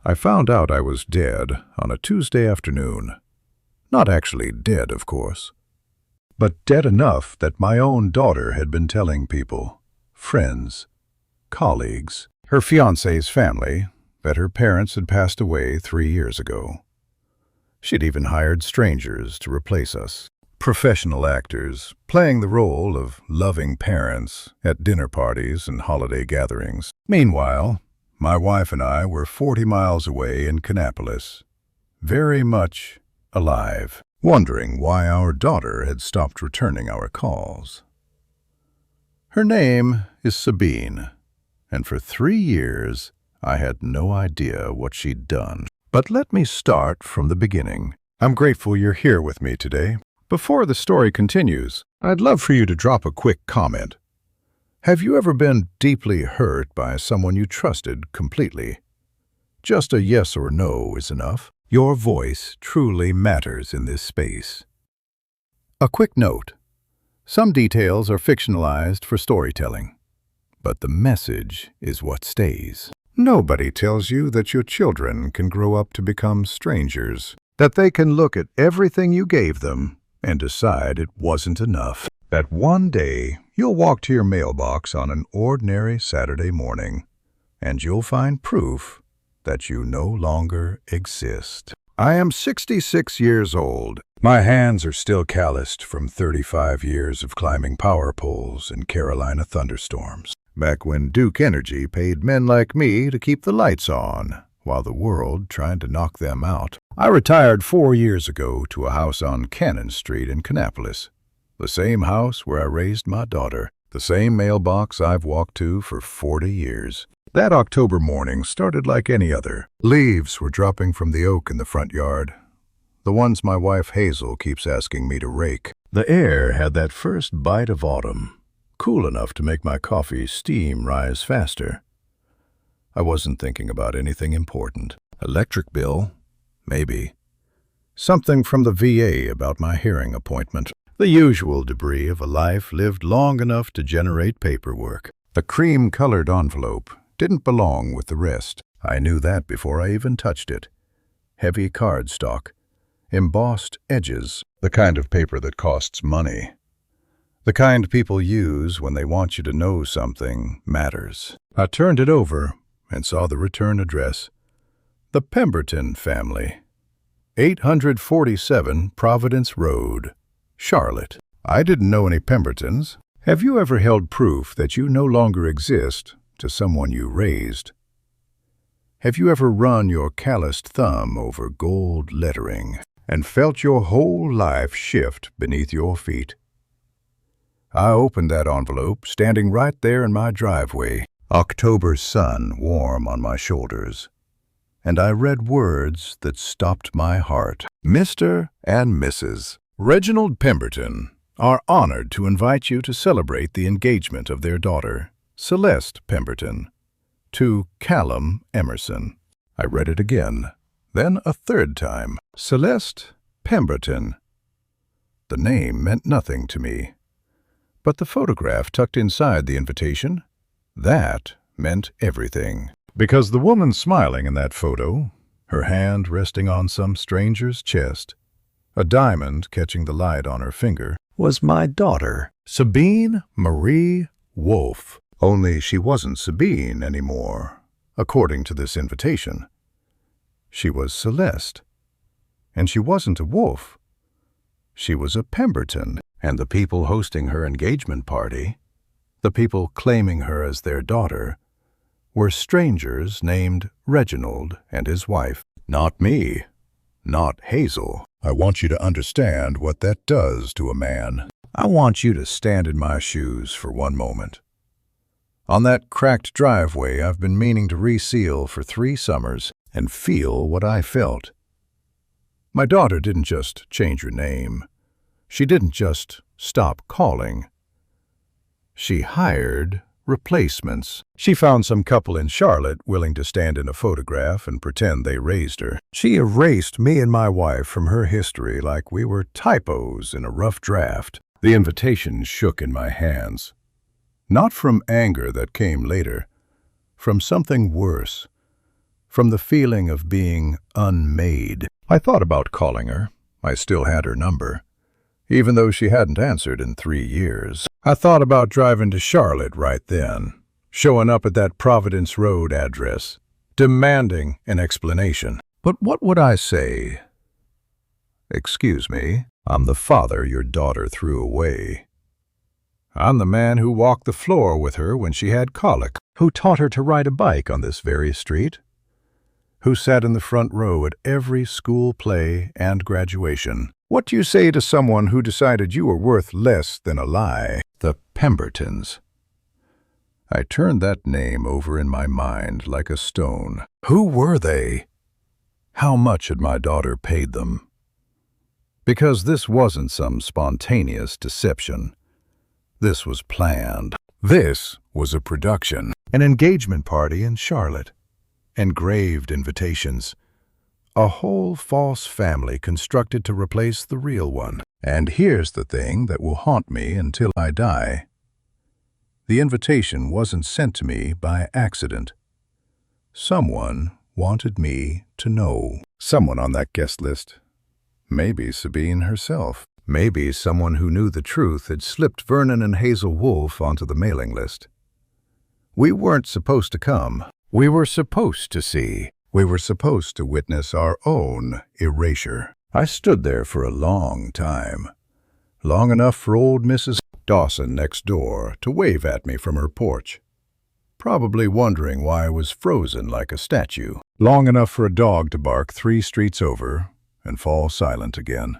I found out I was dead on a Tuesday afternoon. Not actually dead, of course, but dead enough that my own daughter had been telling people, friends, colleagues, her fiancé's family, that her parents had passed away 3 years ago. She'd even hired strangers to replace us, professional actors playing the role of loving parents at dinner parties and holiday gatherings. Meanwhile, my wife and I were 40 miles away in Kannapolis, very much alive, wondering why our daughter had stopped returning our calls. Her name is Sabine, and for 3 years I had no idea what she'd done. But let me start from the beginning. I'm grateful you're here with me today. Before the story continues, I'd love for you to drop a quick comment. Have you ever been deeply hurt by someone you trusted completely? Just a yes or no is enough. Your voice truly matters in this space. A quick note. Some details are fictionalized for storytelling, but the message is what stays. Nobody tells you that your children can grow up to become strangers, that they can look at everything you gave them and decide it wasn't enough. That one day you'll walk to your mailbox on an ordinary Saturday morning, and you'll find proof that you no longer exist. I am 66 years old. My hands are still calloused from 35 years of climbing power poles in Carolina thunderstorms, back when Duke Energy paid men like me to keep the lights on, while the world tried to knock them out. I retired 4 years ago to a house on Cannon Street in Kannapolis, the same house where I raised my daughter, the same mailbox I've walked to for 40 years. That October morning started like any other. Leaves were dropping from the oak in the front yard, the ones my wife Hazel keeps asking me to rake. The air had that first bite of autumn, cool enough to make my coffee steam rise faster. I wasn't thinking about anything important. Electric bill? Maybe. Something from the VA about my hearing appointment. The usual debris of a life lived long enough to generate paperwork. The cream-colored envelope didn't belong with the rest. I knew that before I even touched it. Heavy cardstock, embossed edges, the kind of paper that costs money. The kind people use when they want you to know something matters. I turned it over and saw the return address. The Pemberton family, 847 Providence Road, Charlotte. I didn't know any Pembertons. Have you ever held proof that you no longer exist to someone you raised? Have you ever run your calloused thumb over gold lettering and felt your whole life shift beneath your feet? I opened that envelope, standing right there in my driveway, October sun warm on my shoulders, and I read words that stopped my heart. Mr. and Mrs. Reginald Pemberton are honored to invite you to celebrate the engagement of their daughter, Celeste Pemberton, to Callum Emerson. I read it again, then a third time. Celeste Pemberton. The name meant nothing to me, but the photograph tucked inside the invitation, that meant everything. Because the woman smiling in that photo, her hand resting on some stranger's chest, a diamond catching the light on her finger, was my daughter, Sabine Marie Wolfe. Only she wasn't Sabine anymore, according to this invitation. She was Celeste. And she wasn't a Wolfe. She was a Pemberton. And the people hosting her engagement party, the people claiming her as their daughter, were strangers named Reginald and his wife. Not me. Not Hazel. I want you to understand what that does to a man. I want you to stand in my shoes for one moment. On that cracked driveway I've been meaning to reseal for 3 summers and feel what I felt. My daughter didn't just change her name. She didn't just stop calling. She hired replacements. She found some couple in Charlotte willing to stand in a photograph and pretend they raised her. She erased me and my wife from her history like we were typos in a rough draft. The invitation shook in my hands. Not from anger that came later, from something worse. from the feeling of being unmade. I thought about calling her. I still had her number, even though she hadn't answered in 3 years. I thought about driving to Charlotte right then, showing up at that Providence Road address, demanding an explanation. But what would I say? "Excuse me, I'm the father your daughter threw away. I'm the man who walked the floor with her when she had colic, who taught her to ride a bike on this very street, who sat in the front row at every school play and graduation. What do you say to someone who decided you were worth less than a lie?" The Pembertons. I turned that name over in my mind like a stone. Who were they? How much had my daughter paid them? Because this wasn't some spontaneous deception. This was planned. This was a production. An engagement party in Charlotte. Engraved invitations. A whole false family constructed to replace the real one. And here's the thing that will haunt me until I die. The invitation wasn't sent to me by accident. Someone wanted me to know. Someone on that guest list. Maybe Sabine herself. Maybe someone who knew the truth had slipped Vernon and Hazel Wolfe onto the mailing list. We weren't supposed to come. We were supposed to see. We were supposed to witness our own erasure. I stood there for a long time. Long enough for old Mrs. Dawson next door to wave at me from her porch, probably wondering why I was frozen like a statue. Long enough for a dog to bark 3 streets over and fall silent again.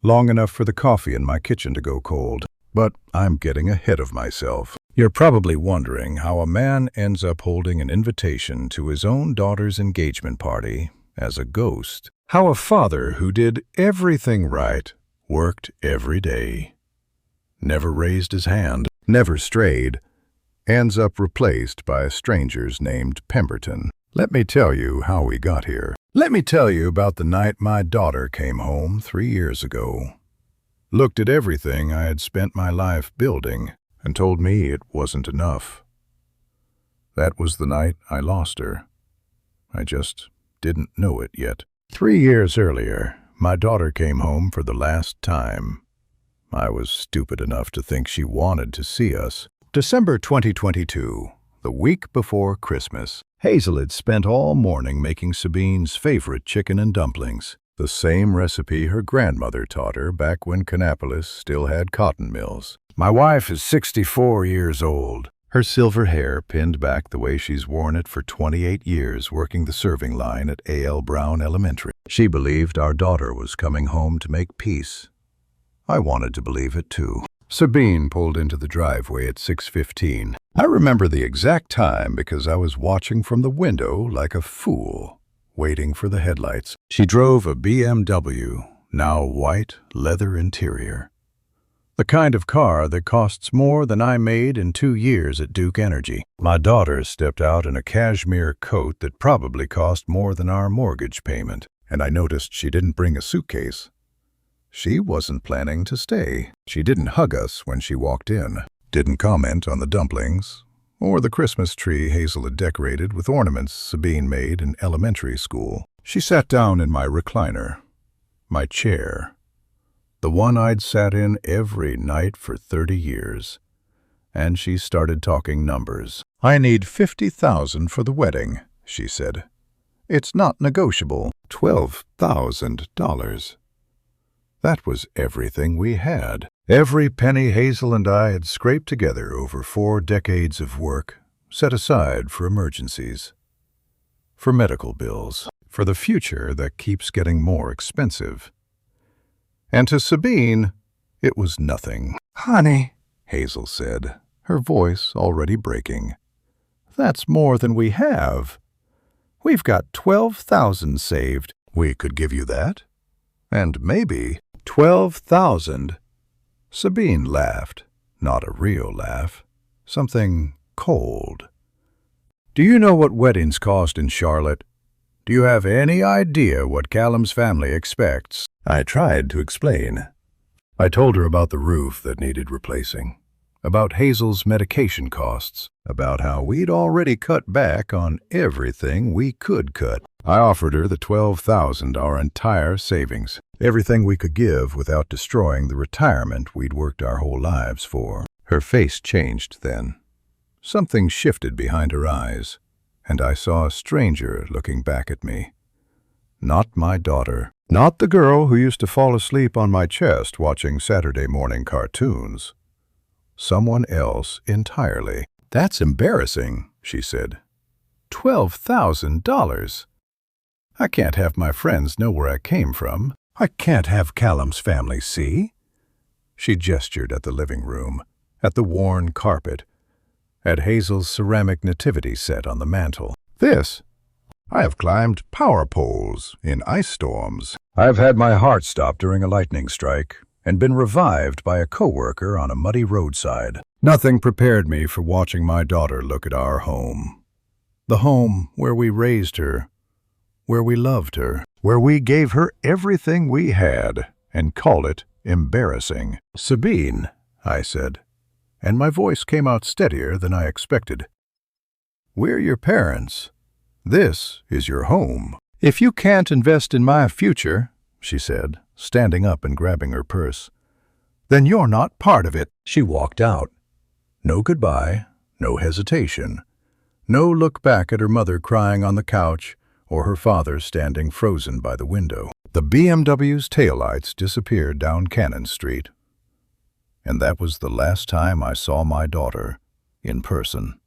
Long enough for the coffee in my kitchen to go cold. But I'm getting ahead of myself. You're probably wondering how a man ends up holding an invitation to his own daughter's engagement party as a ghost. How a father who did everything right, worked every day, never raised his hand, never strayed, ends up replaced by a stranger's named Pemberton. Let me tell you how we got here. Let me tell you about the night my daughter came home 3 years ago, looked at everything I had spent my life building, and told me it wasn't enough. That was the night I lost her. I just didn't know it yet. 3 years earlier, my daughter came home for the last time. I was stupid enough to think she wanted to see us. December 2022, the week before Christmas. Hazel had spent all morning making Sabine's favorite chicken and dumplings, the same recipe her grandmother taught her back when Kannapolis still had cotton mills. My wife is 64 years old, her silver hair pinned back the way she's worn it for 28 years working the serving line at A.L. Brown Elementary. She believed our daughter was coming home to make peace. I wanted to believe it too. Sabine pulled into the driveway at 6:15. I remember the exact time because I was watching from the window like a fool, waiting for the headlights. She drove a BMW, now white leather interior. The kind of car that costs more than I made in 2 years at Duke Energy. My daughter stepped out in a cashmere coat that probably cost more than our mortgage payment, and I noticed she didn't bring a suitcase. She wasn't planning to stay. She didn't hug us when she walked in, didn't comment on the dumplings, or the Christmas tree Hazel had decorated with ornaments Sabine made in elementary school. She sat down in my recliner, my chair, the one I'd sat in every night for 30 years, and she started talking numbers. "I need $50,000 for the wedding," she said. "It's not negotiable." $12,000. That was everything we had. Every penny Hazel and I had scraped together over 4 decades of work, set aside for emergencies, for medical bills, for the future that keeps getting more expensive. And to Sabine, it was nothing. "Honey," Hazel said, her voice already breaking, "that's more than we have. We've got 12,000 saved." "We could give you that? And maybe 12,000. Sabine laughed, not a real laugh, something cold. "Do you know what weddings cost in Charlotte? Do you have any idea what Callum's family expects?" I tried to explain. I told her about the roof that needed replacing, about Hazel's medication costs, about how we'd already cut back on everything we could cut. I offered her the $12,000, our entire savings, everything we could give without destroying the retirement we'd worked our whole lives for. Her face changed then. Something shifted behind her eyes, and I saw a stranger looking back at me. Not my daughter. Not the girl who used to fall asleep on my chest watching Saturday morning cartoons. Someone else entirely. "That's embarrassing," she said. $12,000. I can't have my friends know where I came from. I can't have Callum's family see. She gestured at the living room, at the worn carpet, at Hazel's ceramic nativity set on the mantel. This. I have climbed power poles in ice storms. I've had my heart stopped during a lightning strike and been revived by a coworker on a muddy roadside. Nothing prepared me for watching my daughter look at our home. The home where we raised her, where we loved her, where we gave her everything we had, and call it embarrassing. "Sabine," I said, and my voice came out steadier than I expected. "We're your parents. This is your home. If you can't invest in my future," she said, standing up and grabbing her purse, "then you're not part of it." She walked out. No goodbye, no hesitation, no look back at her mother crying on the couch or her father standing frozen by the window. The BMW's taillights disappeared down Cannon Street, and that was the last time I saw my daughter in person.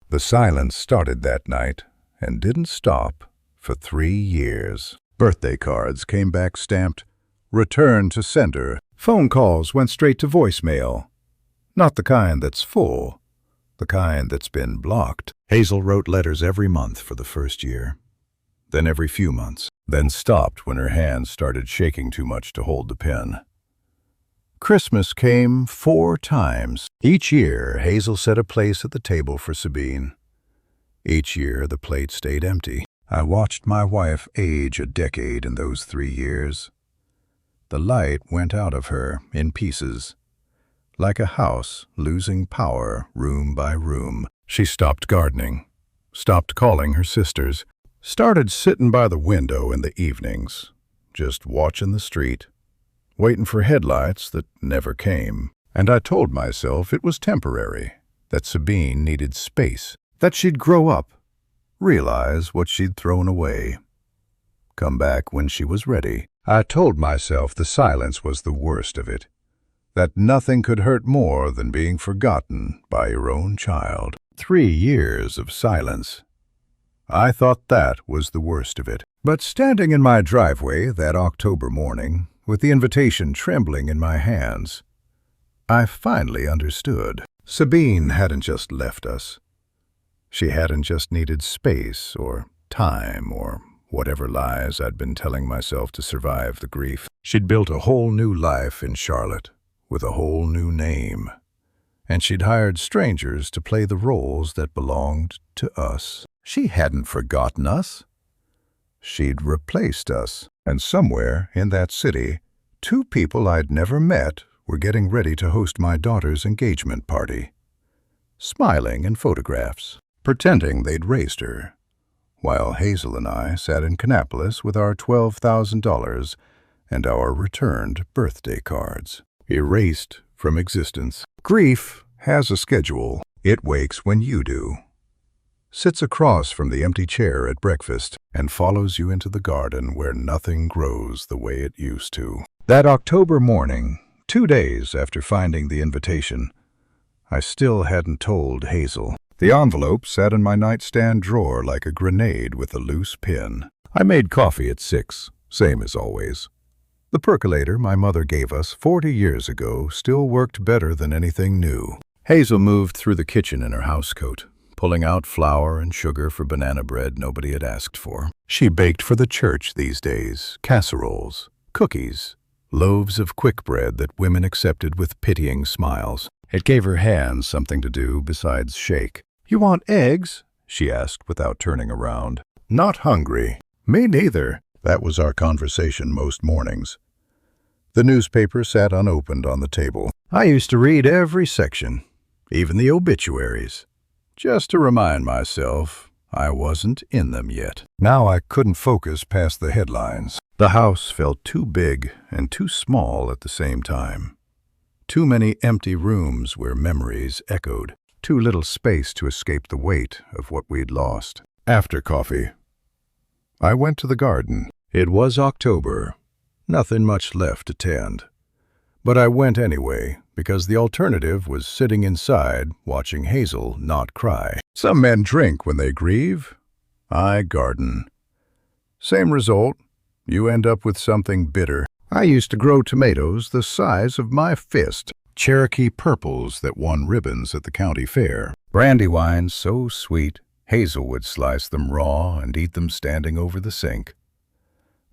The silence started that night and didn't stop for 3 years. Birthday cards came back stamped, "Return to sender." Phone calls went straight to voicemail. Not the kind that's full, the kind that's been blocked. Hazel wrote letters every month for the first year, then every few months, then stopped when her hands started shaking too much to hold the pen. Christmas came 4 times. Each year, Hazel set a place at the table for Sabine. Each year, the plate stayed empty. I watched my wife age a decade in those 3 years. The light went out of her in pieces, like a house losing power room by room. She stopped gardening, stopped calling her sisters, started sitting by the window in the evenings, just watching the street, waiting for headlights that never came. And I told myself it was temporary, that Sabine needed space, that she'd grow up, realize what she'd thrown away, come back when she was ready. I told myself the silence was the worst of it, that nothing could hurt more than being forgotten by your own child. 3 years of silence. I thought that was the worst of it. But standing in my driveway that October morning, with the invitation trembling in my hands, I finally understood. Sabine hadn't just left us. She hadn't just needed space or time or whatever lies I'd been telling myself to survive the grief. She'd built a whole new life in Charlotte, with a whole new name, and she'd hired strangers to play the roles that belonged to us. She hadn't forgotten us. She'd replaced us. And somewhere in that city, 2 people I'd never met were getting ready to host my daughter's engagement party, smiling in photographs, pretending they'd raised her, while Hazel and I sat in Kannapolis with our $12,000 and our returned birthday cards, erased from existence. Grief has a schedule. It wakes when you do, sits across from the empty chair at breakfast, and follows you into the garden where nothing grows the way it used to. That October morning, 2 days after finding the invitation, I still hadn't told Hazel. The envelope sat in my nightstand drawer like a grenade with a loose pin. I made coffee at 6, same as always. The percolator my mother gave us 40 years ago still worked better than anything new. Hazel moved through the kitchen in her housecoat, pulling out flour and sugar for banana bread nobody had asked for. She baked for the church these days, casseroles, cookies, loaves of quick bread that women accepted with pitying smiles. It gave her hands something to do besides shake. "You want eggs?" she asked without turning around. "Not hungry." "Me neither." That was our conversation most mornings. The newspaper sat unopened on the table. I used to read every section, even the obituaries, just to remind myself I wasn't in them yet. Now I couldn't focus past the headlines. The house felt too big and too small at the same time. Too many empty rooms where memories echoed. Too little space to escape the weight of what we'd lost. After coffee, I went to the garden. It was October. Nothing much left to tend. But I went anyway, because the alternative was sitting inside watching Hazel not cry. Some men drink when they grieve. I garden. Same result. You end up with something bitter. I used to grow tomatoes the size of my fist. Cherokee purples that won ribbons at the county fair. Brandywine so sweet, Hazel would slice them raw and eat them standing over the sink.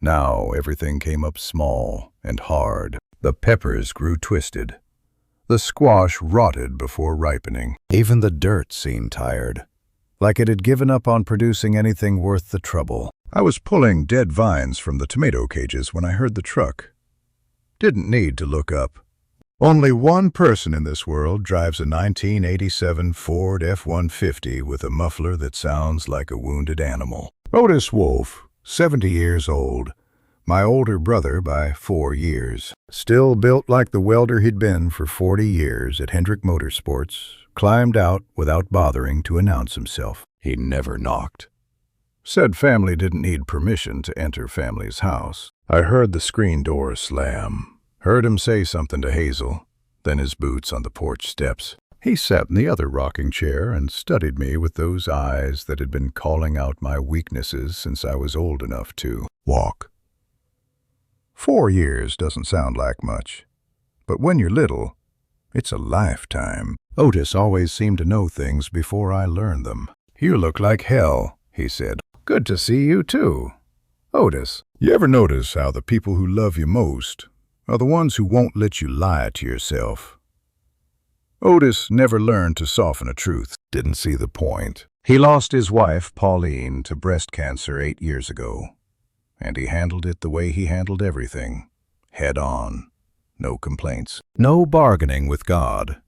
Now everything came up small and hard. The peppers grew twisted. The squash rotted before ripening. Even the dirt seemed tired, like it had given up on producing anything worth the trouble. I was pulling dead vines from the tomato cages when I heard the truck. Didn't need to look up. Only one person in this world drives a 1987 Ford F-150 with a muffler that sounds like a wounded animal. Otis Wolfe, 70 years old, my older brother by 4 years. Still built like the welder he'd been for 40 years at Hendrick Motorsports, climbed out without bothering to announce himself. He never knocked. Said family didn't need permission to enter family's house. I heard the screen door slam. Heard him say something to Hazel, then his boots on the porch steps. He sat in the other rocking chair and studied me with those eyes that had been calling out my weaknesses since I was old enough to walk. 4 years doesn't sound like much, but when you're little, it's a lifetime. Otis always seemed to know things before I learned them. "You look like hell," he said. "Good to see you, too." Otis, you ever notice how the people who love you most are the ones who won't let you lie to yourself? Otis never learned to soften a truth. Didn't see the point. He lost his wife, Pauline, to breast cancer 8 years ago, and he handled it the way he handled everything, head on. No complaints. No bargaining with God.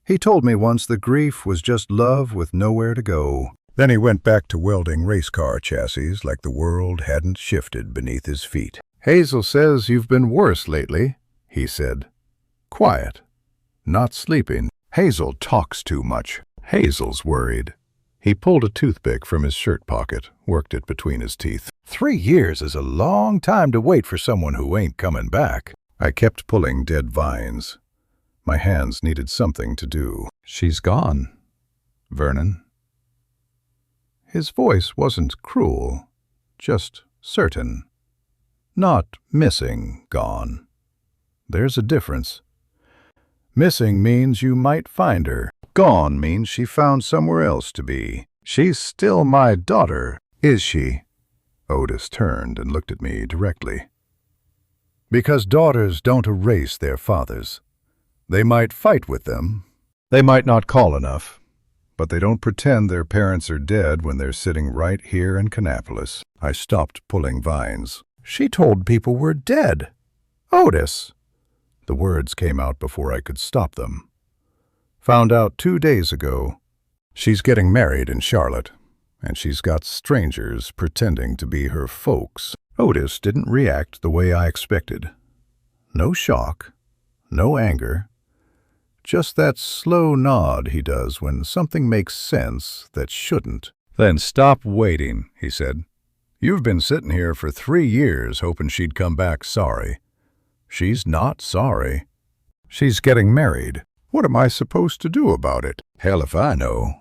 He told me once that grief was just love with nowhere to go. Then he went back to welding race car chassis like the world hadn't shifted beneath his feet. "Hazel says you've been worse lately," he said. "Quiet. Not sleeping. Hazel talks too much." Hazel's worried. He pulled a toothpick from his shirt pocket, worked it between his teeth. 3 years is a long time to wait for someone who ain't coming back. I kept pulling dead vines. My hands needed something to do. "She's gone, Vernon." His voice wasn't cruel, just certain. Not missing, gone. There's a difference. Missing means you might find her. Gone means she found somewhere else to be. She's still my daughter, is she? Otis turned and looked at me directly. Because daughters don't erase their fathers. They might fight with them. They might not call enough. But they don't pretend their parents are dead when they're sitting right here in Kannapolis. I stopped pulling vines. "She told people we're dead." "Otis!" The words came out before I could stop them. "Found out 2 days ago. She's getting married in Charlotte, and she's got strangers pretending to be her folks." Otis didn't react the way I expected. No shock, no anger. Just that slow nod he does when something makes sense that shouldn't. "Then stop waiting," he said. "You've been sitting here for 3 years hoping she'd come back sorry. She's not sorry. She's getting married. What am I supposed to do about it?" "Hell if I know."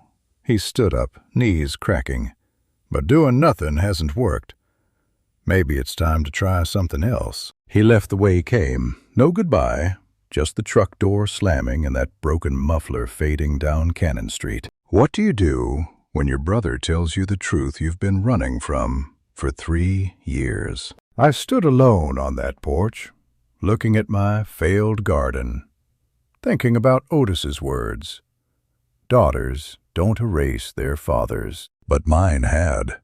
He stood up, knees cracking. "But doing nothing hasn't worked. Maybe it's time to try something else." He left the way he came. No goodbye. Just the truck door slamming and that broken muffler fading down Cannon Street. What do you do when your brother tells you the truth you've been running from for 3 years? I stood alone on that porch, looking at my failed garden, thinking about Otis's words. Daughters don't erase their fathers, but mine had.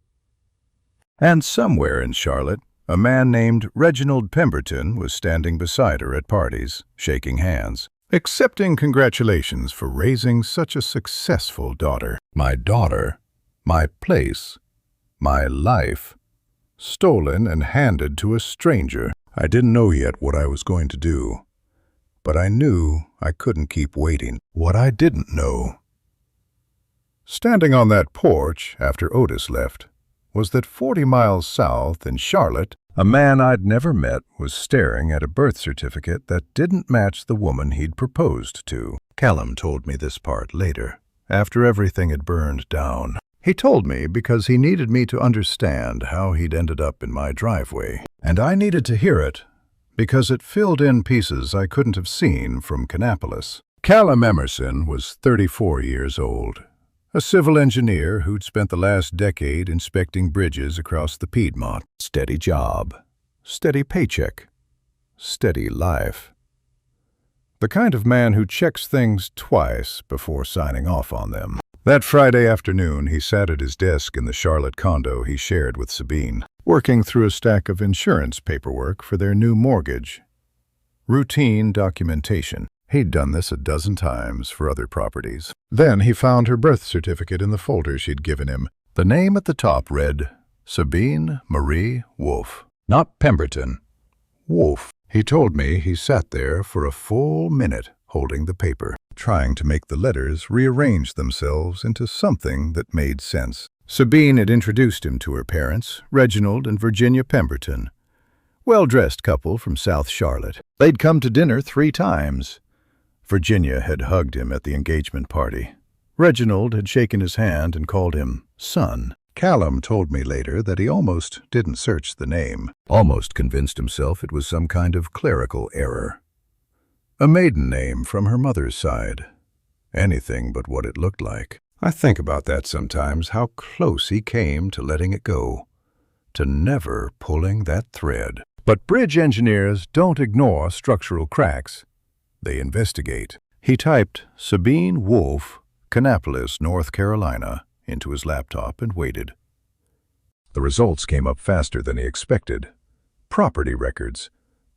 And somewhere in Charlotte, A man named Reginald Pemberton was standing beside her at parties, shaking hands, accepting congratulations for raising such a successful daughter. My daughter, my place, my life, stolen and handed to a stranger. I didn't know yet what I was going to do, but I knew I couldn't keep waiting. What I didn't know, standing on that porch after Otis left, was that 40 miles south in Charlotte, a man I'd never met was staring at a birth certificate that didn't match the woman he'd proposed to. Callum told me this part later, after everything had burned down. He told me because he needed me to understand how he'd ended up in my driveway. And I needed to hear it because it filled in pieces I couldn't have seen from Kannapolis. Callum Emerson was 34 years old, a civil engineer who'd spent the last decade inspecting bridges across the Piedmont. Steady job, steady paycheck, steady life. The kind of man who checks things twice before signing off on them. That Friday afternoon, he sat at his desk in the Charlotte condo he shared with Sabine, working through a stack of insurance paperwork for their new mortgage. Routine documentation. He'd done this a dozen times for other properties. Then he found her birth certificate in the folder she'd given him. The name at the top read, Sabine Marie Wolfe. Not Pemberton. Wolfe. He told me he sat there for a full minute holding the paper, trying to make the letters rearrange themselves into something that made sense. Sabine had introduced him to her parents, Reginald and Virginia Pemberton. Well-dressed couple from South Charlotte. They'd come to dinner 3 times. Virginia had hugged him at the engagement party. Reginald had shaken his hand and called him son. Callum told me later that he almost didn't search the name, almost convinced himself it was some kind of clerical error. A maiden name from her mother's side. Anything but what it looked like. I think about that sometimes, how close he came to letting it go, to never pulling that thread. But bridge engineers don't ignore structural cracks. They investigate. He typed Sabine Wolfe, Kannapolis, North Carolina, into his laptop and waited. The results came up faster than he expected. Property records,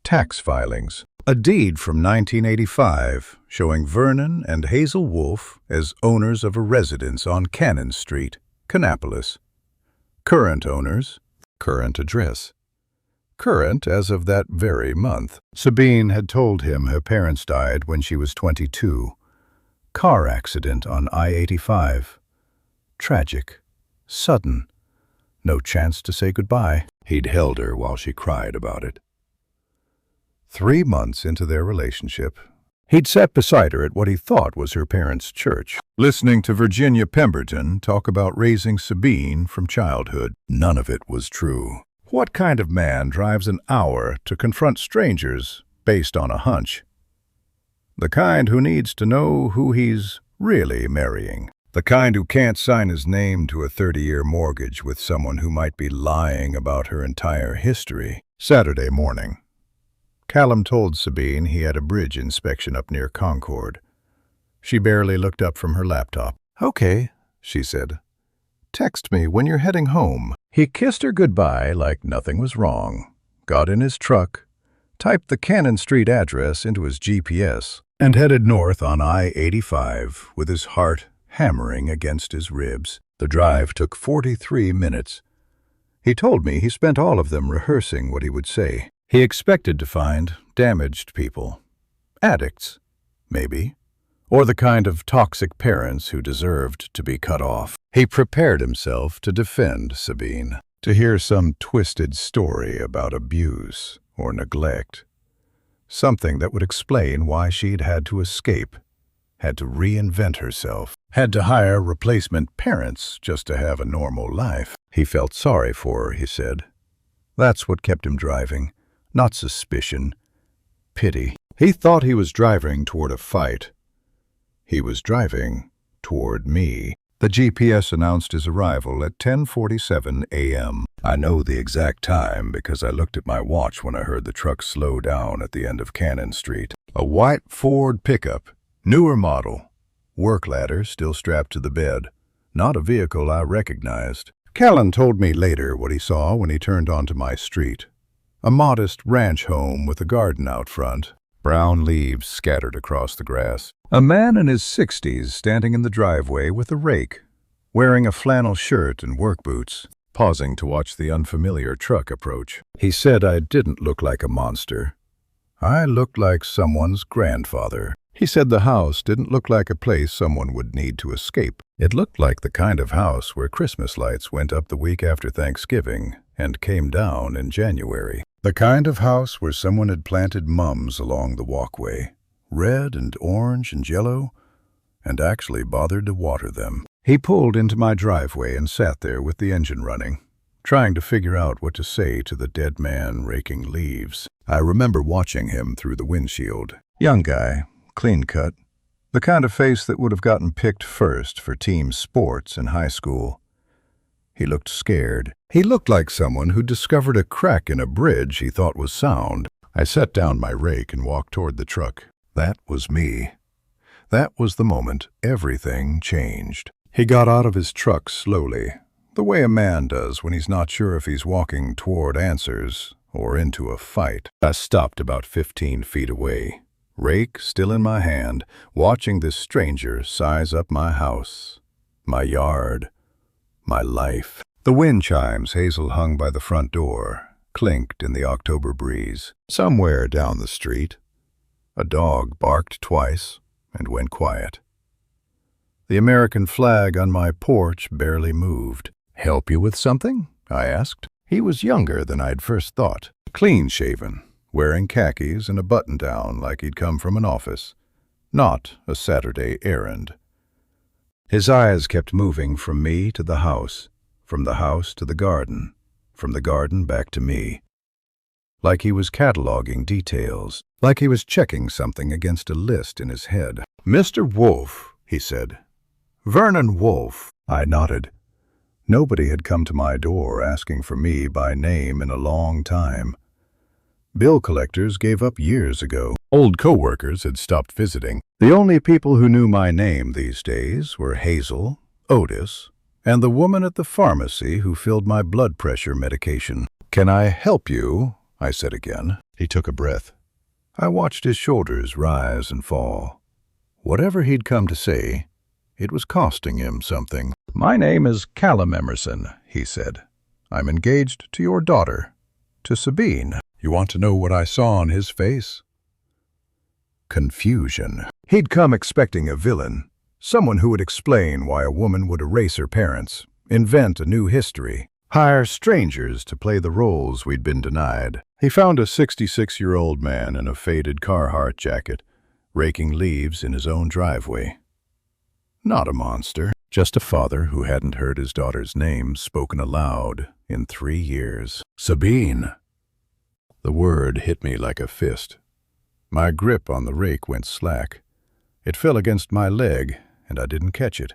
tax filings, a deed from 1985 showing Vernon and Hazel Wolfe as owners of a residence on Cannon Street, Kannapolis. Current owners, current address. Current as of that very month. Sabine had told him her parents died when she was 22. Car accident on I-85. Tragic. Sudden. No chance to say goodbye. He'd held her while she cried about it. 3 months into their relationship, he'd sat beside her at what he thought was her parents' church, listening to Virginia Pemberton talk about raising Sabine from childhood. None of it was true. What kind of man drives an hour to confront strangers based on a hunch? The kind who needs to know who he's really marrying. The kind who can't sign his name to a 30-year mortgage with someone who might be lying about her entire history. Saturday morning. Callum told Sabine he had a bridge inspection up near Concord. She barely looked up from her laptop. "Okay," she said. "Text me when you're heading home." He kissed her goodbye like nothing was wrong, got in his truck, typed the Cannon Street address into his GPS, and headed north on I-85 with his heart hammering against his ribs. The drive took 43 minutes. He told me he spent all of them rehearsing what he would say. He expected to find damaged people. Addicts, maybe. Or the kind of toxic parents who deserved to be cut off. He prepared himself to defend Sabine, to hear some twisted story about abuse or neglect. Something that would explain why she'd had to escape, had to reinvent herself, had to hire replacement parents just to have a normal life. He felt sorry for her, he said. That's what kept him driving. Not suspicion, pity. He thought he was driving toward a fight. He was driving toward me. The GPS announced his arrival at 10:47 a.m. I know the exact time because I looked at my watch when I heard the truck slow down at the end of Cannon Street. A white Ford pickup, newer model. Work ladder still strapped to the bed. Not a vehicle I recognized. Callum told me later what he saw when he turned onto my street. A modest ranch home with a garden out front, brown leaves scattered across the grass. A man in his 60s standing in the driveway with a rake, wearing a flannel shirt and work boots, pausing to watch the unfamiliar truck approach. He said I didn't look like a monster. I looked like someone's grandfather. He said the house didn't look like a place someone would need to escape. It looked like the kind of house where Christmas lights went up the week after Thanksgiving and came down in January. The kind of house where someone had planted mums along the walkway, red and orange and yellow, and actually bothered to water them. He pulled into my driveway and sat there with the engine running, trying to figure out what to say to the dead man raking leaves. I remember watching him through the windshield. Young guy, clean-cut, the kind of face that would have gotten picked first for team sports in high school. He looked scared. He looked like someone who discovered a crack in a bridge he thought was sound. I set down my rake and walked toward the truck. That was me. That was the moment everything changed. He got out of his truck slowly, the way a man does when he's not sure if he's walking toward answers or into a fight. I stopped about 15 feet away, rake still in my hand, watching this stranger size up my house, my yard, my life. The wind chimes Hazel hung by the front door clinked in the October breeze. Somewhere down the street, a dog barked twice and went quiet. The American flag on my porch barely moved. "Help you with something?" I asked. He was younger than I'd first thought, clean-shaven, wearing khakis and a button-down like he'd come from an office, not a Saturday errand. His eyes kept moving from me to the house, from the house to the garden, from the garden back to me. Like he was cataloging details, like he was checking something against a list in his head. "Mr. Wolfe," he said. "Vernon Wolfe." I nodded. Nobody had come to my door asking for me by name in a long time. Bill collectors gave up years ago. Old coworkers had stopped visiting. The only people who knew my name these days were Hazel, Otis, and the woman at the pharmacy who filled my blood pressure medication. "Can I help you?" I said again. He took a breath. I watched his shoulders rise and fall. Whatever he'd come to say, it was costing him something. "My name is Callum Emerson," he said. "I'm engaged to your daughter, to Sabine." You want to know what I saw on his face? Confusion. He'd come expecting a villain, someone who would explain why a woman would erase her parents, invent a new history, hire strangers to play the roles we'd been denied. He found a 66-year-old man in a faded Carhartt jacket, raking leaves in his own driveway. Not a monster, just a father who hadn't heard his daughter's name spoken aloud in 3 years. Sabine. The word hit me like a fist. My grip on the rake went slack. It fell against my leg, and I didn't catch it.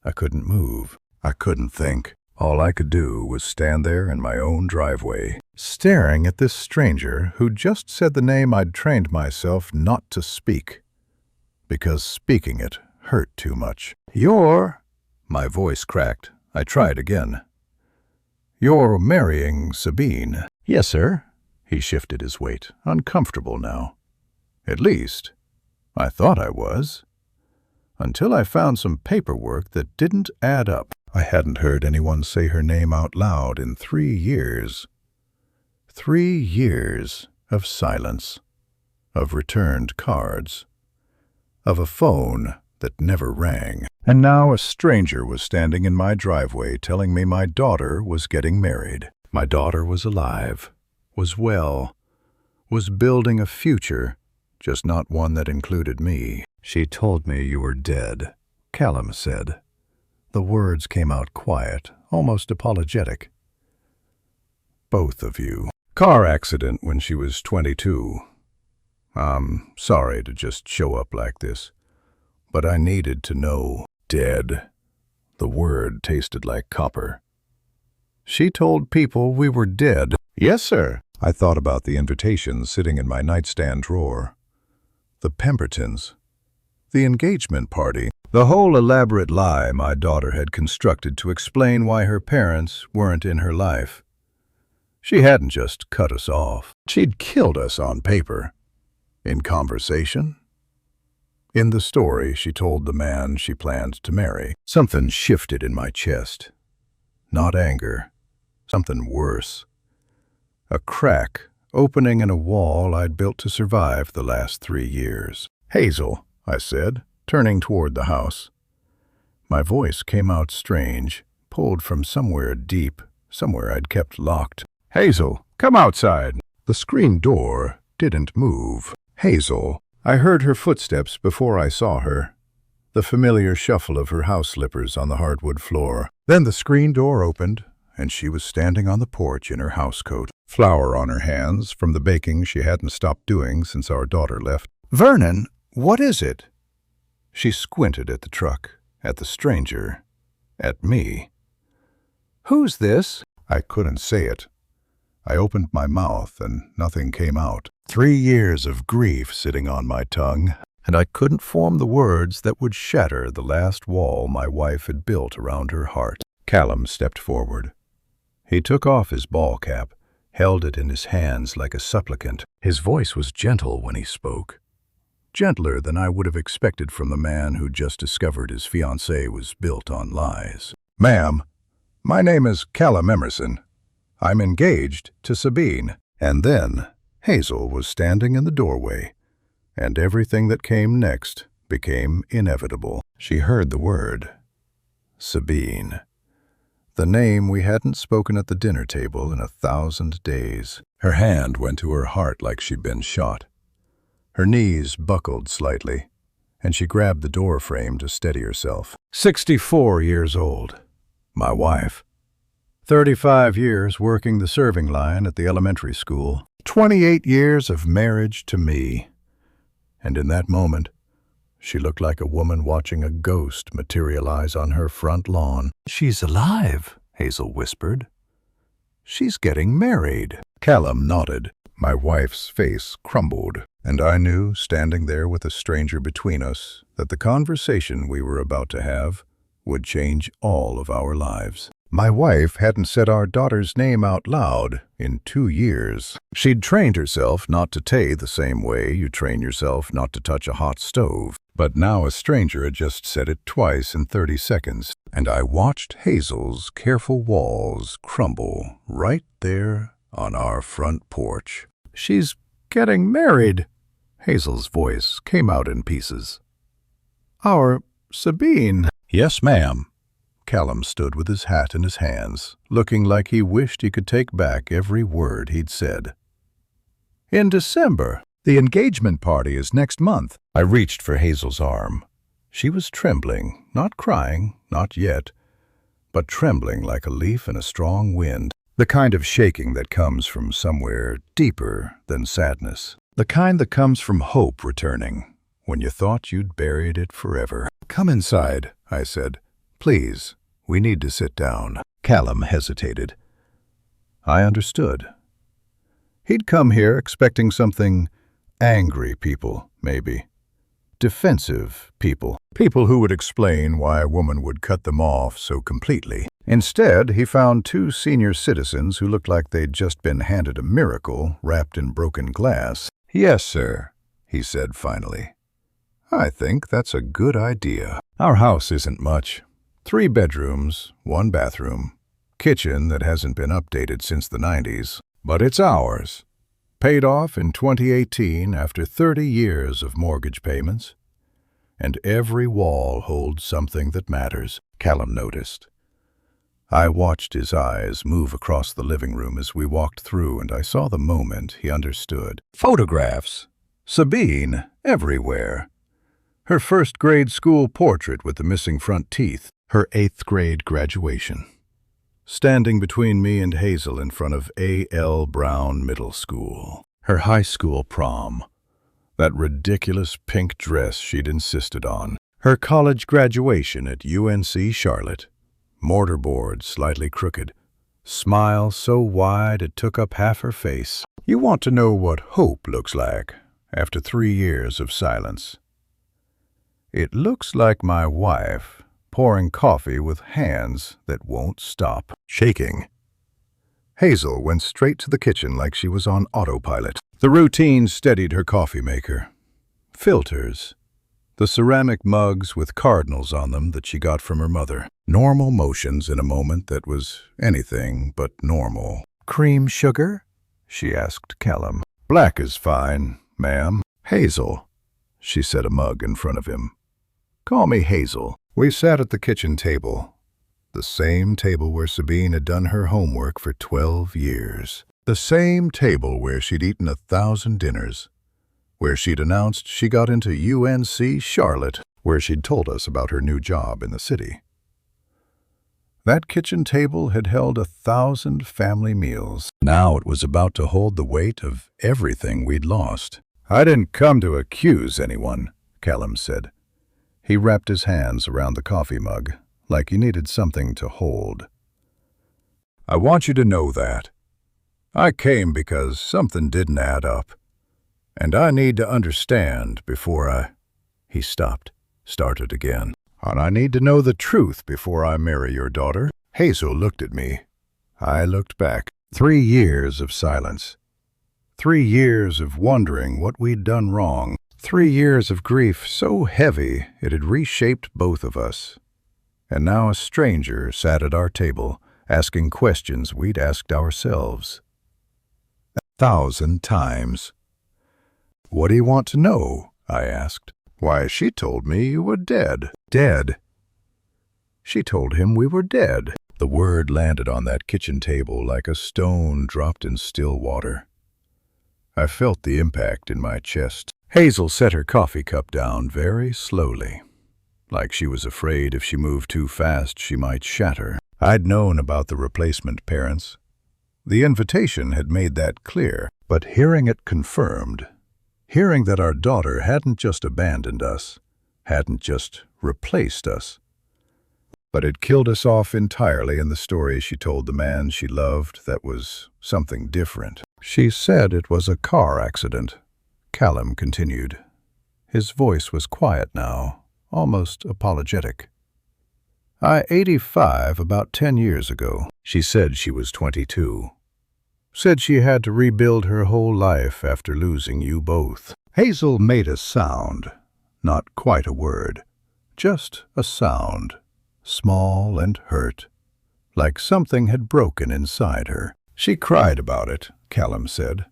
I couldn't move. I couldn't think. All I could do was stand there in my own driveway, staring at this stranger who just said the name I'd trained myself not to speak, because speaking it hurt too much. My voice cracked. I tried again. "You're marrying Sabine." "Yes, sir." He shifted his weight, uncomfortable now. At least, I thought I was. Until I found some paperwork that didn't add up. I hadn't heard anyone say her name out loud in 3 years. 3 years of silence, of returned cards, of a phone that never rang. And now a stranger was standing in my driveway telling me my daughter was getting married. My daughter was alive, was well, was building a future, just not one that included me. "She told me you were dead," Callum said. The words came out quiet, almost apologetic. "Both of you. Car accident when she was 22. I'm sorry to just show up like this, but I needed to know." Dead. The word tasted like copper. "She told people we were dead." "Yes, sir." I thought about the invitations sitting in my nightstand drawer. The Pembertons. The engagement party. The whole elaborate lie my daughter had constructed to explain why her parents weren't in her life. She hadn't just cut us off. She'd killed us on paper. In conversation. In the story she told the man she planned to marry. Something shifted in my chest. Not anger. Something worse. A crack opening in a wall I'd built to survive the last 3 years. "Hazel," I said, turning toward the house. My voice came out strange, pulled from somewhere deep, somewhere I'd kept locked. "Hazel, come outside." The screen door didn't move. "Hazel." I heard her footsteps before I saw her, the familiar shuffle of her house slippers on the hardwood floor. Then the screen door opened, and she was standing on the porch in her housecoat, flour on her hands from the baking she hadn't stopped doing since our daughter left. "Vernon, what is it?" She squinted at the truck, at the stranger, at me. "Who's this?" I couldn't say it. I opened my mouth and nothing came out. 3 years of grief sitting on my tongue, and I couldn't form the words that would shatter the last wall my wife had built around her heart. Callum stepped forward. He took off his ball cap, held it in his hands like a supplicant. His voice was gentle when he spoke. Gentler than I would have expected from the man who just discovered his fiancé was built on lies. "Ma'am, my name is Callum Emerson. I'm engaged to Sabine." And then Hazel was standing in the doorway, and everything that came next became inevitable. She heard the word. Sabine. The name we hadn't spoken at the dinner table in 1,000 days. Her hand went to her heart like she'd been shot. Her knees buckled slightly, and she grabbed the door frame to steady herself. 64 years old. My wife. 35 years working the serving line at the elementary school. 28 years of marriage to me. And in that moment, she looked like a woman watching a ghost materialize on her front lawn. "She's alive," Hazel whispered. "She's getting married." Callum nodded. My wife's face crumbled, and I knew, standing there with a stranger between us, that the conversation we were about to have would change all of our lives. My wife hadn't said our daughter's name out loud in 2 years. She'd trained herself not to tay the same way you train yourself not to touch a hot stove. But now a stranger had just said it twice in 30 seconds, and I watched Hazel's careful walls crumble right there on our front porch. "She's getting married," Hazel's voice came out in pieces. "Our Sabine." "Yes, ma'am." Callum stood with his hat in his hands, looking like he wished he could take back every word he'd said. "In December. The engagement party is next month." I reached for Hazel's arm. She was trembling, not crying, not yet, but trembling like a leaf in a strong wind. The kind of shaking that comes from somewhere deeper than sadness. The kind that comes from hope returning, when you thought you'd buried it forever. "Come inside," I said. "Please, we need to sit down." Callum hesitated. I understood. He'd come here expecting something angry people, maybe. Defensive people. People who would explain why a woman would cut them off so completely. Instead, he found 2 senior citizens who looked like they'd just been handed a miracle wrapped in broken glass. "Yes, sir," he said finally. "I think that's a good idea. Our house isn't much. 3 bedrooms, 1 bathroom, kitchen that hasn't been updated since the 90s. But it's ours. Paid off in 2018 after 30 years of mortgage payments. And every wall holds something that matters," Callum noticed. I watched his eyes move across the living room as we walked through, and I saw the moment he understood. Photographs. Sabine, everywhere. Her 1st grade school portrait with the missing front teeth. Her 8th grade graduation. Standing between me and Hazel in front of A.L. Brown Middle School. Her high school prom. That ridiculous pink dress she'd insisted on. Her college graduation at UNC Charlotte. Mortarboard slightly crooked. Smile so wide it took up half her face. You want to know what hope looks like after 3 years of silence. It looks like my wife pouring coffee with hands that won't stop shaking. Hazel went straight to the kitchen like she was on autopilot. The routine steadied her coffee maker. Filters. The ceramic mugs with cardinals on them that she got from her mother. Normal motions in a moment that was anything but normal. "Cream sugar?" she asked Callum. "Black is fine, ma'am." "Hazel," she set a mug in front of him. "Call me Hazel." We sat at the kitchen table, the same table where Sabine had done her homework for 12 years. The same table where she'd eaten 1,000 dinners, where she'd announced she got into UNC Charlotte, where she'd told us about her new job in the city. That kitchen table had held 1,000 family meals. Now it was about to hold the weight of everything we'd lost. "I didn't come to accuse anyone," Callum said. He wrapped his hands around the coffee mug, like he needed something to hold. "I want you to know that. I came because something didn't add up. And I need to understand before I—" He stopped, started again. "And I need to know the truth before I marry your daughter." Hazel looked at me. I looked back. 3 years of silence. 3 years of wondering what we'd done wrong. 3 years of grief so heavy it had reshaped both of us. And now a stranger sat at our table, asking questions we'd asked ourselves 1,000 times. "What do you want to know?" I asked. "Why, she told me you were dead." "Dead?" She told him we were dead. The word landed on that kitchen table like a stone dropped in still water. I felt the impact in my chest. Hazel set her coffee cup down very slowly, like she was afraid if she moved too fast she might shatter. I'd known about the replacement parents. The invitation had made that clear, but hearing it confirmed, hearing that our daughter hadn't just abandoned us, hadn't just replaced us, but had killed us off entirely in the story she told the man she loved that was something different. "She said it was a car accident," Callum continued. His voice was quiet now, almost apologetic. "I 85 about 10 years ago. She said she was 22. Said she had to rebuild her whole life after losing you both." Hazel made a sound, not quite a word, just a sound, small and hurt, like something had broken inside her. "She cried about it," Callum said.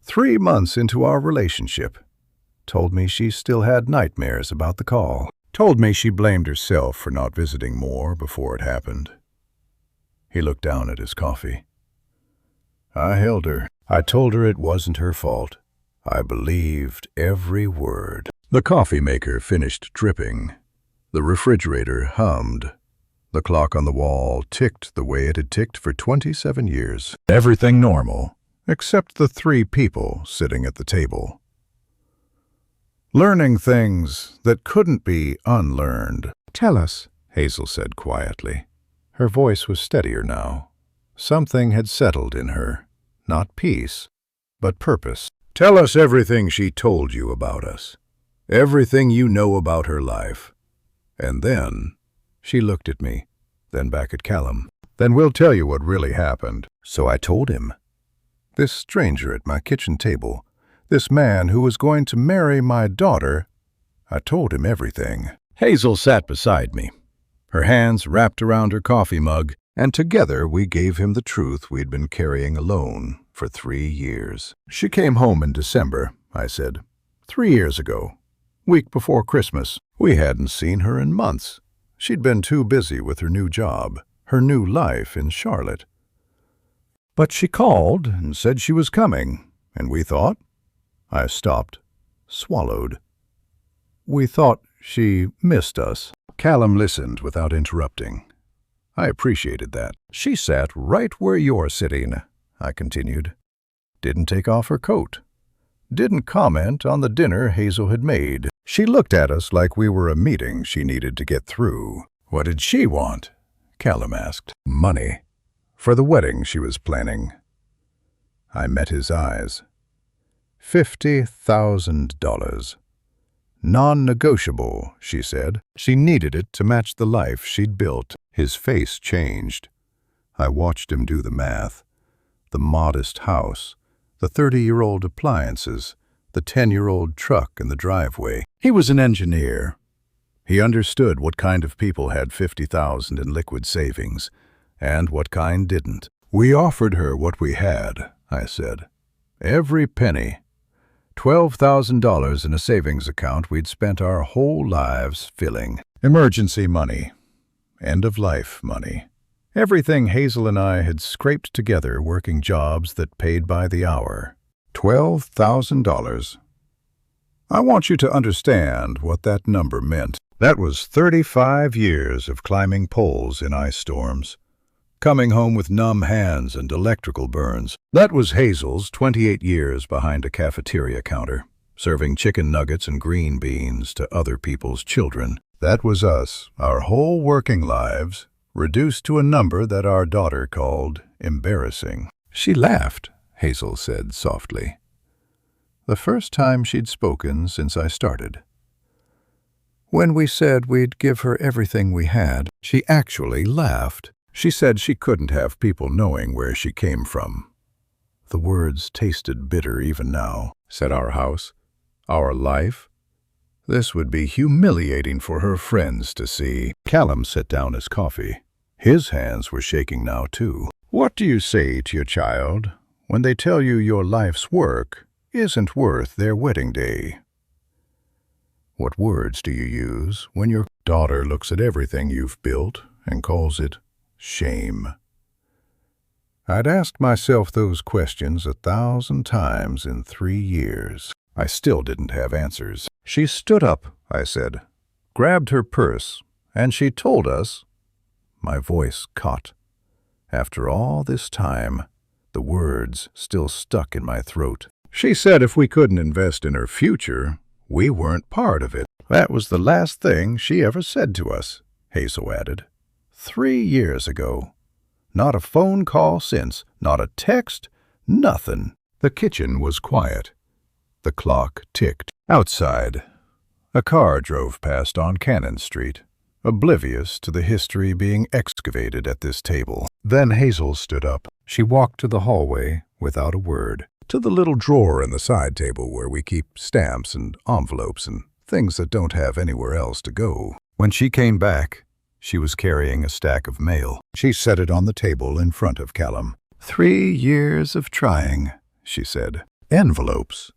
3 months into our relationship. Told me she still had nightmares about the call. Told me she blamed herself for not visiting more before it happened. He looked down at his coffee. I held her. I told her it wasn't her fault. I believed every word. The coffee maker finished dripping. The refrigerator hummed. The clock on the wall ticked the way it had ticked for 27 years. Everything normal, except the 3 people sitting at the table. Learning things that couldn't be unlearned. "Tell us," Hazel said quietly. Her voice was steadier now. Something had settled in her. Not peace, but purpose. "Tell us everything she told you about us. Everything you know about her life. And then," she looked at me, then back at Callum, "then we'll tell you what really happened." So I told him. This stranger at my kitchen table, this man who was going to marry my daughter, I told him everything. Hazel sat beside me, her hands wrapped around her coffee mug, and together we gave him the truth we'd been carrying alone for 3 years. "She came home in December," I said. 3 years ago. Week before Christmas. We hadn't seen her in months. She'd been too busy with her new job, her new life in Charlotte. But she called and said she was coming, and we thought— I stopped, swallowed. We thought she missed us. Callum listened without interrupting. I appreciated that. "She sat right where you're sitting," I continued. "Didn't take off her coat. Didn't comment on the dinner Hazel had made. She looked at us like we were a meeting she needed to get through." "What did she want?" Callum asked. "Money. For the wedding she was planning." I met his eyes. $50,000. Non-negotiable, she said. She needed it to match the life she'd built. His face changed. I watched him do the math. the modest house, the 30-year-old appliances, the 10-year-old truck in the driveway. He was an engineer. He understood what kind of people had $50,000 in liquid savings and what kind didn't. We offered her what we had, I said. Every penny. $12,000 in a savings account we'd spent our whole lives filling. Emergency money. End-of-life money. Everything Hazel and I had scraped together working jobs that paid by the hour. $12,000. I want you to understand what that number meant. That was 35 years of climbing poles in ice storms, coming home with numb hands and electrical burns. That was Hazel's 28 years behind a cafeteria counter, serving chicken nuggets and green beans to other people's children. That was us, our whole working lives, reduced to a number that our daughter called embarrassing. She laughed, Hazel said softly. The first time she'd spoken since I started. When we said we'd give her everything we had, she actually laughed. She said she couldn't have people knowing where she came from. The words tasted bitter even now. Said our house, our life. This would be humiliating for her friends to see. Callum set down his coffee. His hands were shaking now, too. What do you say to your child when they tell you your life's work isn't worth their wedding day? What words do you use when your daughter looks at everything you've built and calls it shame? I'd asked myself those questions 1,000 times in 3 years. I still didn't have answers. She stood up, I said, grabbed her purse, and she told us. My voice caught. After all this time, the words still stuck in my throat. She said if we couldn't invest in her future, we weren't part of it. That was the last thing she ever said to us, Hazel added. 3 years ago. Not a phone call since, not a text, nothing. The kitchen was quiet. The clock ticked. Outside, a car drove past on Cannon Street, oblivious to the history being excavated at this table. Then Hazel stood up. She walked to the hallway without a word, to the little drawer in the side table where we keep stamps and envelopes and things that don't have anywhere else to go. When she came back, she was carrying a stack of mail. She set it on the table in front of Callum. 3 years of trying, she said. Envelopes.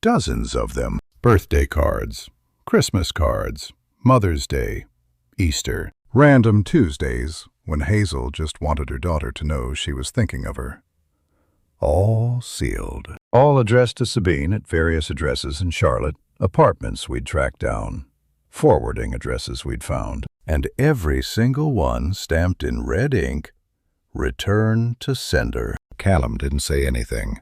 Dozens of them. Birthday cards, Christmas cards, Mother's Day, Easter. Random Tuesdays when Hazel just wanted her daughter to know she was thinking of her. All sealed. All addressed to Sabine at various addresses in Charlotte, apartments we'd tracked down, forwarding addresses we'd found, and every single one stamped in red ink, return to sender. Callum didn't say anything.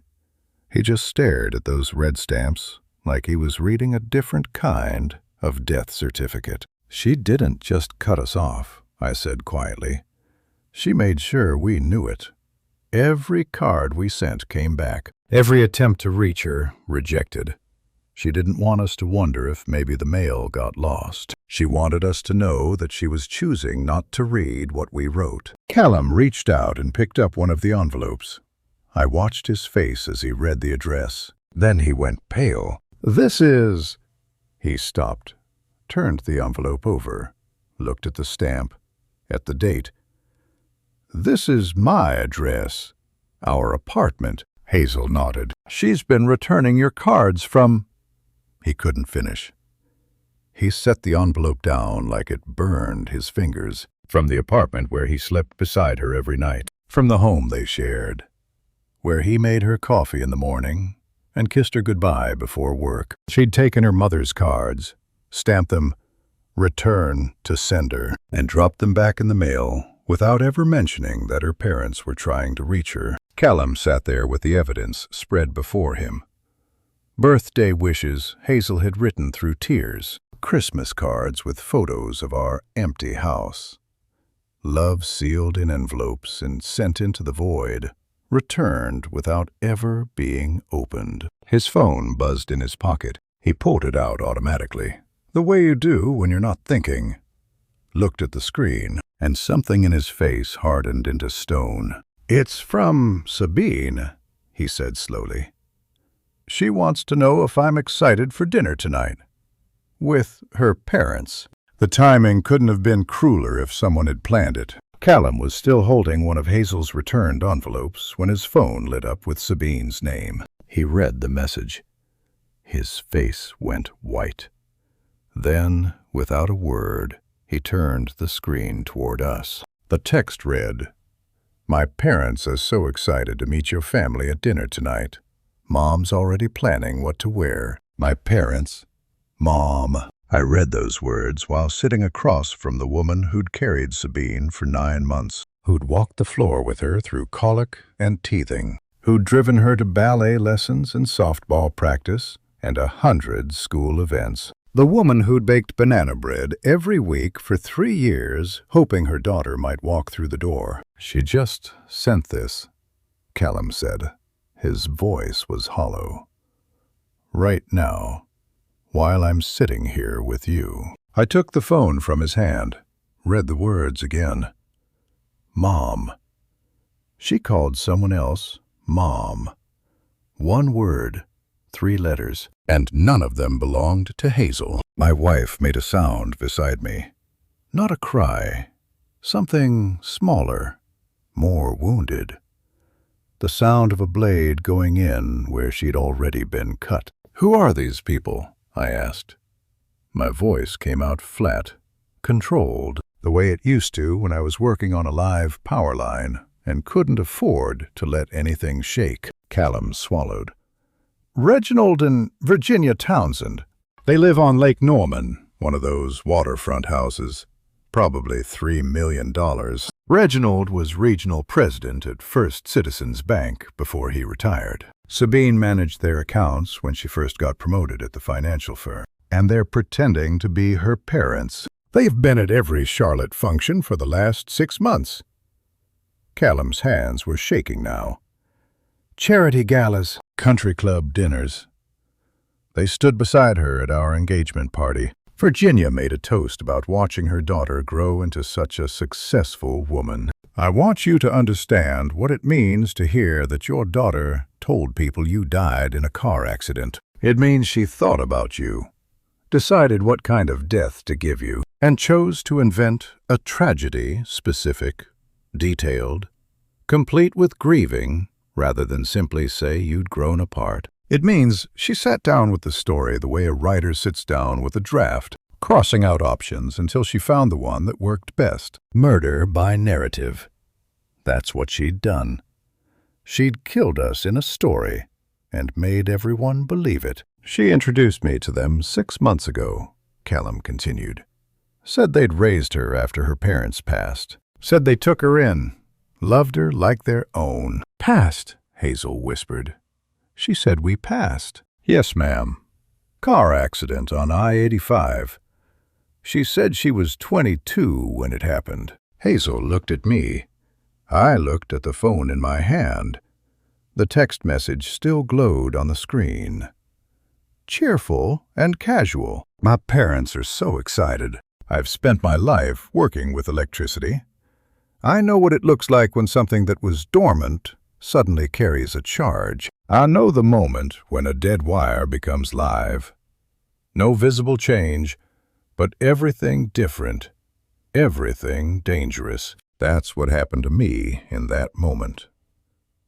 He just stared at those red stamps like he was reading a different kind of death certificate. She didn't just cut us off, I said quietly. She made sure we knew it. Every card we sent came back. Every attempt to reach her, rejected. She didn't want us to wonder if maybe the mail got lost. She wanted us to know that she was choosing not to read what we wrote. Callum reached out and picked up one of the envelopes. I watched his face as he read the address. Then he went pale. This is... He stopped, turned the envelope over, looked at the stamp, at the date. This is my address. Our apartment. Hazel nodded. She's been returning your cards from... He couldn't finish. He set the envelope down like it burned his fingers. From the apartment where he slept beside her every night. From the home they shared. Where he made her coffee in the morning and kissed her goodbye before work. She'd taken her mother's cards, stamped them, return to sender, and dropped them back in the mail without ever mentioning that her parents were trying to reach her. Callum sat there with the evidence spread before him. Birthday wishes Hazel had written through tears. Christmas cards with photos of our empty house. Love sealed in envelopes and sent into the void. Returned without ever being opened. His phone buzzed in his pocket. He pulled it out automatically, the way you do when you're not thinking. Looked at the screen, and something in his face hardened into stone. "It's from Sabine," he said slowly. "She wants to know if I'm excited for dinner tonight. With her parents." The timing couldn't have been crueler if someone had planned it. Callum was still holding one of Hazel's returned envelopes when his phone lit up with Sabine's name. He read the message. His face went white. Then, without a word, he turned the screen toward us. The text read, "My parents are so excited to meet your family at dinner tonight. Mom's already planning what to wear." My parents. Mom. I read those words while sitting across from the woman who'd carried Sabine for 9 months, who'd walked the floor with her through colic and teething, who'd driven her to ballet lessons and softball practice and 100 school events. The woman who'd baked banana bread every week for 3 years, hoping her daughter might walk through the door. "She just sent this," Callum said. His voice was hollow. "Right now, while I'm sitting here with you." I took the phone from his hand, read the words again. Mom. She called someone else Mom. 1 word, 3 letters, and none of them belonged to Hazel. My wife made a sound beside me. Not a cry. Something smaller, more wounded. The sound of a blade going in where she'd already been cut. "Who are these people?" I asked. My voice came out flat, controlled, the way it used to when I was working on a live power line and couldn't afford to let anything shake. Callum swallowed. "Reginald and Virginia Townsend. They live on Lake Norman, one of those waterfront houses. Probably $3 million. Reginald was regional president at First Citizens Bank before he retired. Sabine managed their accounts when she first got promoted at the financial firm. And they're pretending to be her parents. They've been at every Charlotte function for the last 6 months." Callum's hands were shaking now. "Charity galas, country club dinners. They stood beside her at our engagement party. Virginia made a toast about watching her daughter grow into such a successful woman. I want you to understand what it means to hear that your daughter told people you died in a car accident. It means she thought about you, decided what kind of death to give you, and chose to invent a tragedy specific, detailed, complete with grieving, rather than simply say you'd grown apart. It means she sat down with the story the way a writer sits down with a draft, crossing out options until she found the one that worked best. Murder by narrative. That's what she'd done. She'd killed us in a story and made everyone believe it. She introduced me to them 6 months ago," Callum continued. "Said they'd raised her after her parents passed. Said they took her in, loved her like their own." "Passed," Hazel whispered. "She said we passed." "Yes, ma'am. Car accident on I-85. She said she was 22 when it happened." Hazel looked at me. I looked at the phone in my hand. The text message still glowed on the screen. Cheerful and casual. "My parents are so excited. I've spent my life working with electricity. I know what it looks like when something that was dormant suddenly carries a charge. I know the moment when a dead wire becomes live. No visible change, but everything different, everything dangerous. That's what happened to me in that moment.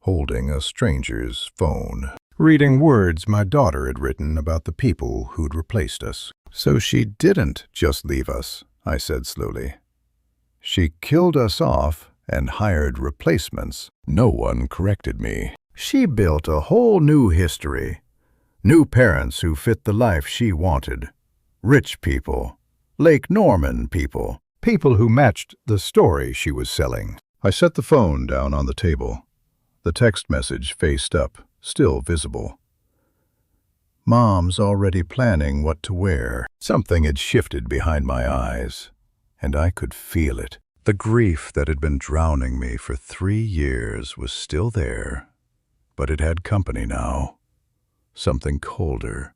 Holding a stranger's phone. Reading words my daughter had written about the people who'd replaced us. So she didn't just leave us, I said slowly. She killed us off and hired replacements. No one corrected me. She built a whole new history. New parents who fit the life she wanted. Rich people. Lake Norman people. People who matched the story she was selling. I set the phone down on the table. The text message faced up, still visible. Mom's already planning what to wear. Something had shifted behind my eyes, and I could feel it. The grief that had been drowning me for 3 years was still there, but it had company now. Something colder.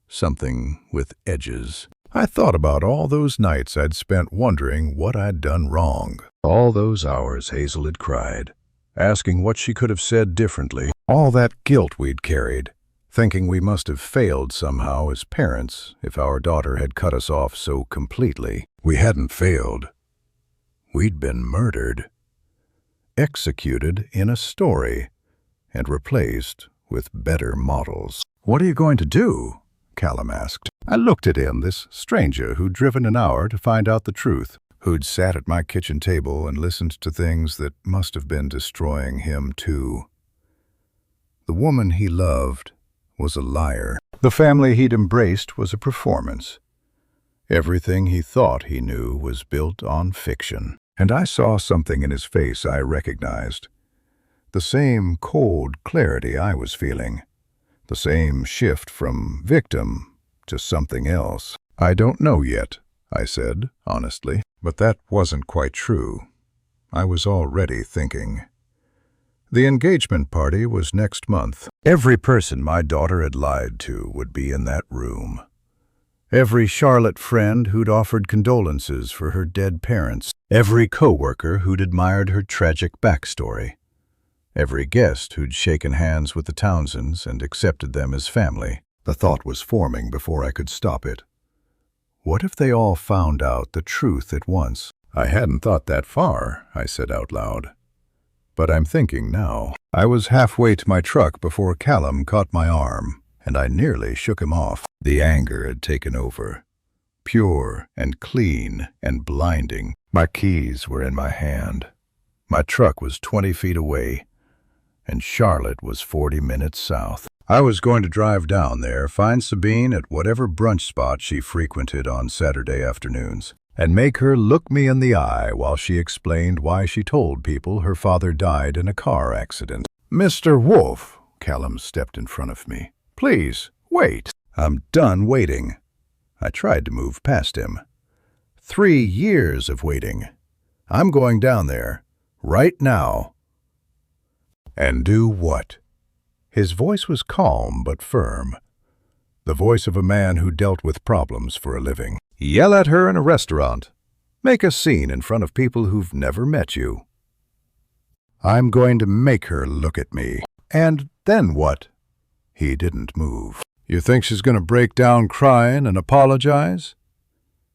Something with edges. I thought about all those nights I'd spent wondering what I'd done wrong. All those hours Hazel had cried, asking what she could have said differently. All that guilt we'd carried, thinking we must have failed somehow as parents if our daughter had cut us off so completely. We hadn't failed. We'd been murdered, executed in a story, and replaced with better models. "What are you going to do?" Callum asked. I looked at him, this stranger who'd driven an hour to find out the truth, who'd sat at my kitchen table and listened to things that must have been destroying him too. The woman he loved was a liar. The family he'd embraced was a performance. Everything he thought he knew was built on fiction. And I saw something in his face I recognized. The same cold clarity I was feeling. The same shift from victim to something else. "I don't know yet," I said, honestly. But that wasn't quite true. I was already thinking. The engagement party was next month. Every person my daughter had lied to would be in that room. Every Charlotte friend who'd offered condolences for her dead parents. Every coworker who'd admired her tragic backstory. Every guest who'd shaken hands with the Townsends and accepted them as family. The thought was forming before I could stop it. What if they all found out the truth at once? "I hadn't thought that far," I said out loud. "But I'm thinking now." I was halfway to my truck before Callum caught my arm, and I nearly shook him off. The anger had taken over. Pure and clean and blinding. My keys were in my hand. My truck was 20 feet away, and Charlotte was 40 minutes south. I was going to drive down there, find Sabine at whatever brunch spot she frequented on Saturday afternoons, and make her look me in the eye while she explained why she told people her father died in a car accident. "Mr. Wolf," Callum stepped in front of me. "Please, wait." "I'm done waiting." I tried to move past him. 3 years of waiting. I'm going down there, right now. "And do what?" His voice was calm but firm. The voice of a man who dealt with problems for a living. "Yell at her in a restaurant. Make a scene in front of people who've never met you." "I'm going to make her look at me." "And then what?" He didn't move. "You think she's going to break down crying and apologize?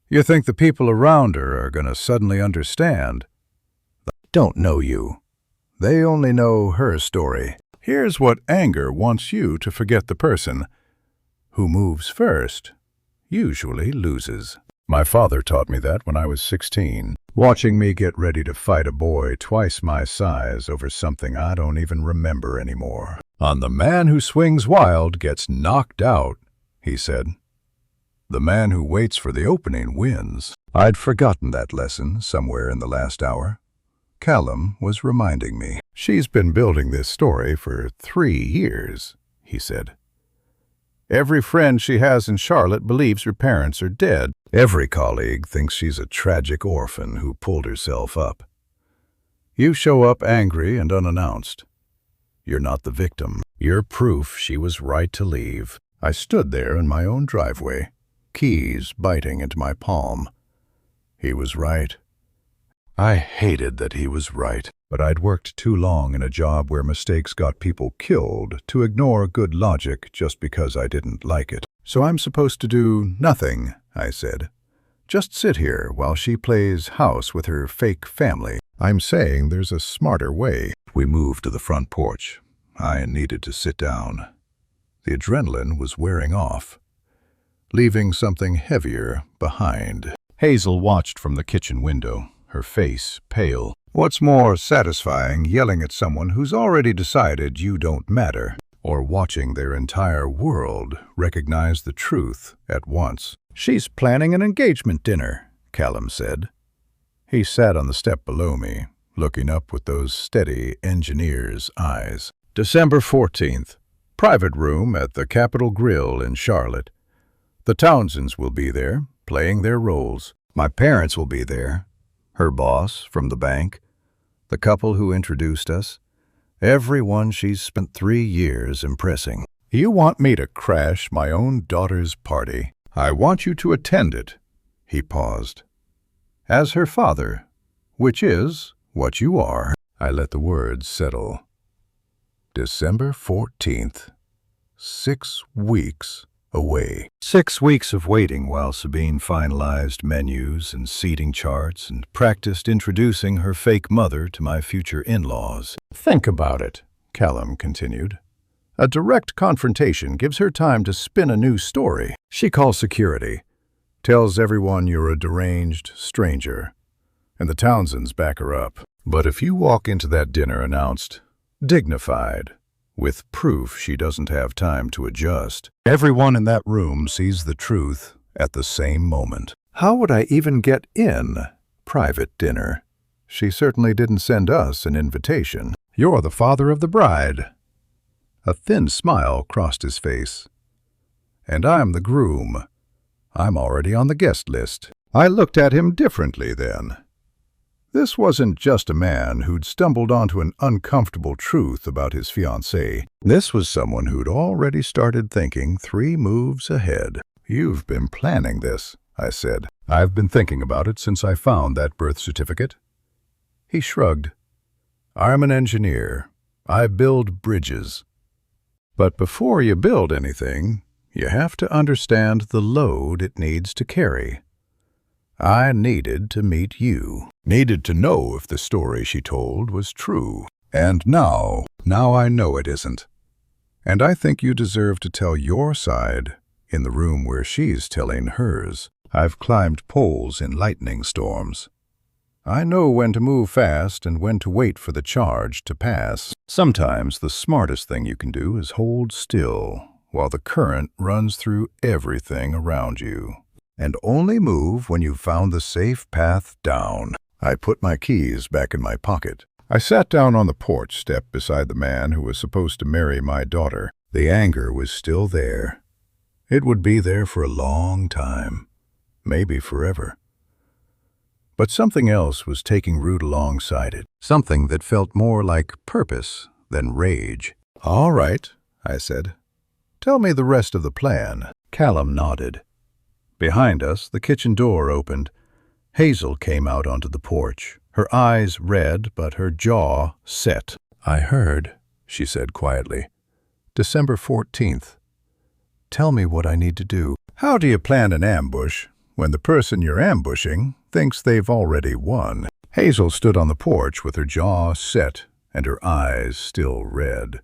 You think the people around her are going to suddenly understand? They don't know you. They only know her story. Here's what anger wants you to forget: the person who moves first usually loses." My father taught me that when I was 16, watching me get ready to fight a boy twice my size over something I don't even remember anymore. "On the man who swings wild gets knocked out," he said. "The man who waits for the opening wins." I'd forgotten that lesson somewhere in the last hour. Callum was reminding me. "She's been building this story for 3 years, he said. "Every friend she has in Charlotte believes her parents are dead. Every colleague thinks she's a tragic orphan who pulled herself up. You show up angry and unannounced. You're not the victim. You're proof she was right to leave." I stood there in my own driveway, keys biting into my palm. He was right. I hated that he was right, but I'd worked too long in a job where mistakes got people killed to ignore good logic just because I didn't like it. "So I'm supposed to do nothing," I said. "Just sit here while she plays house with her fake family." "I'm saying there's a smarter way." We moved to the front porch. I needed to sit down. The adrenaline was wearing off, leaving something heavier behind. Hazel watched from the kitchen window, her face pale. What's more satisfying, yelling at someone who's already decided you don't matter, or watching their entire world recognize the truth at once? "She's planning an engagement dinner," Callum said. He sat on the step below me, looking up with those steady engineer's eyes. "December 14th, private room at the Capital Grille in Charlotte. The Townsends will be there, playing their roles. My parents will be there. Her boss from the bank, the couple who introduced us, everyone she's spent 3 years impressing. You want me to crash my own daughter's party? I want you to attend it." He paused. "As her father, which is what you are." I let the words settle. December 14th. 6 weeks away. 6 weeks of waiting while Sabine finalized menus and seating charts and practiced introducing her fake mother to my future in-laws. Think about it, Callum continued. A direct confrontation gives her time to spin a new story. She calls security, tells everyone you're a deranged stranger, and the Townsends back her up. But if you walk into that dinner announced, dignified, with proof she doesn't have time to adjust, everyone in that room sees the truth at the same moment. How would I even get in private dinner? She certainly didn't send us an invitation. You're the father of the bride. A thin smile crossed his face. And I'm the groom. I'm already on the guest list. I looked at him differently then. This wasn't just a man who'd stumbled onto an uncomfortable truth about his fiancée. This was someone who'd already started thinking 3 moves ahead. You've been planning this, I said. I've been thinking about it since I found that birth certificate. He shrugged. I'm an engineer. I build bridges. But before you build anything, you have to understand the load it needs to carry. I needed to meet you. Needed to know if the story she told was true. And now I know it isn't. And I think you deserve to tell your side in the room where she's telling hers. I've climbed poles in lightning storms. I know when to move fast and when to wait for the charge to pass. Sometimes the smartest thing you can do is hold still while the current runs through everything around you. And only move when you've found the safe path down. I put my keys back in my pocket. I sat down on the porch step beside the man who was supposed to marry my daughter. The anger was still there. It would be there for a long time, maybe forever. But something else was taking root alongside it, something that felt more like purpose than rage. All right, I said. Tell me the rest of the plan. Callum nodded. Behind us, the kitchen door opened. Hazel came out onto the porch, her eyes red but her jaw set. I heard, she said quietly. December 14th. Tell me what I need to do. How do you plan an ambush when the person you're ambushing thinks they've already won? Hazel stood on the porch with her jaw set and her eyes still red.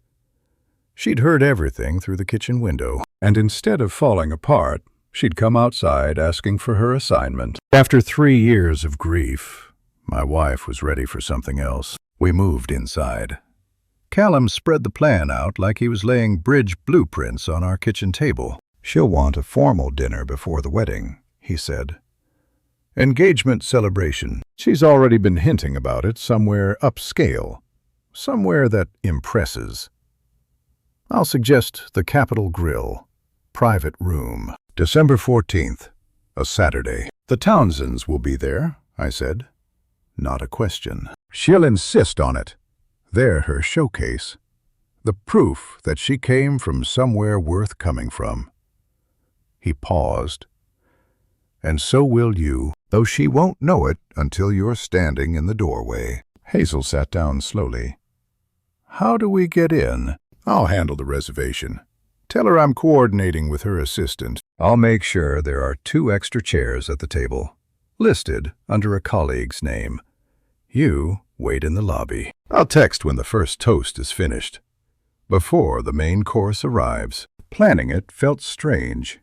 She'd heard everything through the kitchen window, and instead of falling apart, she'd come outside asking for her assignment. After 3 years of grief, my wife was ready for something else. We moved inside. Callum spread the plan out like he was laying bridge blueprints on our kitchen table. She'll want a formal dinner before the wedding, he said. Engagement celebration. She's already been hinting about it somewhere upscale, somewhere that impresses. I'll suggest the Capital Grille, private room. December 14th, a Saturday. The Townsends will be there, I said. Not a question. She'll insist on it. They're her showcase. The proof that she came from somewhere worth coming from. He paused. And so will you, though she won't know it until you're standing in the doorway. Hazel sat down slowly. How do we get in? I'll handle the reservation. Tell her I'm coordinating with her assistant. I'll make sure there are 2 extra chairs at the table, listed under a colleague's name. You wait in the lobby. I'll text when the first toast is finished, before the main course arrives. Planning it felt strange.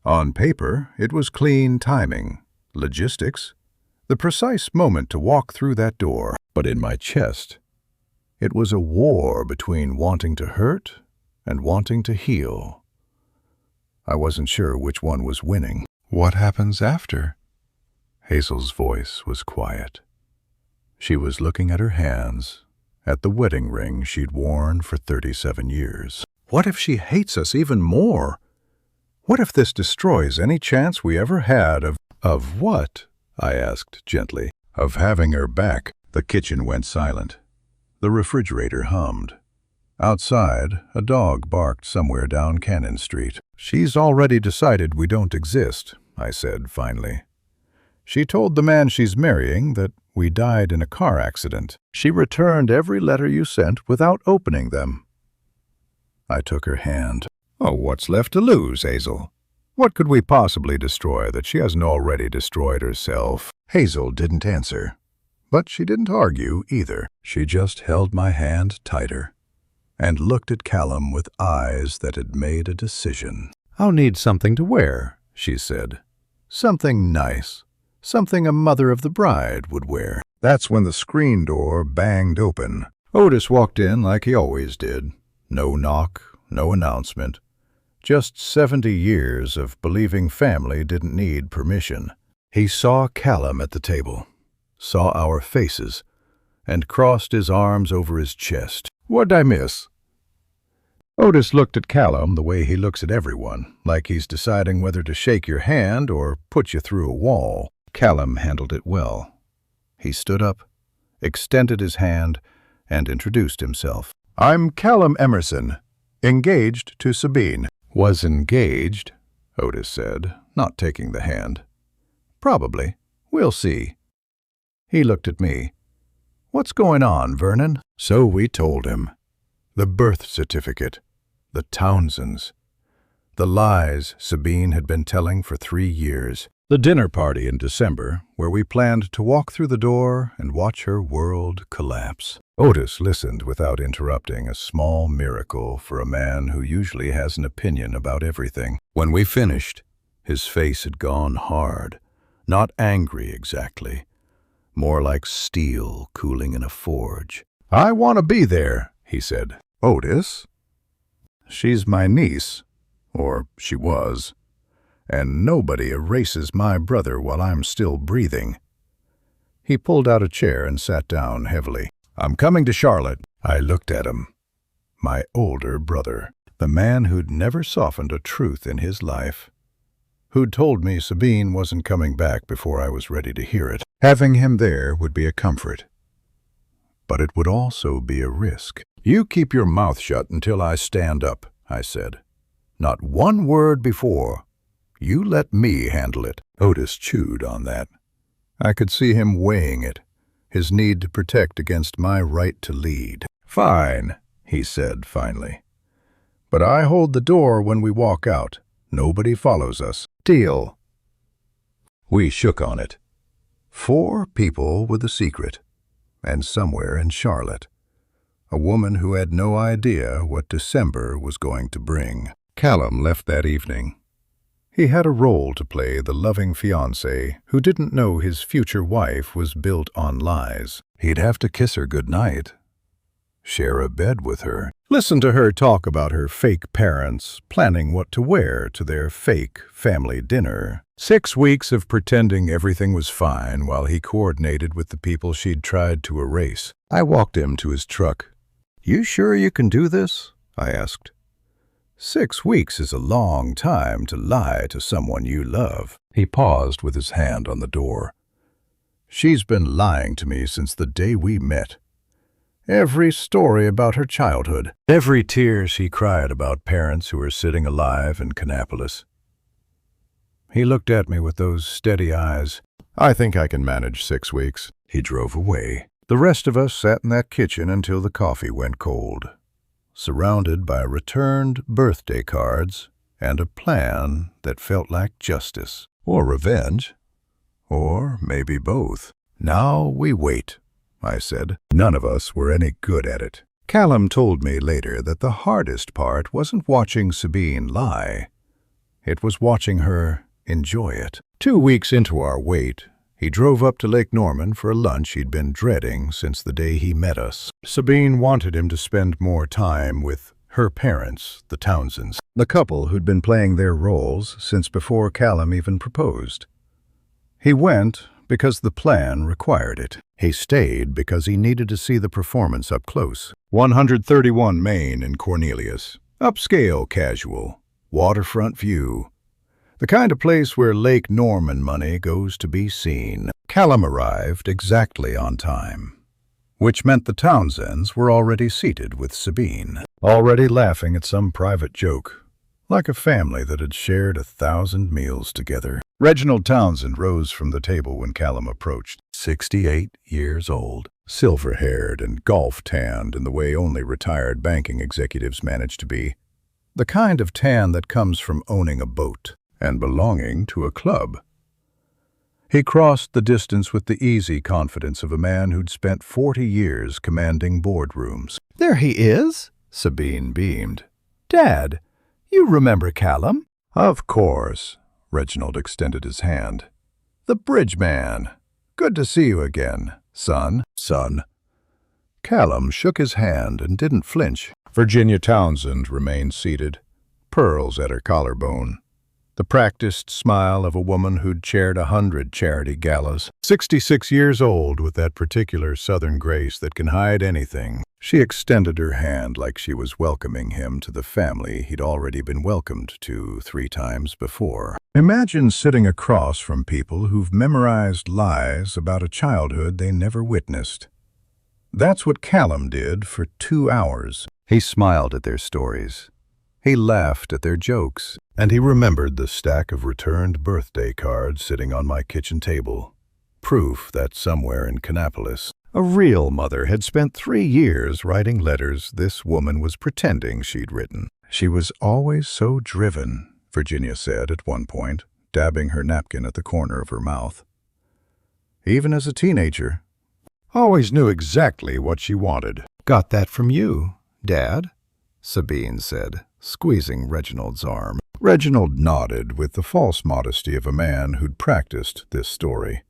On paper, it was clean timing, logistics, the precise moment to walk through that door. But in my chest, it was a war between wanting to hurt and wanting to heal. I wasn't sure which one was winning. What happens after? Hazel's voice was quiet. She was looking at her hands, at the wedding ring she'd worn for 37 years. What if she hates us even more? What if this destroys any chance we ever had of— Of what? I asked gently. Of having her back. The kitchen went silent. The refrigerator hummed. Outside, a dog barked somewhere down Cannon Street. She's already decided we don't exist, I said finally. She told the man she's marrying that we died in a car accident. She returned every letter you sent without opening them. I took her hand. Oh, what's left to lose, Hazel? What could we possibly destroy that she hasn't already destroyed herself? Hazel didn't answer, but she didn't argue either. She just held my hand tighter and looked at Callum with eyes that had made a decision. I'll need something to wear, she said. Something nice. Something a mother of the bride would wear. That's when the screen door banged open. Otis walked in like he always did. No knock, no announcement. Just 70 years of believing family didn't need permission. He saw Callum at the table, saw our faces, and crossed his arms over his chest. What'd I miss? Otis looked at Callum the way he looks at everyone, like he's deciding whether to shake your hand or put you through a wall. Callum handled it well. He stood up, extended his hand, and introduced himself. I'm Callum Emerson, engaged to Sabine. Was engaged, Otis said, not taking the hand. Probably. We'll see. He looked at me. What's going on, Vernon? So we told him. The birth certificate, the Townsends, the lies Sabine had been telling for 3 years, the dinner party in December where we planned to walk through the door and watch her world collapse. Otis listened without interrupting, a small miracle for a man who usually has an opinion about everything. When we finished, his face had gone hard, not angry exactly, more like steel cooling in a forge. I want to be there, he said. Otis? She's my niece, or she was, and nobody erases my brother while I'm still breathing. He pulled out a chair and sat down heavily. I'm coming to Charlotte. I looked at him. My older brother, the man who'd never softened a truth in his life, who'd told me Sabine wasn't coming back before I was ready to hear it. Having him there would be a comfort, but it would also be a risk. You keep your mouth shut until I stand up, I said. Not one word before. You let me handle it. Otis chewed on that. I could see him weighing it, his need to protect against my right to lead. Fine, he said finally. But I hold the door when we walk out. Nobody follows us. Deal. We shook on it. 4 people with a secret, and somewhere in Charlotte, a woman who had no idea what December was going to bring. Callum left that evening. He had a role to play, the loving fiancé who didn't know his future wife was built on lies. He'd have to kiss her goodnight, share a bed with her, listen to her talk about her fake parents, planning what to wear to their fake family dinner. 6 weeks of pretending everything was fine while he coordinated with the people she'd tried to erase. I walked him to his truck. You sure you can do this? I asked. 6 weeks is a long time to lie to someone you love. He paused with his hand on the door. She's been lying to me since the day we met. Every story about her childhood, every tear she cried about parents who were sitting alive in Kannapolis. He looked at me with those steady eyes. I think I can manage 6 weeks. He drove away. The rest of us sat in that kitchen until the coffee went cold, surrounded by returned birthday cards and a plan that felt like justice, or revenge, or maybe both. Now we wait, I said. None of us were any good at it. Callum told me later that the hardest part wasn't watching Sabine lie. It was watching her enjoy it. 2 weeks into our wait, he drove up to Lake Norman for a lunch he'd been dreading since the day he met us. Sabine wanted him to spend more time with her parents, the Townsends, the couple who'd been playing their roles since before Callum even proposed. He went because the plan required it. He stayed because he needed to see the performance up close. 131 Main in Cornelius. Upscale casual. Waterfront view. The kind of place where Lake Norman money goes to be seen. Callum arrived exactly on time, which meant the Townsends were already seated with Sabine, already laughing at some private joke, like a family that had shared 1,000 meals together. Reginald Townsend rose from the table when Callum approached. 68 years old, silver-haired and golf-tanned in the way only retired banking executives manage to be. The kind of tan that comes from owning a boat and belonging to a club. He crossed the distance with the easy confidence of a man who'd spent 40 years commanding boardrooms. "There he is," Sabine beamed. "Dad, you remember Callum?" Of course. Reginald extended his hand. "The bridge man. Good to see you again, son." Callum shook his hand and didn't flinch. Virginia Townsend remained seated, pearls at her collarbone, the practiced smile of a woman who'd chaired 100 charity galas. 66 years old, with that particular southern grace that can hide anything. She extended her hand like she was welcoming him to the family he'd already been welcomed to 3 times before. Imagine sitting across from people who've memorized lies about a childhood they never witnessed. That's what Callum did for 2 hours. He smiled at their stories. He laughed at their jokes. And he remembered the stack of returned birthday cards sitting on my kitchen table. Proof that somewhere in Kannapolis, a real mother had spent 3 years writing letters this woman was pretending she'd written. She was always so driven, Virginia said at one point, dabbing her napkin at the corner of her mouth. Even as a teenager, always knew exactly what she wanted. "Got that from you, Dad?" Sabine said, squeezing Reginald's arm. Reginald nodded with the false modesty of a man who'd practiced this story.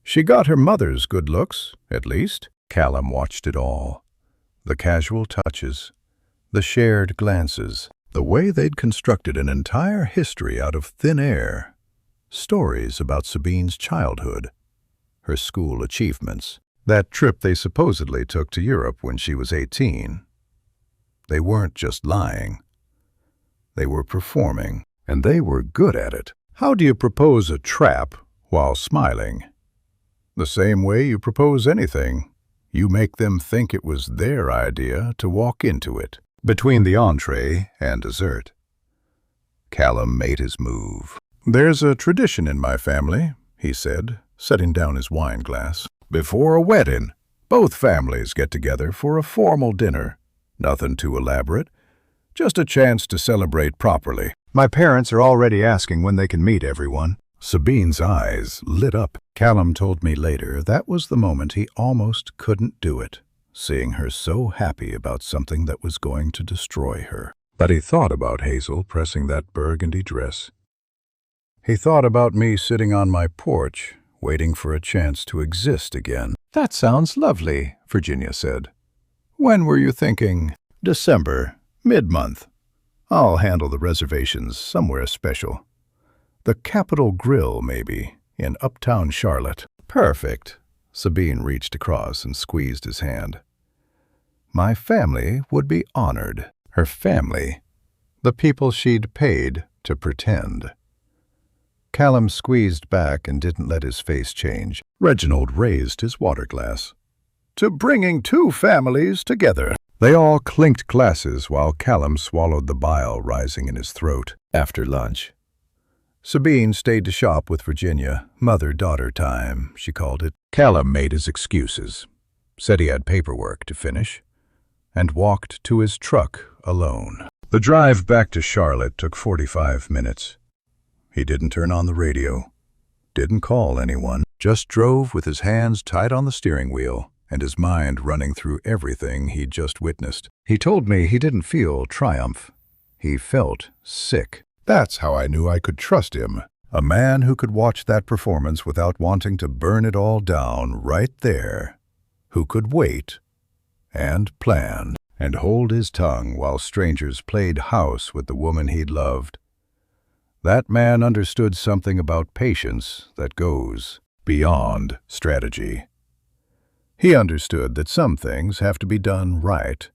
She got her mother's good looks, at least. Callum watched it all. The casual touches, the shared glances, the way they'd constructed an entire history out of thin air. Stories about Sabine's childhood, her school achievements, that trip they supposedly took to Europe when she was 18. They weren't just lying. They were performing, and they were good at it. How do you propose a trap while smiling? The same way you propose anything. You make them think it was their idea to walk into it. Between the entree and dessert, Callum made his move. "There's a tradition in my family," he said, setting down his wine glass. "Before a wedding, both families get together for a formal dinner. Nothing too elaborate, just a chance to celebrate properly. My parents are already asking when they can meet everyone." Sabine's eyes lit up. Callum told me later that was the moment he almost couldn't do it, seeing her so happy about something that was going to destroy her. But he thought about Hazel pressing that burgundy dress. He thought about me sitting on my porch, waiting for a chance to exist again. "That sounds lovely," Virginia said. "When were you thinking?" "December, mid-month. I'll handle the reservations somewhere special. The Capital Grille, maybe, in uptown Charlotte." "Perfect." Sabine reached across and squeezed his hand. My family would be honored. Her family. The people she'd paid to pretend. Callum squeezed back and didn't let his face change. Reginald raised his water glass. "To bringing 2 families together." They all clinked glasses while Callum swallowed the bile rising in his throat. After lunch, Sabine stayed to shop with Virginia. Mother-daughter time, she called it. Callum made his excuses, said he had paperwork to finish, and walked to his truck alone. The drive back to Charlotte took 45 minutes. He didn't turn on the radio, didn't call anyone, just drove with his hands tight on the steering wheel and his mind running through everything he'd just witnessed. He told me he didn't feel triumph. He felt sick. That's how I knew I could trust him. A man who could watch that performance without wanting to burn it all down right there. Who could wait and plan and hold his tongue while strangers played house with the woman he'd loved. That man understood something about patience that goes beyond strategy. He understood that some things have to be done right,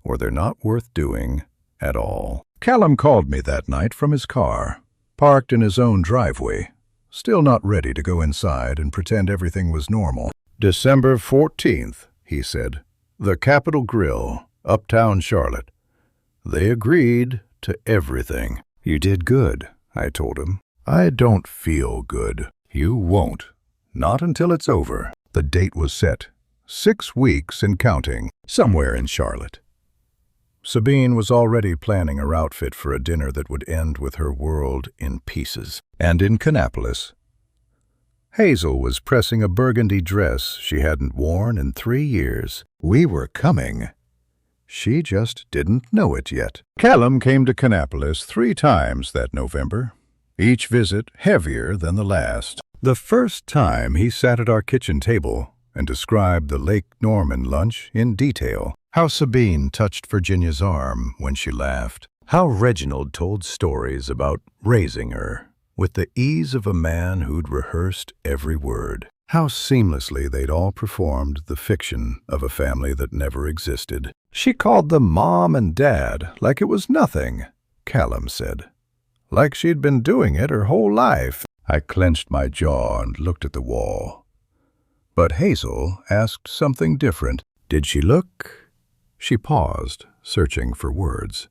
or they're not worth doing at all. Callum called me that night from his car, parked in his own driveway, still not ready to go inside and pretend everything was normal. "December 14th, he said. "The Capital Grille, uptown Charlotte." They agreed to everything. "You did good," I told him. I don't feel good. You won't. Not until it's over. The date was set. 6 weeks and counting, somewhere in Charlotte. Sabine was already planning her outfit for a dinner that would end with her world in pieces. And in Kannapolis, Hazel was pressing a burgundy dress she hadn't worn in 3 years. We were coming. She just didn't know it yet. Callum came to Kannapolis 3 times that November, each visit heavier than the last. The first time he sat at our kitchen table and described the Lake Norman lunch in detail. How Sabine touched Virginia's arm when she laughed. How Reginald told stories about raising her with the ease of a man who'd rehearsed every word. How seamlessly they'd all performed the fiction of a family that never existed. She called them Mom and Dad like it was nothing, Callum said. Like she'd been doing it her whole life. I clenched my jaw and looked at the wall. But Hazel asked something different. Did she look? She paused, searching for words.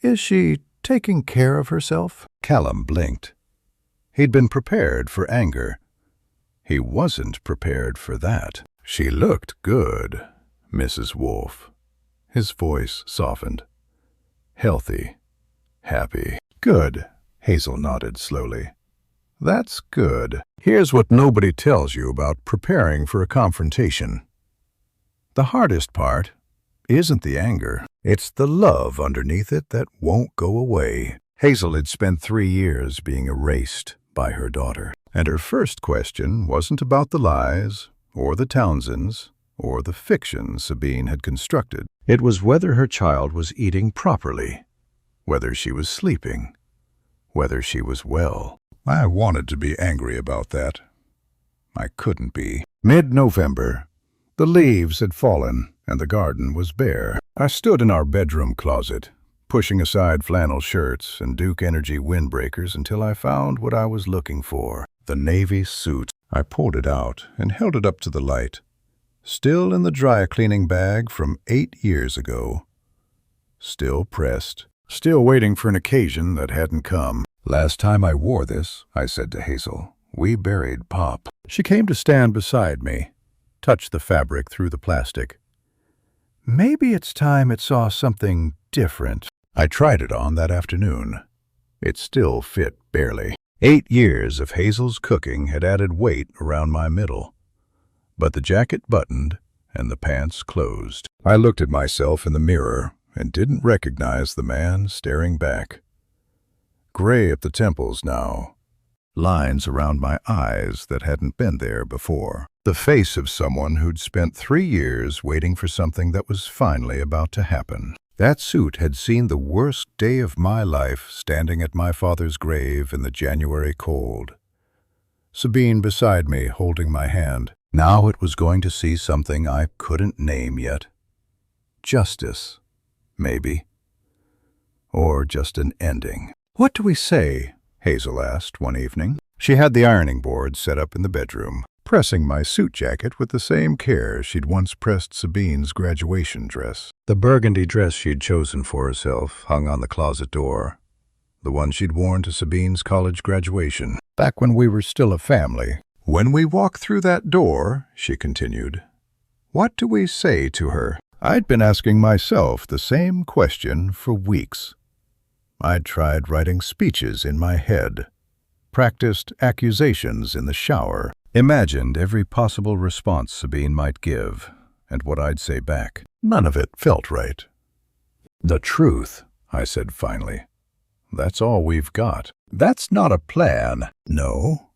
Is she taking care of herself? Callum blinked. He'd been prepared for anger. He wasn't prepared for that. She looked good, Mrs. Wolfe. His voice softened. Healthy. Happy. Good. Hazel nodded slowly. That's good. Here's what nobody tells you about preparing for a confrontation. The hardest part isn't the anger. It's the love underneath it that won't go away. Hazel had spent 3 years being erased by her daughter. And her first question wasn't about the lies, or the Townsends, or the fiction Sabine had constructed. It was whether her child was eating properly, whether she was sleeping, whether she was well. I wanted to be angry about that. I couldn't be. Mid-November, the leaves had fallen and the garden was bare. I stood in our bedroom closet, pushing aside flannel shirts and Duke Energy windbreakers until I found what I was looking for, the navy suit. I pulled it out and held it up to the light, still in the dry cleaning bag from 8 years ago. Still pressed, still waiting for an occasion that hadn't come. Last time I wore this, I said to Hazel, we buried Pop. She came to stand beside me, touched the fabric through the plastic. Maybe it's time it saw something different. I tried it on that afternoon. It still fit barely. 8 years of Hazel's cooking had added weight around my middle. But the jacket buttoned and the pants closed. I looked at myself in the mirror and didn't recognize the man staring back. Gray at the temples now. Lines around my eyes that hadn't been there before. The face of someone who'd spent 3 years waiting for something that was finally about to happen. That suit had seen the worst day of my life standing at my father's grave in the January cold. Sabine beside me holding my hand. Now it was going to see something I couldn't name yet. Justice, maybe. Or just an ending. What do we say? Hazel asked one evening. She had the ironing board set up in the bedroom, pressing my suit jacket with the same care she'd once pressed Sabine's graduation dress. The burgundy dress she'd chosen for herself hung on the closet door, the one she'd worn to Sabine's college graduation, back when we were still a family. When we walk through that door, she continued, what do we say to her? I'd been asking myself the same question for weeks. I'd tried writing speeches in my head, practiced accusations in the shower, imagined every possible response Sabine might give, and what I'd say back. None of it felt right. The truth, I said finally. That's all we've got. That's not a plan. No.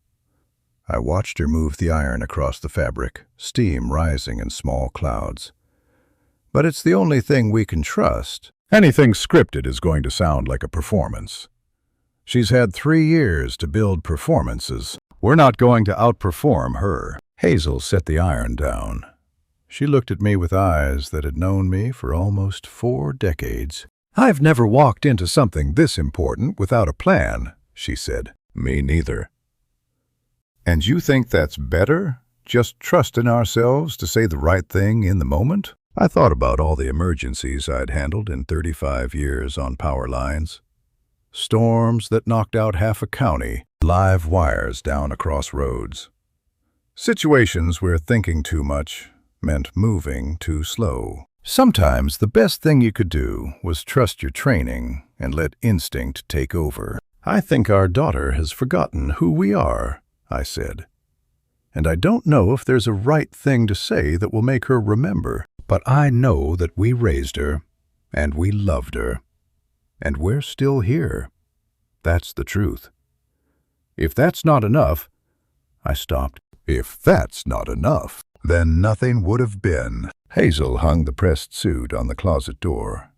I watched her move the iron across the fabric, steam rising in small clouds. But it's the only thing we can trust. Anything scripted is going to sound like a performance. She's had 3 years to build performances. We're not going to outperform her. Hazel set the iron down. She looked at me with eyes that had known me for almost 4 decades. I've never walked into something this important without a plan, she said. Me neither. And you think that's better? Just trust in ourselves to say the right thing in the moment? I thought about all the emergencies I'd handled in 35 years on power lines. storms that knocked out half a county, live wires down across roads. Situations where thinking too much meant moving too slow. Sometimes the best thing you could do was trust your training and let instinct take over. "I think our daughter has forgotten who we are," I said. "And I don't know if there's a right thing to say that will make her remember. But I know that we raised her, and we loved her, and we're still here. That's the truth. If that's not enough—" I stopped. "If that's not enough, then nothing would have been." Hazel hung the pressed suit on the closet door.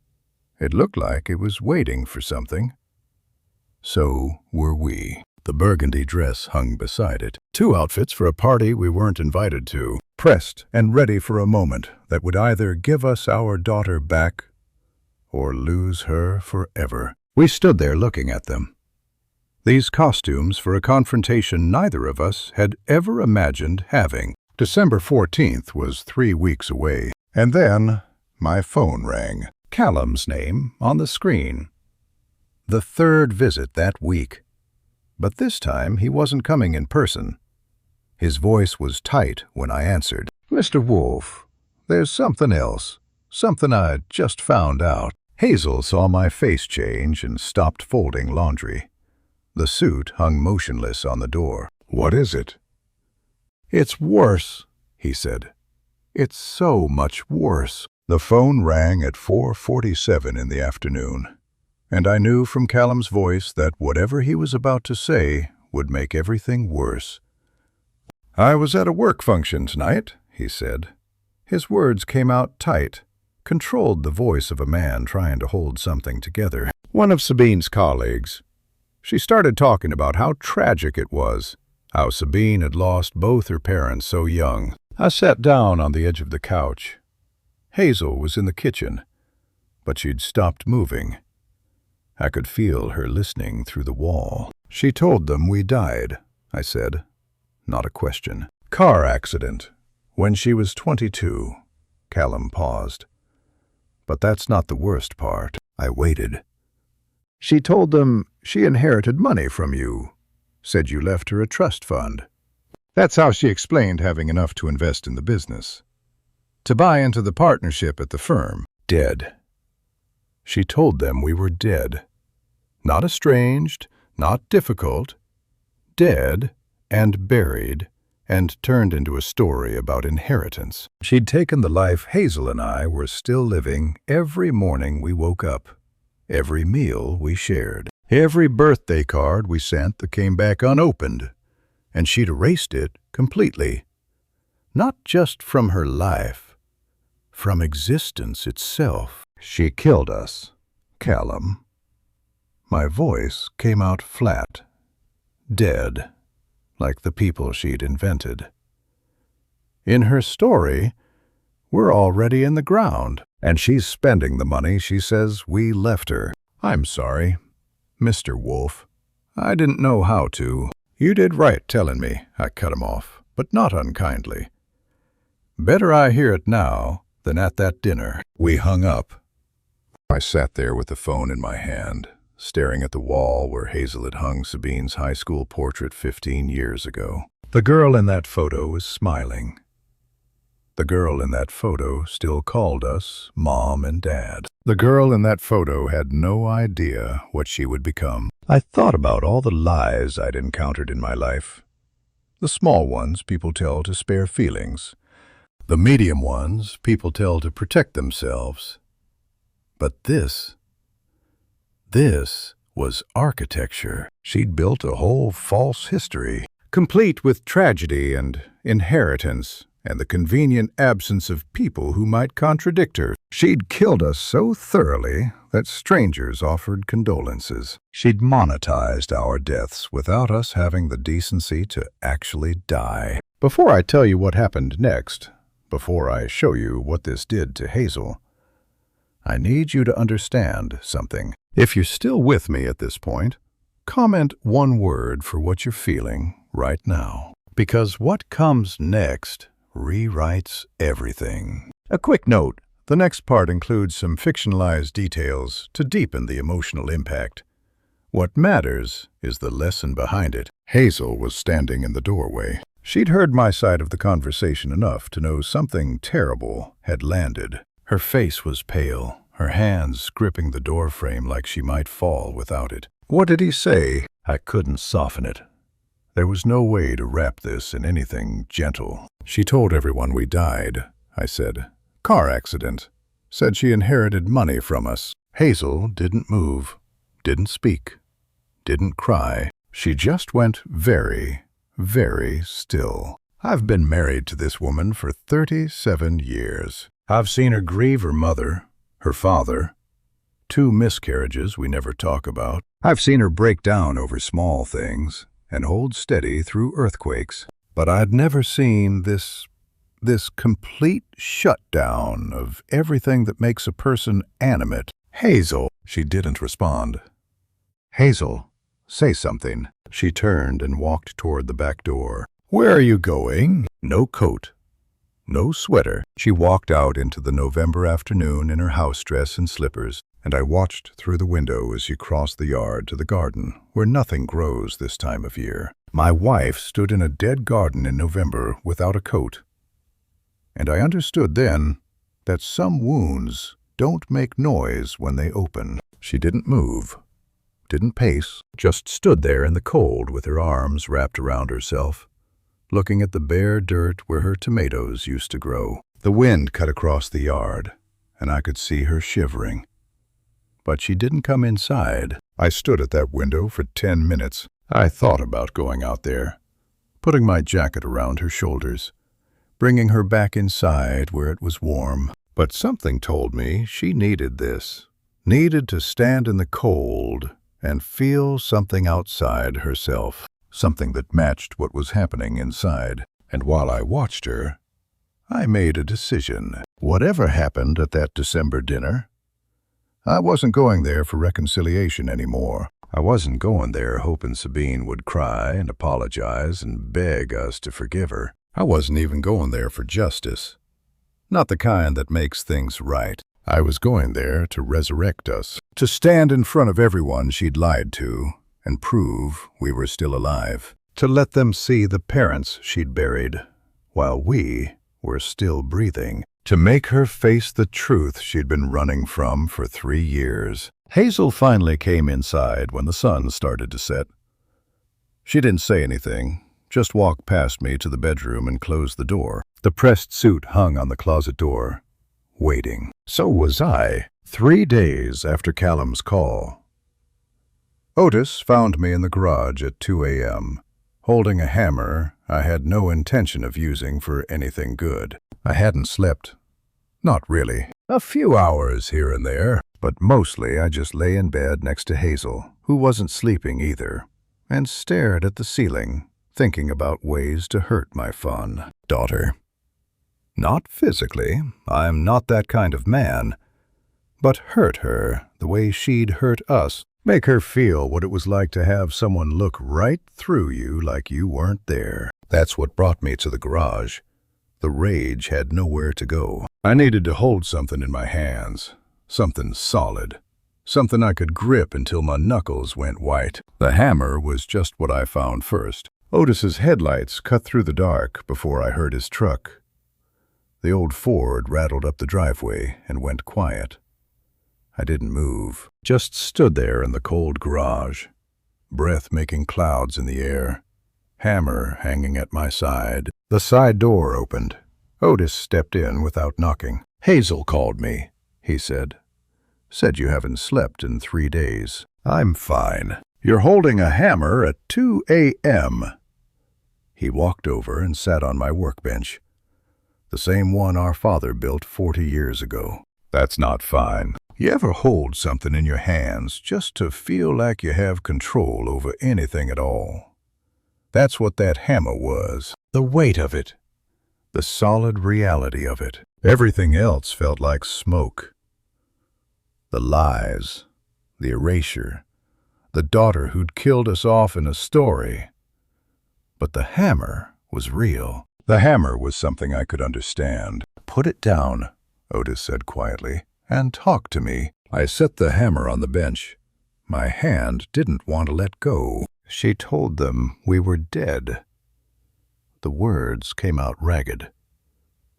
It looked like it was waiting for something. So were we. The burgundy dress hung beside it. 2 outfits for a party we weren't invited to, pressed and ready for a moment that would either give us our daughter back or lose her forever. We stood there looking at them. These costumes for a confrontation neither of us had ever imagined having. December 14th was 3 weeks away, and then my phone rang. Callum's name on the screen. The 3rd visit that week. But this time he wasn't coming in person. His voice was tight when I answered. "Mr. Wolf, there's something else. Something I just found out." Hazel saw my face change and stopped folding laundry. The suit hung motionless on the door. "What is it?" "It's worse," he said. "It's so much worse." The phone rang at 4:47 in the afternoon, and I knew from Callum's voice that whatever he was about to say would make everything worse. "I was at a work function tonight," he said. His words came out tight, controlled the voice of a man trying to hold something together. "One of Sabine's colleagues. She started talking about how tragic it was, how Sabine had lost both her parents so young." I sat down on the edge of the couch. Hazel was in the kitchen, but she'd stopped moving. I could feel her listening through the wall. "She told them we died," I said. Not a question. "Car accident. When she was 22. Callum paused. "But that's not the worst part." I waited. "She told them she inherited money from you. Said you left her a trust fund." That's how she explained having enough to invest in the business. To buy into the partnership at the firm. Dead. She told them we were dead. Not estranged, not difficult. Dead and buried and turned into a story about inheritance. She'd taken the life Hazel and I were still living every morning we woke up, every meal we shared, every birthday card we sent that came back unopened, and she'd erased it completely. Not just from her life, from existence itself. She killed us, Callum. My voice came out flat, dead, like the people she'd invented. In her story, we're already in the ground, and she's spending the money she says we left her. I'm sorry, Mr. Wolf. I didn't know how to. You did right telling me, I cut him off, but not unkindly. Better I hear it now than at that dinner. We hung up. I sat there with the phone in my hand, staring at the wall where Hazel had hung Sabine's high school portrait 15 years ago. The girl in that photo was smiling. The girl in that photo still called us Mom and Dad. The girl in that photo had no idea what she would become. I thought about all the lies I'd encountered in my life. The small ones people tell to spare feelings. The medium ones people tell to protect themselves. But this was architecture. She'd built a whole false history, complete with tragedy and inheritance and the convenient absence of people who might contradict her. She'd killed us so thoroughly that strangers offered condolences. She'd monetized our deaths without us having the decency to actually die. Before I tell you what happened next, before I show you what this did to Hazel, I need you to understand something. If you're still with me at this point, comment one word for what you're feeling right now. Because what comes next rewrites everything. A quick note, the next part includes some fictionalized details to deepen the emotional impact. What matters is the lesson behind it. Hazel was standing in the doorway. She'd heard my side of the conversation enough to know something terrible had landed. Her face was pale, her hands gripping the doorframe like she might fall without it. What did he say? I couldn't soften it. There was no way to wrap this in anything gentle. She told everyone we died, I said. Car accident. Said she inherited money from us. Hazel didn't move, didn't speak, didn't cry. She just went very, very still. I've been married to this woman for 37 years. I've seen her grieve her mother, her father, 2 miscarriages we never talk about. I've seen her break down over small things and hold steady through earthquakes. But I'd never seen this complete shutdown of everything that makes a person animate. Hazel. She didn't respond. Hazel, say something. She turned and walked toward the back door. Where are you going? No coat. No sweater. She walked out into the November afternoon in her house dress and slippers, and I watched through the window as she crossed the yard to the garden, where nothing grows this time of year. My wife stood in a dead garden in November without a coat, and I understood then that some wounds don't make noise when they open. She didn't move, didn't pace, just stood there in the cold with her arms wrapped around herself, looking at the bare dirt where her tomatoes used to grow. The wind cut across the yard, and I could see her shivering. But she didn't come inside. I stood at that window for 10 minutes. I thought about going out there, putting my jacket around her shoulders, bringing her back inside where it was warm. But something told me she needed this, needed to stand in the cold and feel something outside herself, something that matched what was happening inside. And while I watched her, I made a decision. Whatever happened at that December dinner, I wasn't going there for reconciliation anymore. I wasn't going there hoping Sabine would cry and apologize and beg us to forgive her. I wasn't even going there for justice. Not the kind that makes things right. I was going there to resurrect us, to stand in front of everyone she'd lied to and prove we were still alive, to let them see the parents she'd buried while we were still breathing, to make her face the truth she'd been running from for 3 years. Hazel finally came inside when the sun started to set. She didn't say anything, just walked past me to the bedroom and closed the door. The pressed suit hung on the closet door, waiting. So was I. 3 days after Callum's call, Otis found me in the garage at 2 a.m., holding a hammer I had no intention of using for anything good. I hadn't slept. Not really. A few hours here and there, but mostly I just lay in bed next to Hazel, who wasn't sleeping either, and stared at the ceiling, thinking about ways to hurt my fun daughter. Not physically, I'm not that kind of man, but hurt her the way she'd hurt us. Make her feel what it was like to have someone look right through you like you weren't there. That's what brought me to the garage. The rage had nowhere to go. I needed to hold something in my hands, something solid, something I could grip until my knuckles went white. The hammer was just what I found first. Otis's headlights cut through the dark before I heard his truck. The old Ford rattled up the driveway and went quiet. I didn't move, just stood there in the cold garage, breath making clouds in the air, hammer hanging at my side. The side door opened. Otis stepped in without knocking. Hazel called me, he said. Said you haven't slept in 3 days. I'm fine. You're holding a hammer at 2 a.m. He walked over and sat on my workbench, the same one our father built 40 years ago. That's not fine. You ever hold something in your hands just to feel like you have control over anything at all? That's what that hammer was. The weight of it. The solid reality of it. Everything else felt like smoke. The lies, the erasure, the daughter who'd killed us off in a story. But the hammer was real. The hammer was something I could understand. Put it down, Otis said quietly, and talk to me. I set the hammer on the bench, My hand didn't want to let go. She told them we were dead. The words came out ragged.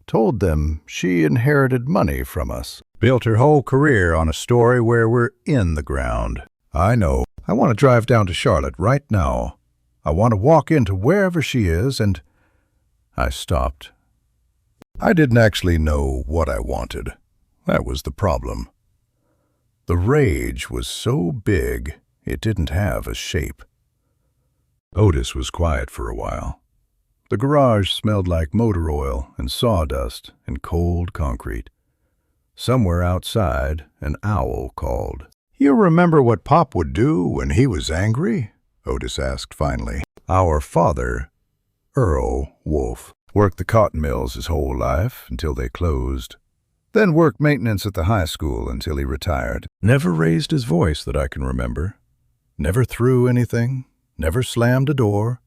Told them she inherited money from us. Built her whole career on a story where we're in the ground. I know. I want to drive down to Charlotte right now. I want to walk into wherever she is and... I stopped. I didn't actually know what I wanted. That was the problem. The rage was so big, it didn't have a shape. Otis was quiet for a while. The garage smelled like motor oil and sawdust and cold concrete. Somewhere outside, an owl called. "You remember what Pop would do when he was angry?" Otis asked finally. Our father, Earl Wolf, worked the cotton mills his whole life until they closed. Then worked maintenance at the high school until he retired. Never raised his voice that I can remember. Never threw anything. Never slammed a door.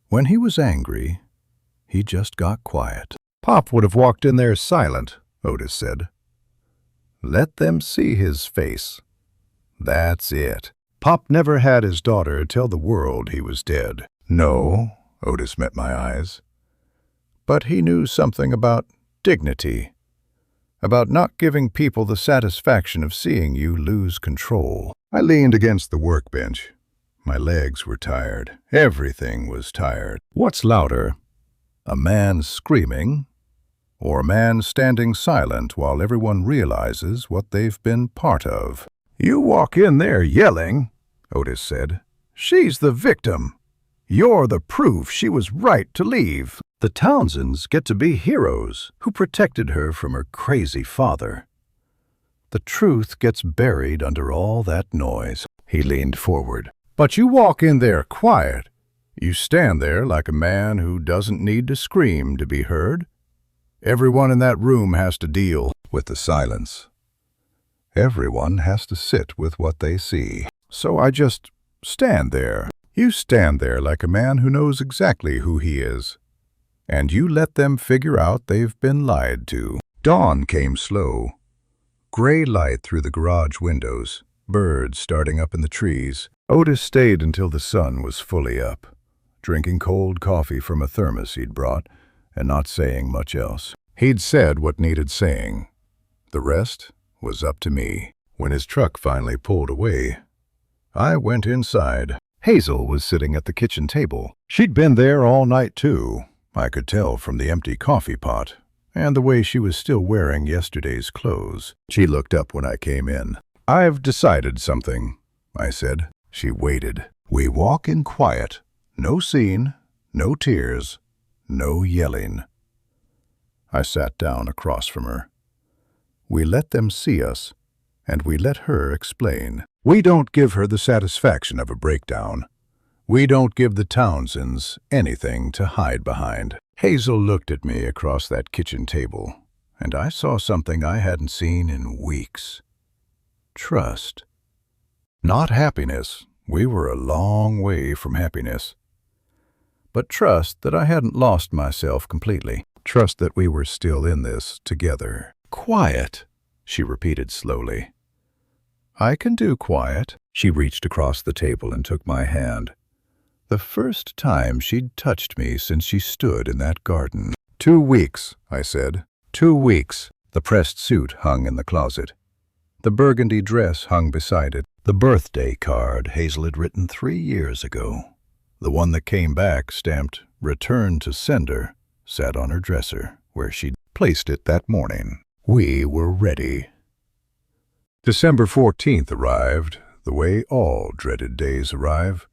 When he was angry, he just got quiet. Pop would have walked in there silent, Otis said. Let them see his face. That's it. Pop never had his daughter tell the world he was dead. No, Otis met my eyes. But he knew something about dignity. About not giving people the satisfaction of seeing you lose control. I leaned against the workbench. My legs were tired. Everything was tired. What's louder? A man screaming, or a man standing silent while everyone realizes what they've been part of? You walk in there yelling, Otis said. She's the victim. You're the proof she was right to leave. The Townsends get to be heroes who protected her from her crazy father. The truth gets buried under all that noise. He leaned forward. But you walk in there quiet. You stand there like a man who doesn't need to scream to be heard. Everyone in that room has to deal with the silence. Everyone has to sit with what they see. So I just stand there. You stand there like a man who knows exactly who he is. And you let them figure out they've been lied to. Dawn came slow. Gray light through the garage windows. Birds starting up in the trees. Otis stayed until the sun was fully up, drinking cold coffee from a thermos he'd brought and not saying much else. He'd said what needed saying. The rest was up to me. When his truck finally pulled away, I went inside. Hazel was sitting at the kitchen table. She'd been there all night, too. I could tell from the empty coffee pot and the way she was still wearing yesterday's clothes. She looked up when I came in. I've decided something, I said. She waited. We walk in quiet. No scene, no tears, no yelling. I sat down across from her. We let them see us, and we let her explain. We don't give her the satisfaction of a breakdown. We don't give the Townsends anything to hide behind. Hazel looked at me across that kitchen table, and I saw something I hadn't seen in weeks. Trust. Not happiness. We were a long way from happiness. But trust that I hadn't lost myself completely. Trust that we were still in this together. Quiet, she repeated slowly. I can do quiet. She reached across the table and took my hand. The first time she'd touched me since she stood in that garden. 2 weeks, I said. 2 weeks. The pressed suit hung in the closet. The burgundy dress hung beside it. The birthday card Hazel had written 3 years ago. The one that came back, stamped "Return to Sender," sat on her dresser, where she'd placed it that morning. We were ready. December 14th arrived, the way all dreaded days arrive.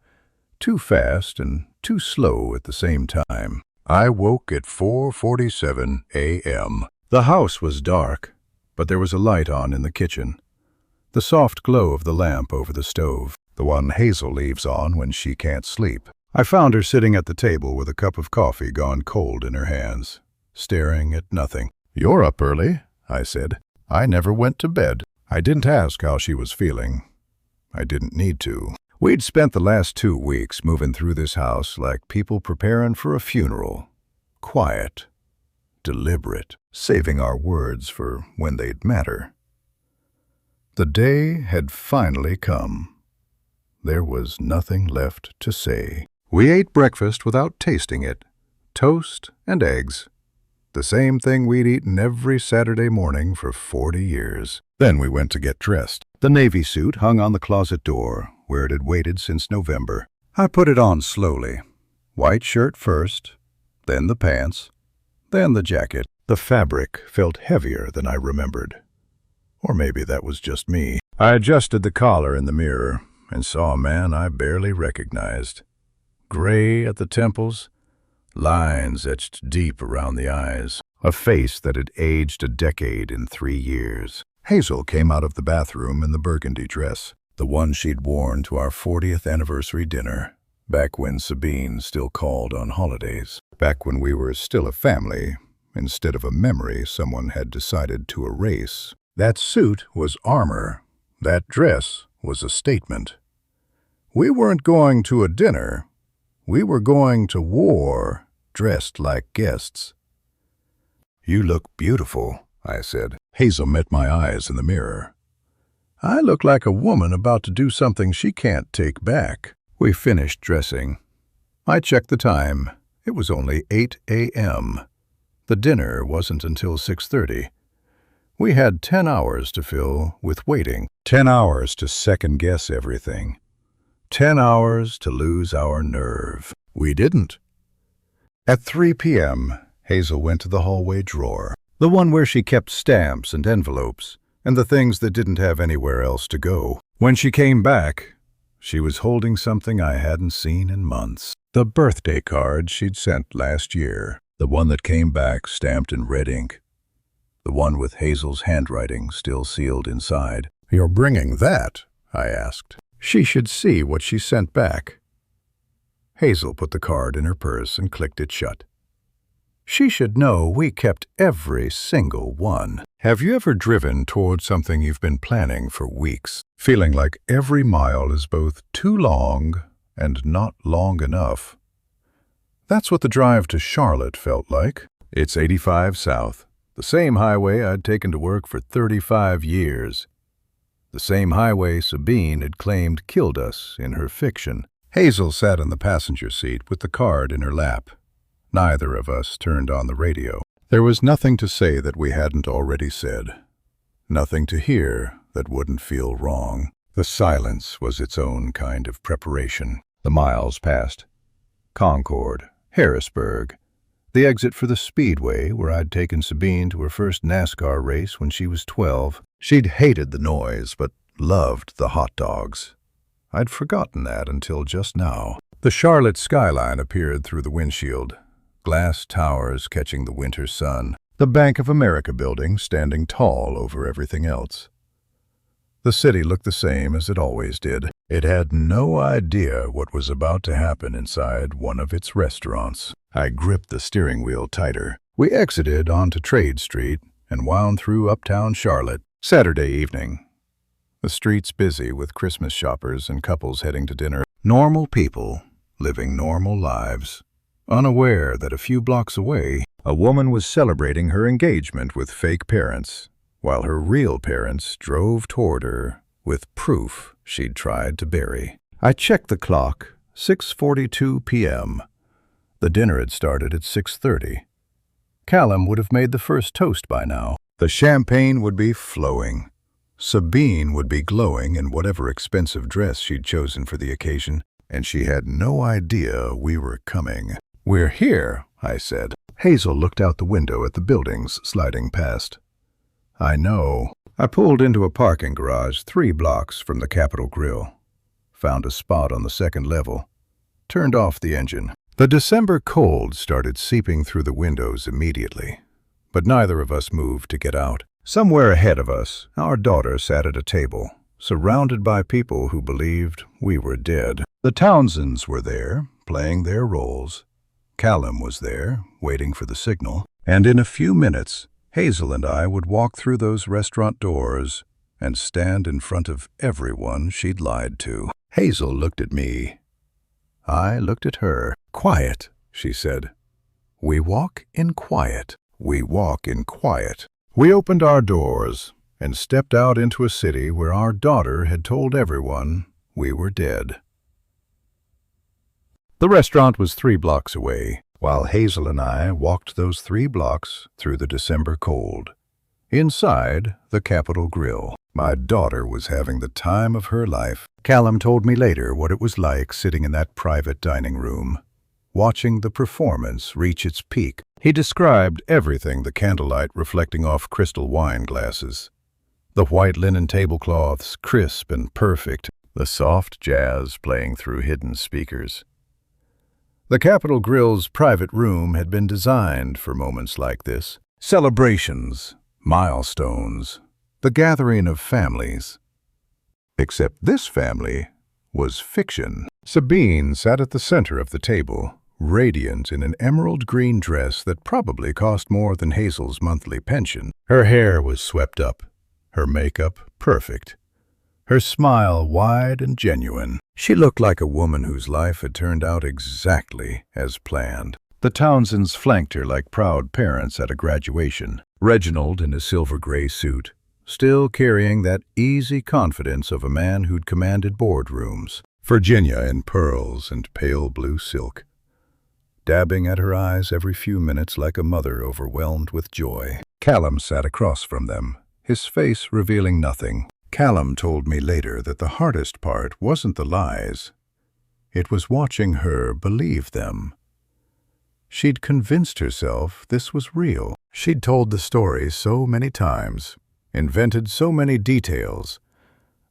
Too fast and too slow at the same time. I woke at 4:47 a.m. The house was dark, but there was a light on in the kitchen. The soft glow of the lamp over the stove, the one Hazel leaves on when she can't sleep. I found her sitting at the table with a cup of coffee gone cold in her hands, staring at nothing. You're up early, I said. I never went to bed. I didn't ask how she was feeling. I didn't need to. We'd spent the last 2 weeks moving through this house like people preparing for a funeral. Quiet, deliberate, saving our words for when they'd matter. The day had finally come. There was nothing left to say. We ate breakfast without tasting it. Toast and eggs. The same thing we'd eaten every Saturday morning for 40 years. Then we went to get dressed. The navy suit hung on the closet door, where it had waited since November. I put it on slowly. White shirt first, then the pants, then the jacket. The fabric felt heavier than I remembered. Or maybe that was just me. I adjusted the collar in the mirror and saw a man I barely recognized. Gray at the temples, lines etched deep around the eyes. A face that had aged a decade in 3 years. Hazel came out of the bathroom in the burgundy dress, the one she'd worn to our 40th anniversary dinner, back when Sabine still called on holidays, back when we were still a family, instead of a memory someone had decided to erase. That suit was armor. That dress was a statement. We weren't going to a dinner. We were going to war, dressed like guests. "You look beautiful," I said. Hazel met my eyes in the mirror. "I look like a woman about to do something she can't take back." We finished dressing. I checked the time. It was only 8 a.m. The dinner wasn't until 6:30. We had 10 hours to fill with waiting. 10 hours to second-guess everything. 10 hours to lose our nerve. We didn't. At 3 p.m., Hazel went to the hallway drawer, the one where she kept stamps and envelopes, and the things that didn't have anywhere else to go. When she came back, she was holding something I hadn't seen in months. The birthday card she'd sent last year. The one that came back stamped in red ink. The one with Hazel's handwriting still sealed inside. "You're bringing that?" I asked. She should see what she sent back. Hazel put the card in her purse and clicked it shut. She should know we kept every single one. Have you ever driven toward something you've been planning for weeks, feeling like every mile is both too long and not long enough? That's what the drive to Charlotte felt like. It's 85 South, the same highway I'd taken to work for 35 years. The same highway Sabine had claimed killed us in her fiction. Hazel sat in the passenger seat with the card in her lap. Neither of us turned on the radio. There was nothing to say that we hadn't already said. Nothing to hear that wouldn't feel wrong. The silence was its own kind of preparation. The miles passed. Concord, Harrisburg, the exit for the Speedway where I'd taken Sabine to her first NASCAR race when she was 12. She'd hated the noise, but loved the hot dogs. I'd forgotten that until just now. The Charlotte skyline appeared through the windshield, glass towers catching the winter sun, the Bank of America building standing tall over everything else. The city looked the same as it always did. It had no idea what was about to happen inside one of its restaurants. I gripped the steering wheel tighter. We exited onto Trade Street and wound through uptown Charlotte. Saturday evening. The streets busy with Christmas shoppers and couples heading to dinner. Normal people living normal lives, unaware that a few blocks away, a woman was celebrating her engagement with fake parents, while her real parents drove toward her with proof she'd tried to bury. I checked the clock, 6:42 p.m. The dinner had started at 6:30. Callum would have made the first toast by now. The champagne would be flowing. Sabine would be glowing in whatever expensive dress she'd chosen for the occasion, and she had no idea we were coming. "We're here," I said. Hazel looked out the window at the buildings sliding past. "I know." I pulled into a parking garage 3 blocks from the Capital Grille, found a spot on the second level, turned off the engine. The December cold started seeping through the windows immediately, but neither of us moved to get out. Somewhere ahead of us, our daughter sat at a table, surrounded by people who believed we were dead. The Townsends were there, playing their roles. Callum was there, waiting for the signal. And in a few minutes, Hazel and I would walk through those restaurant doors and stand in front of everyone she'd lied to. Hazel looked at me. I looked at her. "Quiet," she said. "We walk in quiet. We walk in quiet." We opened our doors, and stepped out into a city where our daughter had told everyone we were dead. The restaurant was 3 blocks away, while Hazel and I walked those 3 blocks through the December cold. Inside the Capital Grille, my daughter was having the time of her life. Callum told me later what it was like sitting in that private dining room, watching the performance reach its peak. He described everything, the candlelight reflecting off crystal wine glasses, the white linen tablecloths, crisp and perfect, the soft jazz playing through hidden speakers. The Capital Grille's private room had been designed for moments like this. Celebrations, milestones, the gathering of families. Except this family was fiction. Sabine sat at the center of the table, radiant in an emerald green dress that probably cost more than Hazel's monthly pension. Her hair was swept up, her makeup perfect, her smile wide and genuine. She looked like a woman whose life had turned out exactly as planned. The Townsends flanked her like proud parents at a graduation. Reginald in his silver-gray suit, still carrying that easy confidence of a man who'd commanded boardrooms. Virginia in pearls and pale blue silk, dabbing at her eyes every few minutes like a mother overwhelmed with joy. Callum sat across from them, his face revealing nothing. Callum told me later that the hardest part wasn't the lies. It was watching her believe them. She'd convinced herself this was real. She'd told the story so many times, invented so many details,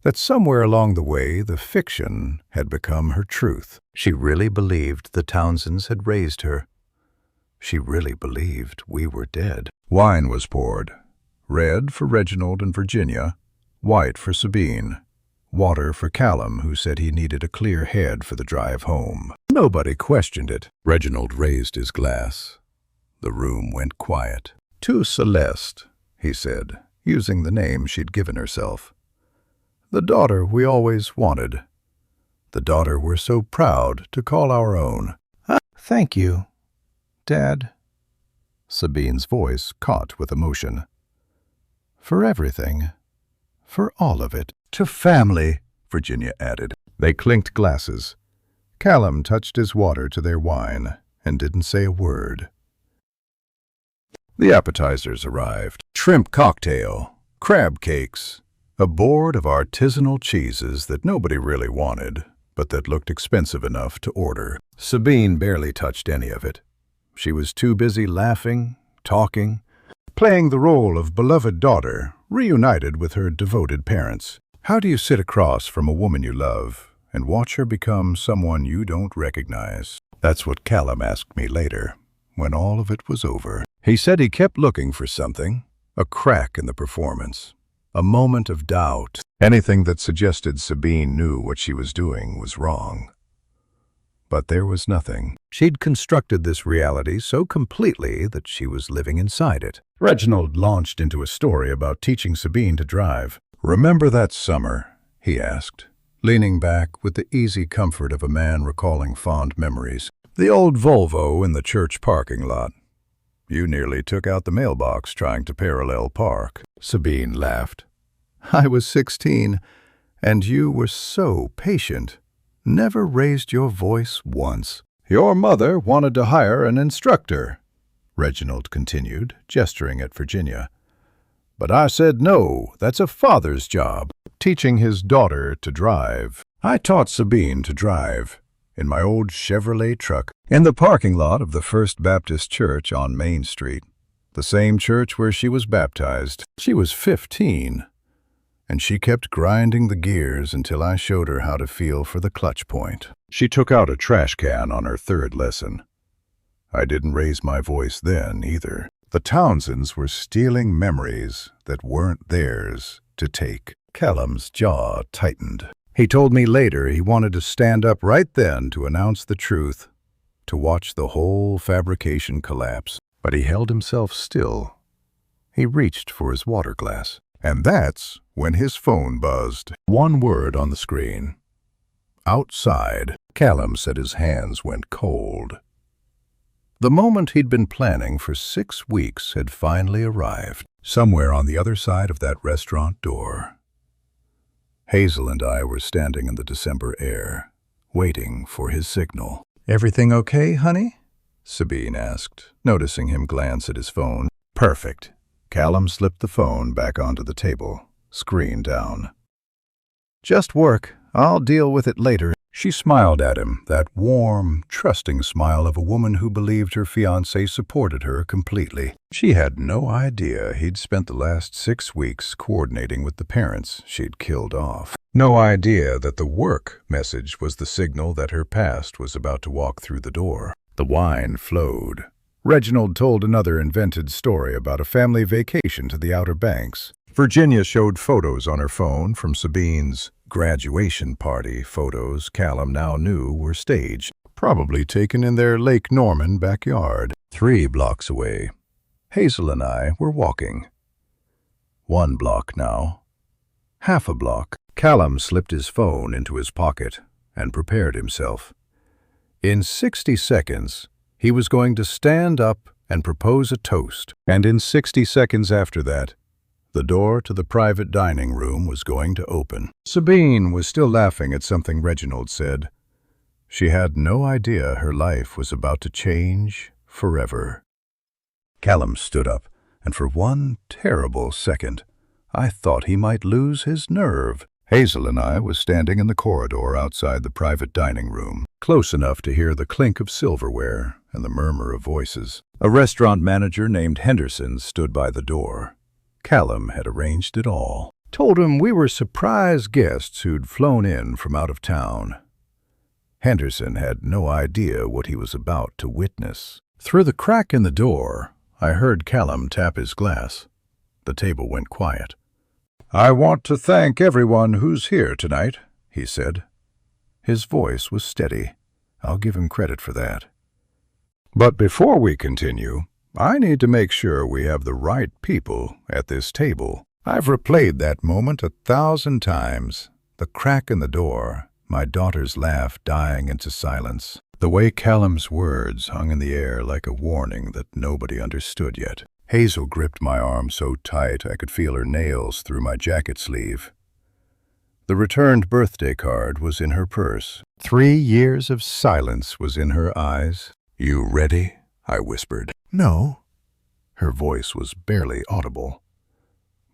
that somewhere along the way the fiction had become her truth. She really believed the Townsends had raised her. She really believed we were dead. Wine was poured, red for Reginald and Virginia, white for Sabine, water for Callum, who said he needed a clear head for the drive home. Nobody questioned it. Reginald raised his glass. The room went quiet. "To Celeste," he said, using the name she'd given herself. "The daughter we always wanted. The daughter we're so proud to call our own." "Thank you, Dad," Sabine's voice caught with emotion. "For everything. For all of it." "To family," Virginia added. They clinked glasses. Callum touched his water to their wine and didn't say a word. The appetizers arrived. Shrimp cocktail, crab cakes, a board of artisanal cheeses that nobody really wanted, but that looked expensive enough to order. Sabine barely touched any of it. She was too busy laughing, talking, playing the role of beloved daughter, reunited with her devoted parents. How do you sit across from a woman you love and watch her become someone you don't recognize? That's what Callum asked me later, when all of it was over. He said he kept looking for something, a crack in the performance, a moment of doubt, anything that suggested Sabine knew what she was doing was wrong. But there was nothing. She'd constructed this reality so completely that she was living inside it. Reginald launched into a story about teaching Sabine to drive. "Remember that summer?" he asked, leaning back with the easy comfort of a man recalling fond memories. "The old Volvo in the church parking lot. You nearly took out the mailbox trying to parallel park." Sabine laughed. "I was 16, and you were so patient. Never raised your voice once." "Your mother wanted to hire an instructor," Reginald continued, gesturing at Virginia. "But I said no, that's a father's job." Teaching his daughter to drive. I taught Sabine to drive in my old Chevrolet truck in the parking lot of the First Baptist Church on Main Street, the same church where she was baptized. She was 15, and she kept grinding the gears until I showed her how to feel for the clutch point. She took out a trash can on her 3rd lesson. I didn't raise my voice then either. The Townsends were stealing memories that weren't theirs to take. Callum's jaw tightened. He told me later he wanted to stand up right then to announce the truth, to watch the whole fabrication collapse. But he held himself still. He reached for his water glass. And that's when his phone buzzed. One word on the screen. "Outside." Callum said his hands went cold. The moment he'd been planning for 6 weeks had finally arrived, somewhere on the other side of that restaurant door. Hazel and I were standing in the December air, waiting for his signal. "Everything okay, honey?" Sabine asked, noticing him glance at his phone. "Perfect." Callum slipped the phone back onto the table, screen down. "Just work. I'll deal with it later." She smiled at him, that warm, trusting smile of a woman who believed her fiancé supported her completely. She had no idea he'd spent the last 6 weeks coordinating with the parents she'd killed off. No idea that the work message was the signal that her past was about to walk through the door. The wine flowed. Reginald told another invented story about a family vacation to the Outer Banks. Virginia showed photos on her phone from Sabine's graduation party, photos Callum now knew were staged, probably taken in their Lake Norman backyard. 3 blocks away, Hazel and I were walking. 1 block now. Half a block. Callum slipped his phone into his pocket and prepared himself. In 60 seconds, he was going to stand up and propose a toast. And in 60 seconds after that, the door to the private dining room was going to open. Sabine was still laughing at something Reginald said. She had no idea her life was about to change forever. Callum stood up, and for one terrible second, I thought he might lose his nerve. Hazel and I was standing in the corridor outside the private dining room, close enough to hear the clink of silverware and the murmur of voices. A restaurant manager named Henderson stood by the door. Callum had arranged it all. Told him we were surprise guests who'd flown in from out of town. Henderson had no idea what he was about to witness. Through the crack in the door, I heard Callum tap his glass. The table went quiet. "I want to thank everyone who's here tonight," he said. His voice was steady. I'll give him credit for that. "But before we continue, I need to make sure we have the right people at this table." I've replayed that moment 1,000 times. The crack in the door, my daughter's laugh dying into silence. The way Callum's words hung in the air like a warning that nobody understood yet. Hazel gripped my arm so tight I could feel her nails through my jacket sleeve. The returned birthday card was in her purse. 3 years of silence was in her eyes. "You ready?" I whispered. "No." Her voice was barely audible.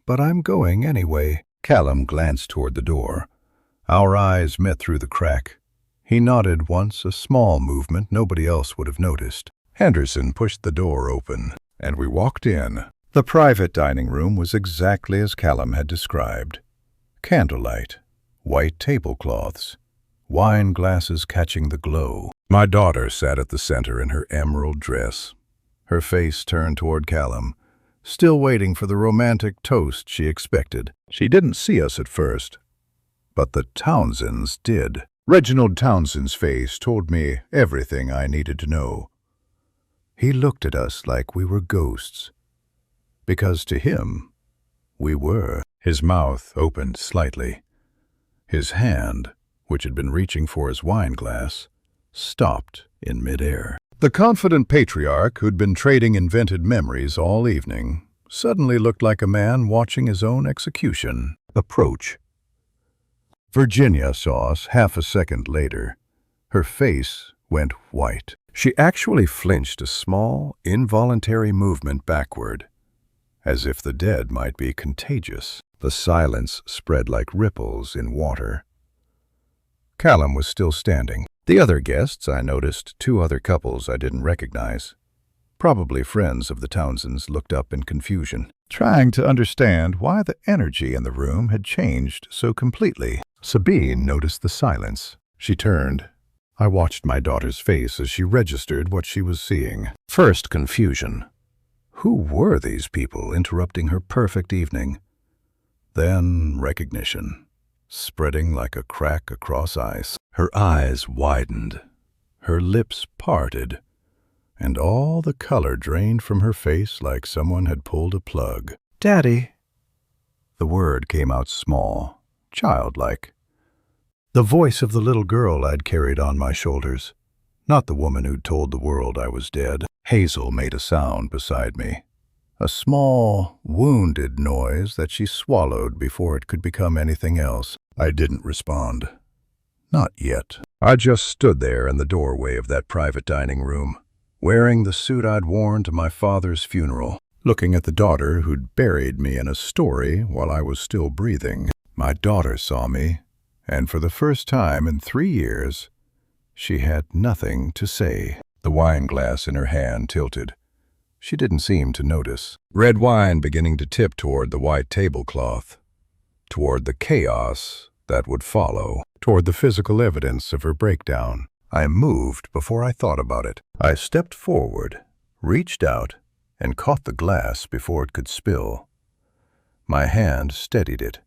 "But I'm going anyway." Callum glanced toward the door. Our eyes met through the crack. He nodded once, a small movement nobody else would have noticed. Henderson pushed the door open, and we walked in. The private dining room was exactly as Callum had described. Candlelight, white tablecloths, wine glasses catching the glow. My daughter sat at the center in her emerald dress, her face turned toward Callum, still waiting for the romantic toast she expected. She didn't see us at first, but the Townsends did. Reginald Townsend's face told me everything I needed to know. He looked at us like we were ghosts, because to him, we were. His mouth opened slightly. His hand, which had been reaching for his wine glass, stopped in midair. The confident patriarch who'd been trading invented memories all evening suddenly looked like a man watching his own execution approach. Virginia saw us half a second later. Her face went white. She actually flinched a small, involuntary movement backward, as if the dead might be contagious. The silence spread like ripples in water. Callum was still standing. The other guests, I noticed 2 other couples I didn't recognize. Probably friends of the Townsends, looked up in confusion, trying to understand why the energy in the room had changed so completely. Sabine noticed the silence. She turned. I watched my daughter's face as she registered what she was seeing. First, confusion. Who were these people interrupting her perfect evening? Then recognition, spreading like a crack across ice. Her eyes widened, her lips parted, and all the color drained from her face like someone had pulled a plug. "Daddy." The word came out small, childlike. The voice of the little girl I'd carried on my shoulders, not the woman who'd told the world I was dead. Hazel made a sound beside me. A small, wounded noise that she swallowed before it could become anything else. I didn't respond. Not yet. I just stood there in the doorway of that private dining room, wearing the suit I'd worn to my father's funeral, looking at the daughter who'd buried me in a story while I was still breathing. My daughter saw me, and for the first time in 3 years, she had nothing to say. The wine glass in her hand tilted. She didn't seem to notice. Red wine beginning to tip toward the white tablecloth, toward the chaos that would follow, toward the physical evidence of her breakdown. I moved before I thought about it. I stepped forward, reached out, and caught the glass before it could spill. My hand steadied it,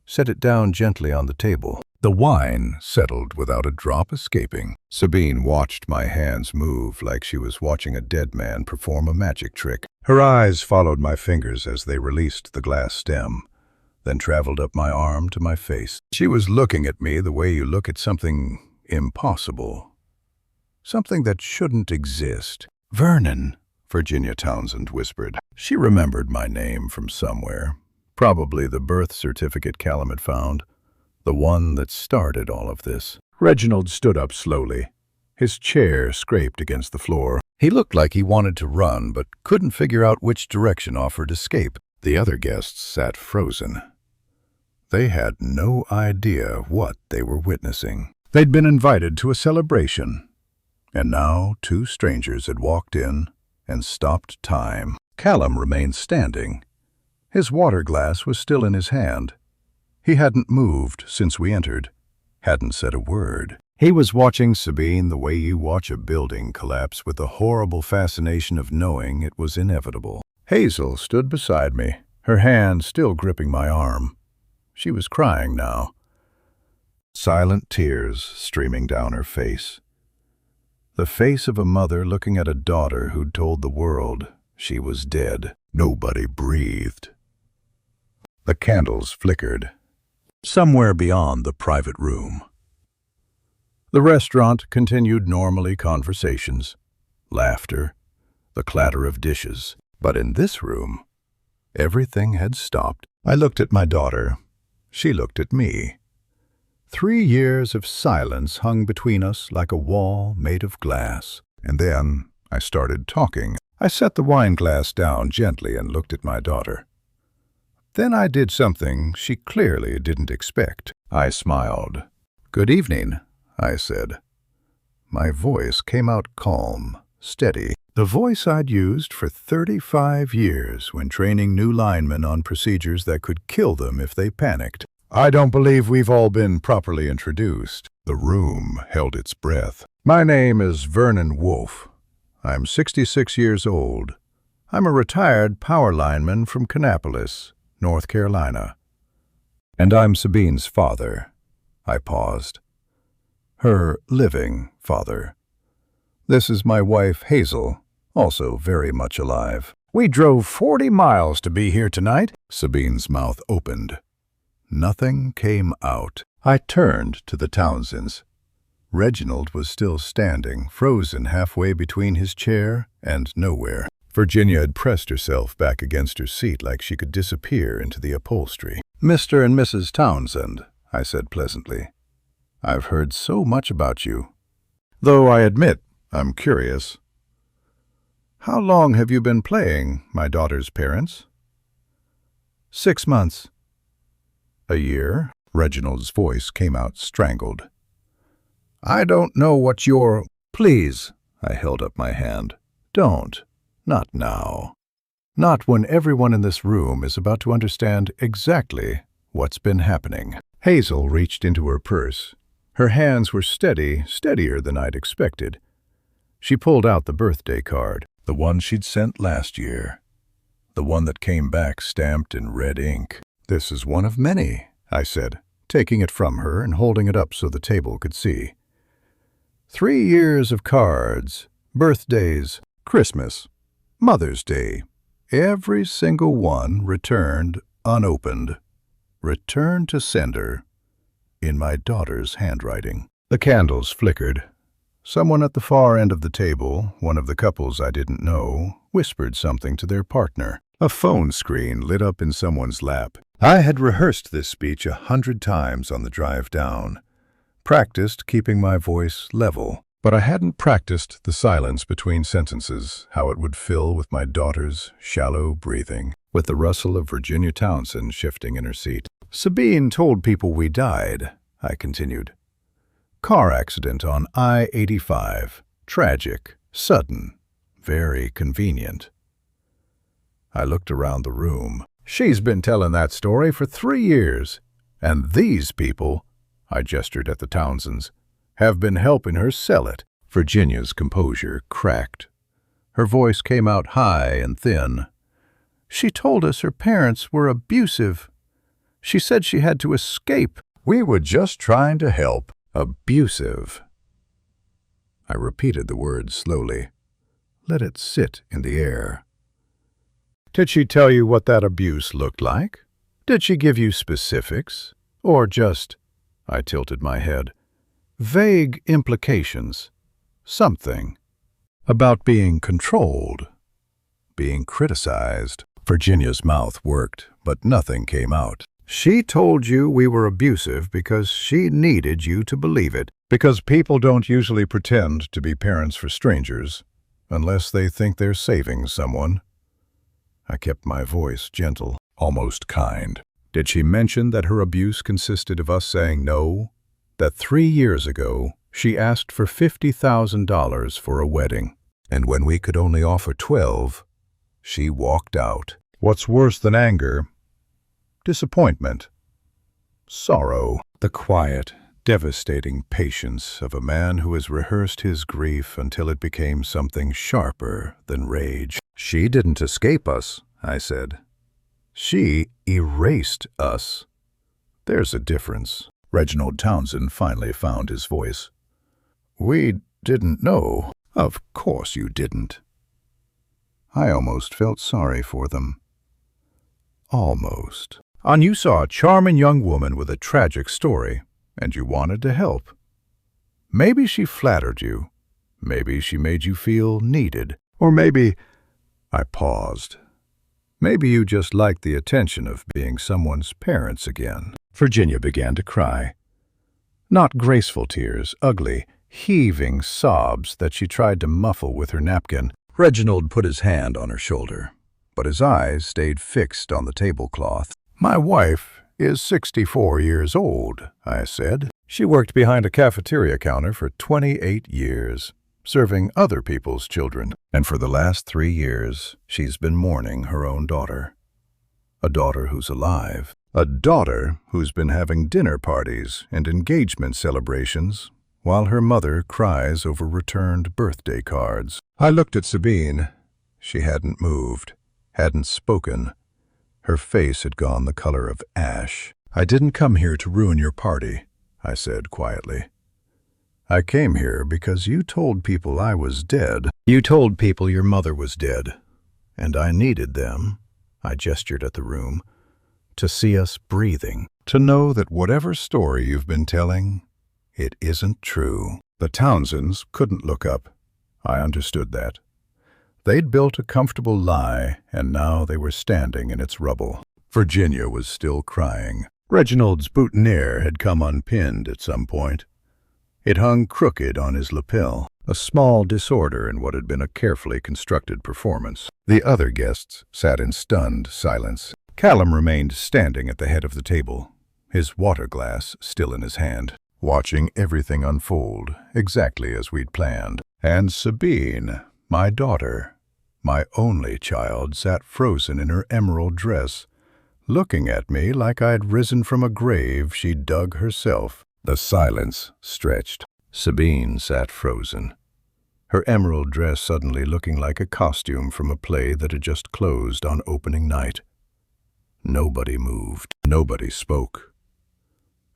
set it down gently on the table. The wine settled without a drop escaping. Sabine watched my hands move like she was watching a dead man perform a magic trick. Her eyes followed my fingers as they released the glass stem, then traveled up my arm to my face. She was looking at me the way you look at something impossible, something that shouldn't exist. "Vernon," Virginia Townsend whispered. She remembered my name from somewhere, probably the birth certificate Callum had found, the one that started all of this. Reginald stood up slowly. His chair scraped against the floor. He looked like he wanted to run, but couldn't figure out which direction offered escape. The other guests sat frozen. They had no idea what they were witnessing. They'd been invited to a celebration, and now 2 strangers had walked in and stopped time. Callum remained standing. His water glass was still in his hand. He hadn't moved since we entered, hadn't said a word. He was watching Sabine the way you watch a building collapse with the horrible fascination of knowing it was inevitable. Hazel stood beside me, her hand still gripping my arm. She was crying now, silent tears streaming down her face. The face of a mother looking at a daughter who'd told the world she was dead. Nobody breathed. The candles flickered. Somewhere beyond the private room. The restaurant continued normally, conversations, laughter, the clatter of dishes. But in this room, everything had stopped. I looked at my daughter. She looked at me. 3 years of silence hung between us like a wall made of glass. And then I started talking. I set the wine glass down gently and looked at my daughter. Then I did something she clearly didn't expect. I smiled. "Good evening," I said. My voice came out calm, steady. The voice I'd used for 35 years when training new linemen on procedures that could kill them if they panicked. "I don't believe we've all been properly introduced." The room held its breath. "My name is Vernon Wolfe. I'm 66 years old. I'm a retired power lineman from Kannapolis, North Carolina. And I'm Sabine's father." I paused. "Her living father. This is my wife, Hazel, also very much alive. We drove 40 miles to be here tonight." Sabine's mouth opened. Nothing came out. I turned to the Townsends. Reginald was still standing, frozen halfway between his chair and nowhere. Virginia had pressed herself back against her seat like she could disappear into the upholstery. "Mr. and Mrs. Townsend," I said pleasantly. "I've heard so much about you. Though I admit I'm curious. How long have you been playing my daughter's parents?" 6 months. "A year?" Reginald's voice came out strangled. "I don't know what you're—" "Please," I held up my hand. "Don't. Not now. Not when everyone in this room is about to understand exactly what's been happening." Hazel reached into her purse. Her hands were steady, steadier than I'd expected. She pulled out the birthday card, the one she'd sent last year, the one that came back stamped in red ink. "This is one of many," I said, taking it from her and holding it up so the table could see. 3 years of cards, birthdays, Christmas, Mother's Day, every single one returned unopened, returned to sender, in my daughter's handwriting. The candles flickered. Someone at the far end of the table, one of the couples I didn't know, whispered something to their partner. A phone screen lit up in someone's lap. I had rehearsed this speech 100 times on the drive down, practiced keeping my voice level. But I hadn't practiced the silence between sentences, how it would fill with my daughter's shallow breathing, with the rustle of Virginia Townsend shifting in her seat. Sabine told people we died, I continued. Car accident on I-85. Tragic, sudden, very convenient. I looked around the room. She's been telling that story for 3 years, and these people, I gestured at the Townsends, have been helping her sell it. Virginia's composure cracked. Her voice came out high and thin. She told us her parents were abusive. She said she had to escape. We were just trying to help. Abusive. I repeated the word slowly. Let it sit in the air. Did she tell you what that abuse looked like? Did she give you specifics? Or just, I tilted my head, vague implications? Something. About being controlled, being criticized. Virginia's mouth worked, but nothing came out. She told you we were abusive because she needed you to believe it. Because people don't usually pretend to be parents for strangers, unless they think they're saving someone. I kept my voice gentle, almost kind. Did she mention that her abuse consisted of us saying no? That 3 years ago, she asked for $50,000 for a wedding, and when we could only offer 12, she walked out. What's worse than anger? Disappointment. Sorrow. The quiet, devastating patience of a man who has rehearsed his grief until it became something sharper than rage. She didn't escape us, I said. She erased us. There's a difference. Reginald Townsend finally found his voice. We didn't know. Of course you didn't. I almost felt sorry for them. Almost. And you saw a charming young woman with a tragic story, and you wanted to help. Maybe she flattered you. Maybe she made you feel needed. Or maybe... I paused. Maybe you just liked the attention of being someone's parents again. Virginia began to cry. Not graceful tears, ugly, heaving sobs that she tried to muffle with her napkin. Reginald put his hand on her shoulder, but his eyes stayed fixed on the tablecloth. My wife is 64 years old, I said. She worked behind a cafeteria counter for 28 years, serving other people's children. And for the last 3 years, she's been mourning her own daughter. A daughter who's alive. A daughter who's been having dinner parties and engagement celebrations while her mother cries over returned birthday cards. I looked at Sabine. She hadn't moved, hadn't spoken. Her face had gone the color of ash. I didn't come here to ruin your party, I said quietly. I came here because you told people I was dead. You told people your mother was dead, and I needed them, I gestured at the room, to see us breathing, to know that whatever story you've been telling, it isn't true. The Townsends couldn't look up. I understood that. They'd built a comfortable lie, and now they were standing in its rubble. Virginia was still crying. Reginald's boutonniere had come unpinned at some point. It hung crooked on his lapel, a small disorder in what had been a carefully constructed performance. The other guests sat in stunned silence. Callum remained standing at the head of the table, his water glass still in his hand, watching everything unfold exactly as we'd planned. And Sabine, my daughter, my only child, sat frozen in her emerald dress, looking at me like I'd risen from a grave she'd dug herself. The silence stretched. Sabine sat frozen, her emerald dress suddenly looking like a costume from a play that had just closed on opening night. Nobody moved. Nobody spoke.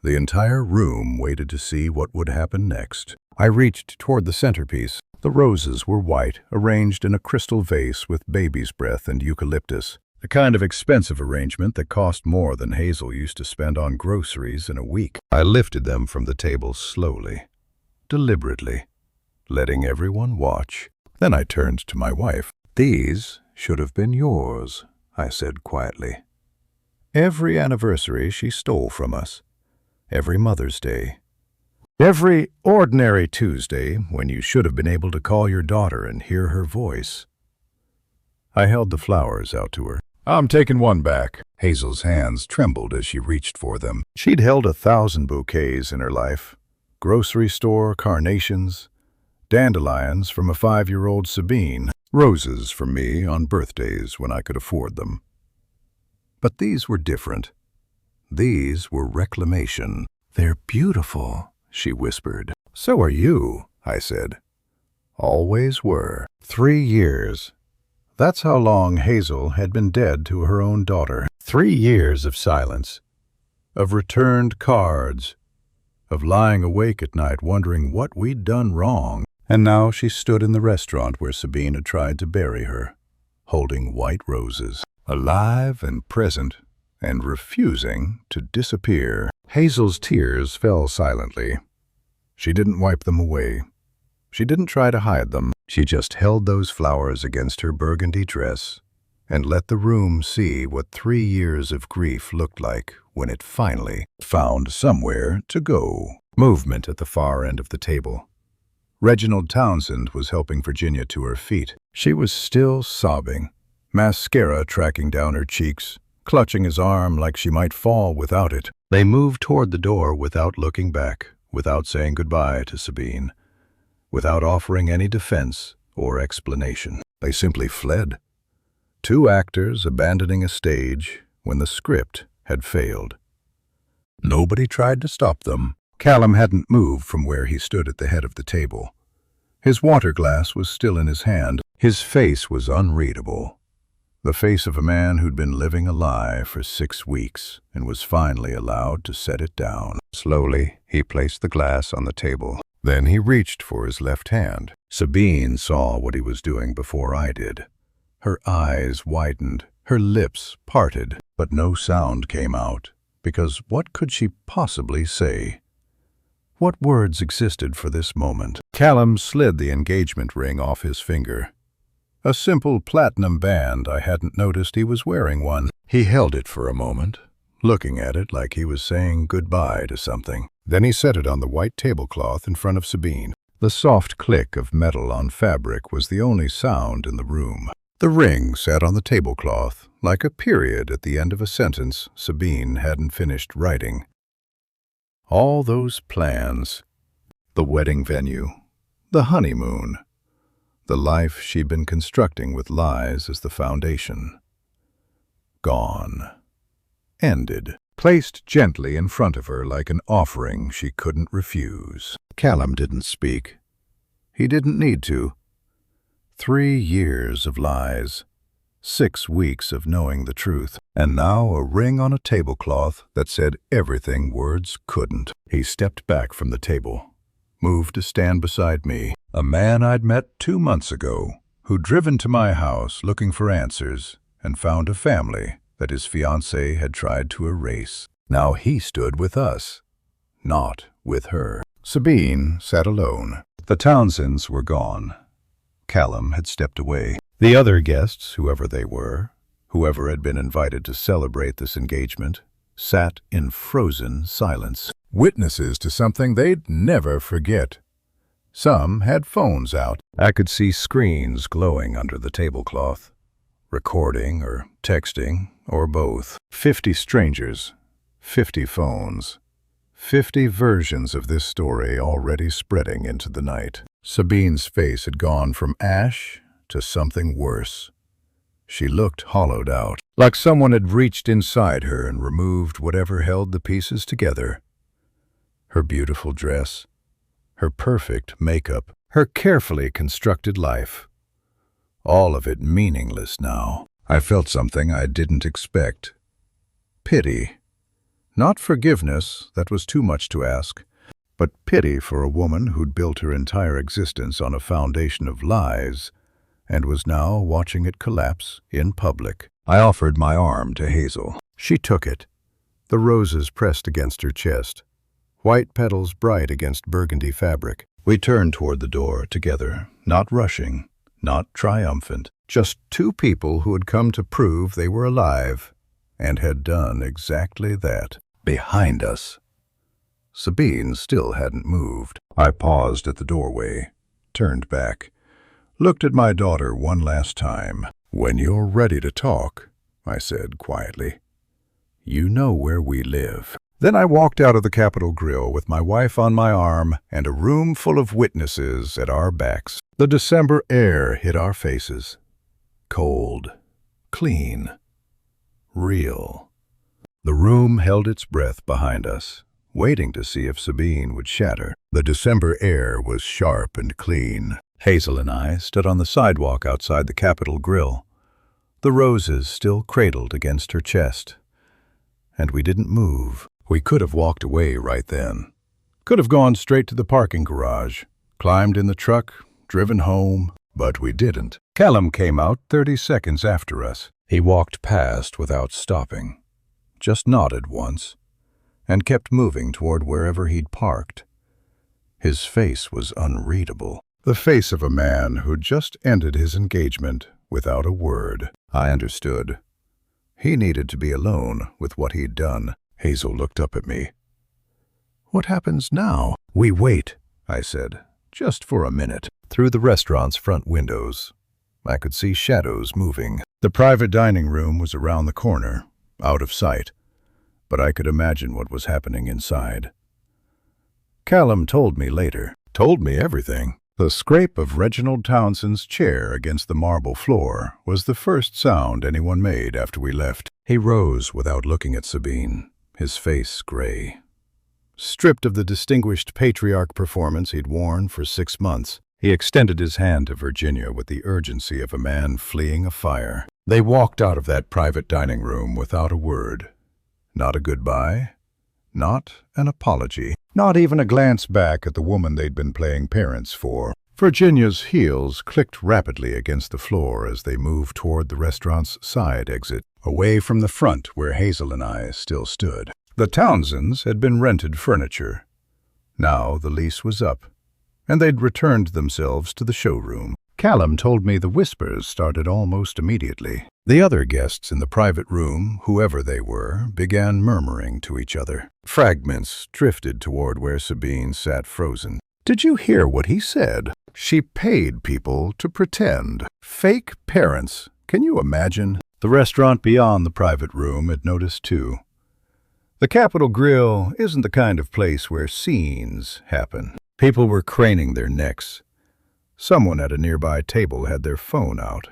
The entire room waited to see what would happen next. I reached toward the centerpiece. The roses were white, arranged in a crystal vase with baby's breath and eucalyptus, the kind of expensive arrangement that cost more than Hazel used to spend on groceries in a week. I lifted them from the table slowly, deliberately. letting everyone watch. Then I turned to my wife. "These should have been yours," I said quietly. Every anniversary she stole from us. Every Mother's Day. Every ordinary Tuesday when you should have been able to call your daughter and hear her voice. I held the flowers out to her. "I'm taking one back." Hazel's hands trembled as she reached for them. She'd held 1,000 bouquets in her life. Grocery store carnations, dandelions from a 5-year-old Sabine, roses from me on birthdays when I could afford them. But these were different. These were reclamation. "They're beautiful," she whispered. "So are you," I said. "Always were." 3 years. That's how long Hazel had been dead to her own daughter. 3 years of silence, of returned cards, of lying awake at night wondering what we'd done wrong. And now she stood in the restaurant where Sabine had tried to bury her, holding white roses, alive and present, and refusing to disappear. Hazel's tears fell silently. She didn't wipe them away. She didn't try to hide them. She just held those flowers against her burgundy dress and let the room see what 3 years of grief looked like when it finally found somewhere to go. Movement at the far end of the table. Reginald Townsend was helping Virginia to her feet. She was still sobbing, mascara tracking down her cheeks, clutching his arm like she might fall without it. They moved toward the door without looking back, without saying goodbye to Sabine, without offering any defense or explanation. They simply fled. 2 actors abandoning a stage when the script had failed. Nobody tried to stop them. Callum hadn't moved from where he stood at the head of the table. His water glass was still in his hand. His face was unreadable. The face of a man who'd been living a lie for 6 weeks and was finally allowed to set it down. Slowly, he placed the glass on the table. Then he reached for his left hand. Sabine saw what he was doing before I did. Her eyes widened, her lips parted, but no sound came out, because what could she possibly say? What words existed for this moment? Callum slid the engagement ring off his finger. A simple platinum band. I hadn't noticed he was wearing one. He held it for a moment, looking at it like he was saying goodbye to something. Then he set it on the white tablecloth in front of Sabine. The soft click of metal on fabric was the only sound in the room. The ring sat on the tablecloth, like a period at the end of a sentence Sabine hadn't finished writing. All those plans, the wedding venue, the honeymoon, the life she'd been constructing with lies as the foundation. Gone. Ended. Placed gently in front of her like an offering she couldn't refuse. Callum didn't speak. He didn't need to. 3 years of lies. 6 weeks of knowing the truth. And now a ring on a tablecloth that said everything words couldn't. He stepped back from the table, moved to stand beside me. A man I'd met 2 months ago, who'd driven to my house looking for answers and found a family that his fiancé had tried to erase. Now he stood with us, not with her. Sabine sat alone. The Townsends were gone. Callum had stepped away. The other guests, whoever they were, whoever had been invited to celebrate this engagement, sat in frozen silence, witnesses to something they'd never forget. Some had phones out. I could see screens glowing under the tablecloth, recording or texting or both. 50 strangers, 50 phones, 50 versions of this story already spreading into the night. Sabine's face had gone from ash to something worse. She looked hollowed out, like someone had reached inside her and removed whatever held the pieces together. Her beautiful dress, her perfect makeup, her carefully constructed life. All of it meaningless now. I felt something I didn't expect. Pity. Not forgiveness, that was too much to ask, but pity for a woman who'd built her entire existence on a foundation of lies and was now watching it collapse in public. I offered my arm to Hazel. She took it, the roses pressed against her chest, white petals bright against burgundy fabric. We turned toward the door together, not rushing, not triumphant, just two people who had come to prove they were alive and had done exactly that. Behind us, Sabine still hadn't moved. I paused at the doorway, turned back, looked at my daughter one last time. "When you're ready to talk," I said quietly, "you know where we live." Then I walked out of the Capital Grille with my wife on my arm and a room full of witnesses at our backs. The December air hit our faces. Cold, clean, real. The room held its breath behind us, waiting to see if Sabine would shatter. The December air was sharp and clean. Hazel and I stood on the sidewalk outside the Capital Grille, the roses still cradled against her chest. And we didn't move. We could have walked away right then. Could have gone straight to the parking garage, climbed in the truck, driven home, but we didn't. Callum came out 30 seconds after us. He walked past without stopping, just nodded once, and kept moving toward wherever he'd parked. His face was unreadable. The face of a man who'd just ended his engagement without a word. I understood. He needed to be alone with what he'd done. Hazel looked up at me. "What happens now?" "We wait," I said, "just for a minute." Through the restaurant's front windows, I could see shadows moving. The private dining room was around the corner, out of sight, but I could imagine what was happening inside. Callum told me later, told me everything. The scrape of Reginald Townsend's chair against the marble floor was the first sound anyone made after we left. He rose without looking at Sabine, his face gray. Stripped of the distinguished patriarch performance he'd worn for 6 months, he extended his hand to Virginia with the urgency of a man fleeing a fire. They walked out of that private dining room without a word. Not a goodbye, not an apology, not even a glance back at the woman they'd been playing parents for. Virginia's heels clicked rapidly against the floor as they moved toward the restaurant's side exit, away from the front where Hazel and I still stood. The Townsends had been rented furniture. Now the lease was up, and they'd returned themselves to the showroom. Callum told me the whispers started almost immediately. The other guests in the private room, whoever they were, began murmuring to each other. Fragments drifted toward where Sabine sat frozen. "Did you hear what he said? She paid people to pretend. Fake parents. Can you imagine?" The restaurant beyond the private room had noticed too. The Capital Grille isn't the kind of place where scenes happen. People were craning their necks. Someone at a nearby table had their phone out,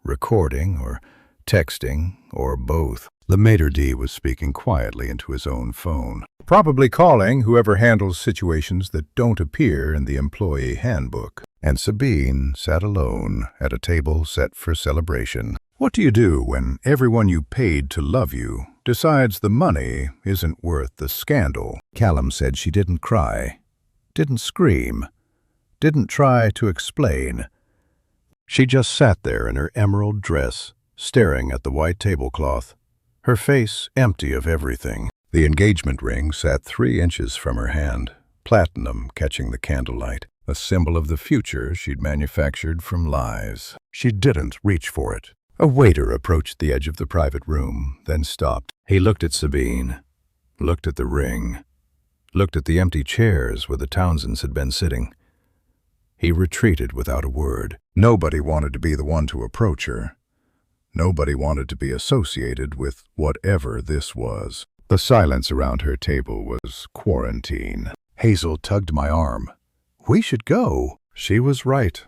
recording or texting or both. The maitre d' was speaking quietly into his own phone, probably calling whoever handles situations that don't appear in the employee handbook. And Sabine sat alone at a table set for celebration. What do you do when everyone you paid to love you decides the money isn't worth the scandal? Callum said she didn't cry, didn't scream, didn't try to explain. She just sat there in her emerald dress, staring at the white tablecloth, her face empty of everything. The engagement ring sat 3 inches from her hand, platinum catching the candlelight, a symbol of the future she'd manufactured from lies. She didn't reach for it. A waiter approached the edge of the private room, then stopped. He looked at Sabine, looked at the ring, looked at the empty chairs where the Townsends had been sitting. He retreated without a word. Nobody wanted to be the one to approach her. Nobody wanted to be associated with whatever this was. The silence around her table was quarantine. Hazel tugged my arm. "We should go." She was right.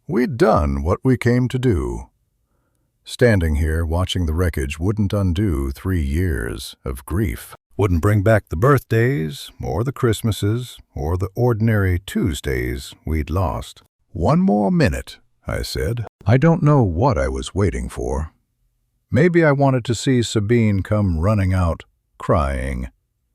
We'd done what we came to do. Standing here watching the wreckage wouldn't undo 3 years of grief. Wouldn't bring back the birthdays, or the Christmases, or the ordinary Tuesdays we'd lost. "One more minute," I said. I don't know what I was waiting for. Maybe I wanted to see Sabine come running out, crying,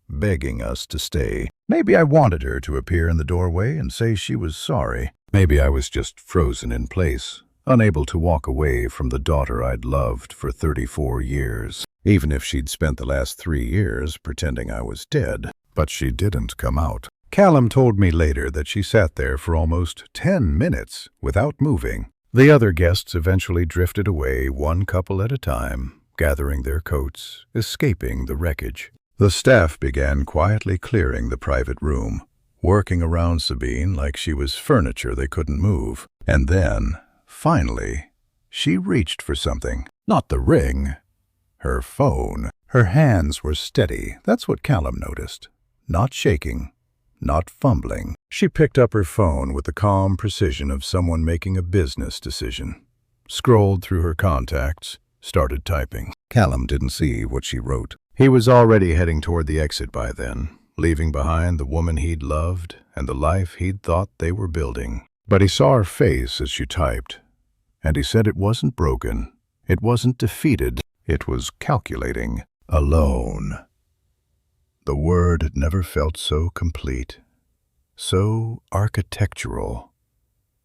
begging us to stay. Maybe I wanted her to appear in the doorway and say she was sorry. Maybe I was just frozen in place, unable to walk away from the daughter I'd loved for 34 years. Even if she'd spent the last 3 years pretending I was dead. But she didn't come out. Callum told me later that she sat there for almost 10 minutes without moving. The other guests eventually drifted away, one couple at a time, gathering their coats, escaping the wreckage. The staff began quietly clearing the private room, working around Sabine like she was furniture they couldn't move. And then, finally, she reached for something. Not the ring. Her phone. Her hands were steady. That's what Callum noticed. Not shaking. Not fumbling. She picked up her phone with the calm precision of someone making a business decision. Scrolled through her contacts. Started typing. Callum didn't see what she wrote. He was already heading toward the exit by then, leaving behind the woman he'd loved and the life he'd thought they were building. But he saw her face as she typed, and he said it wasn't broken, it wasn't defeated, it was calculating. Alone. The word had never felt so complete, so architectural,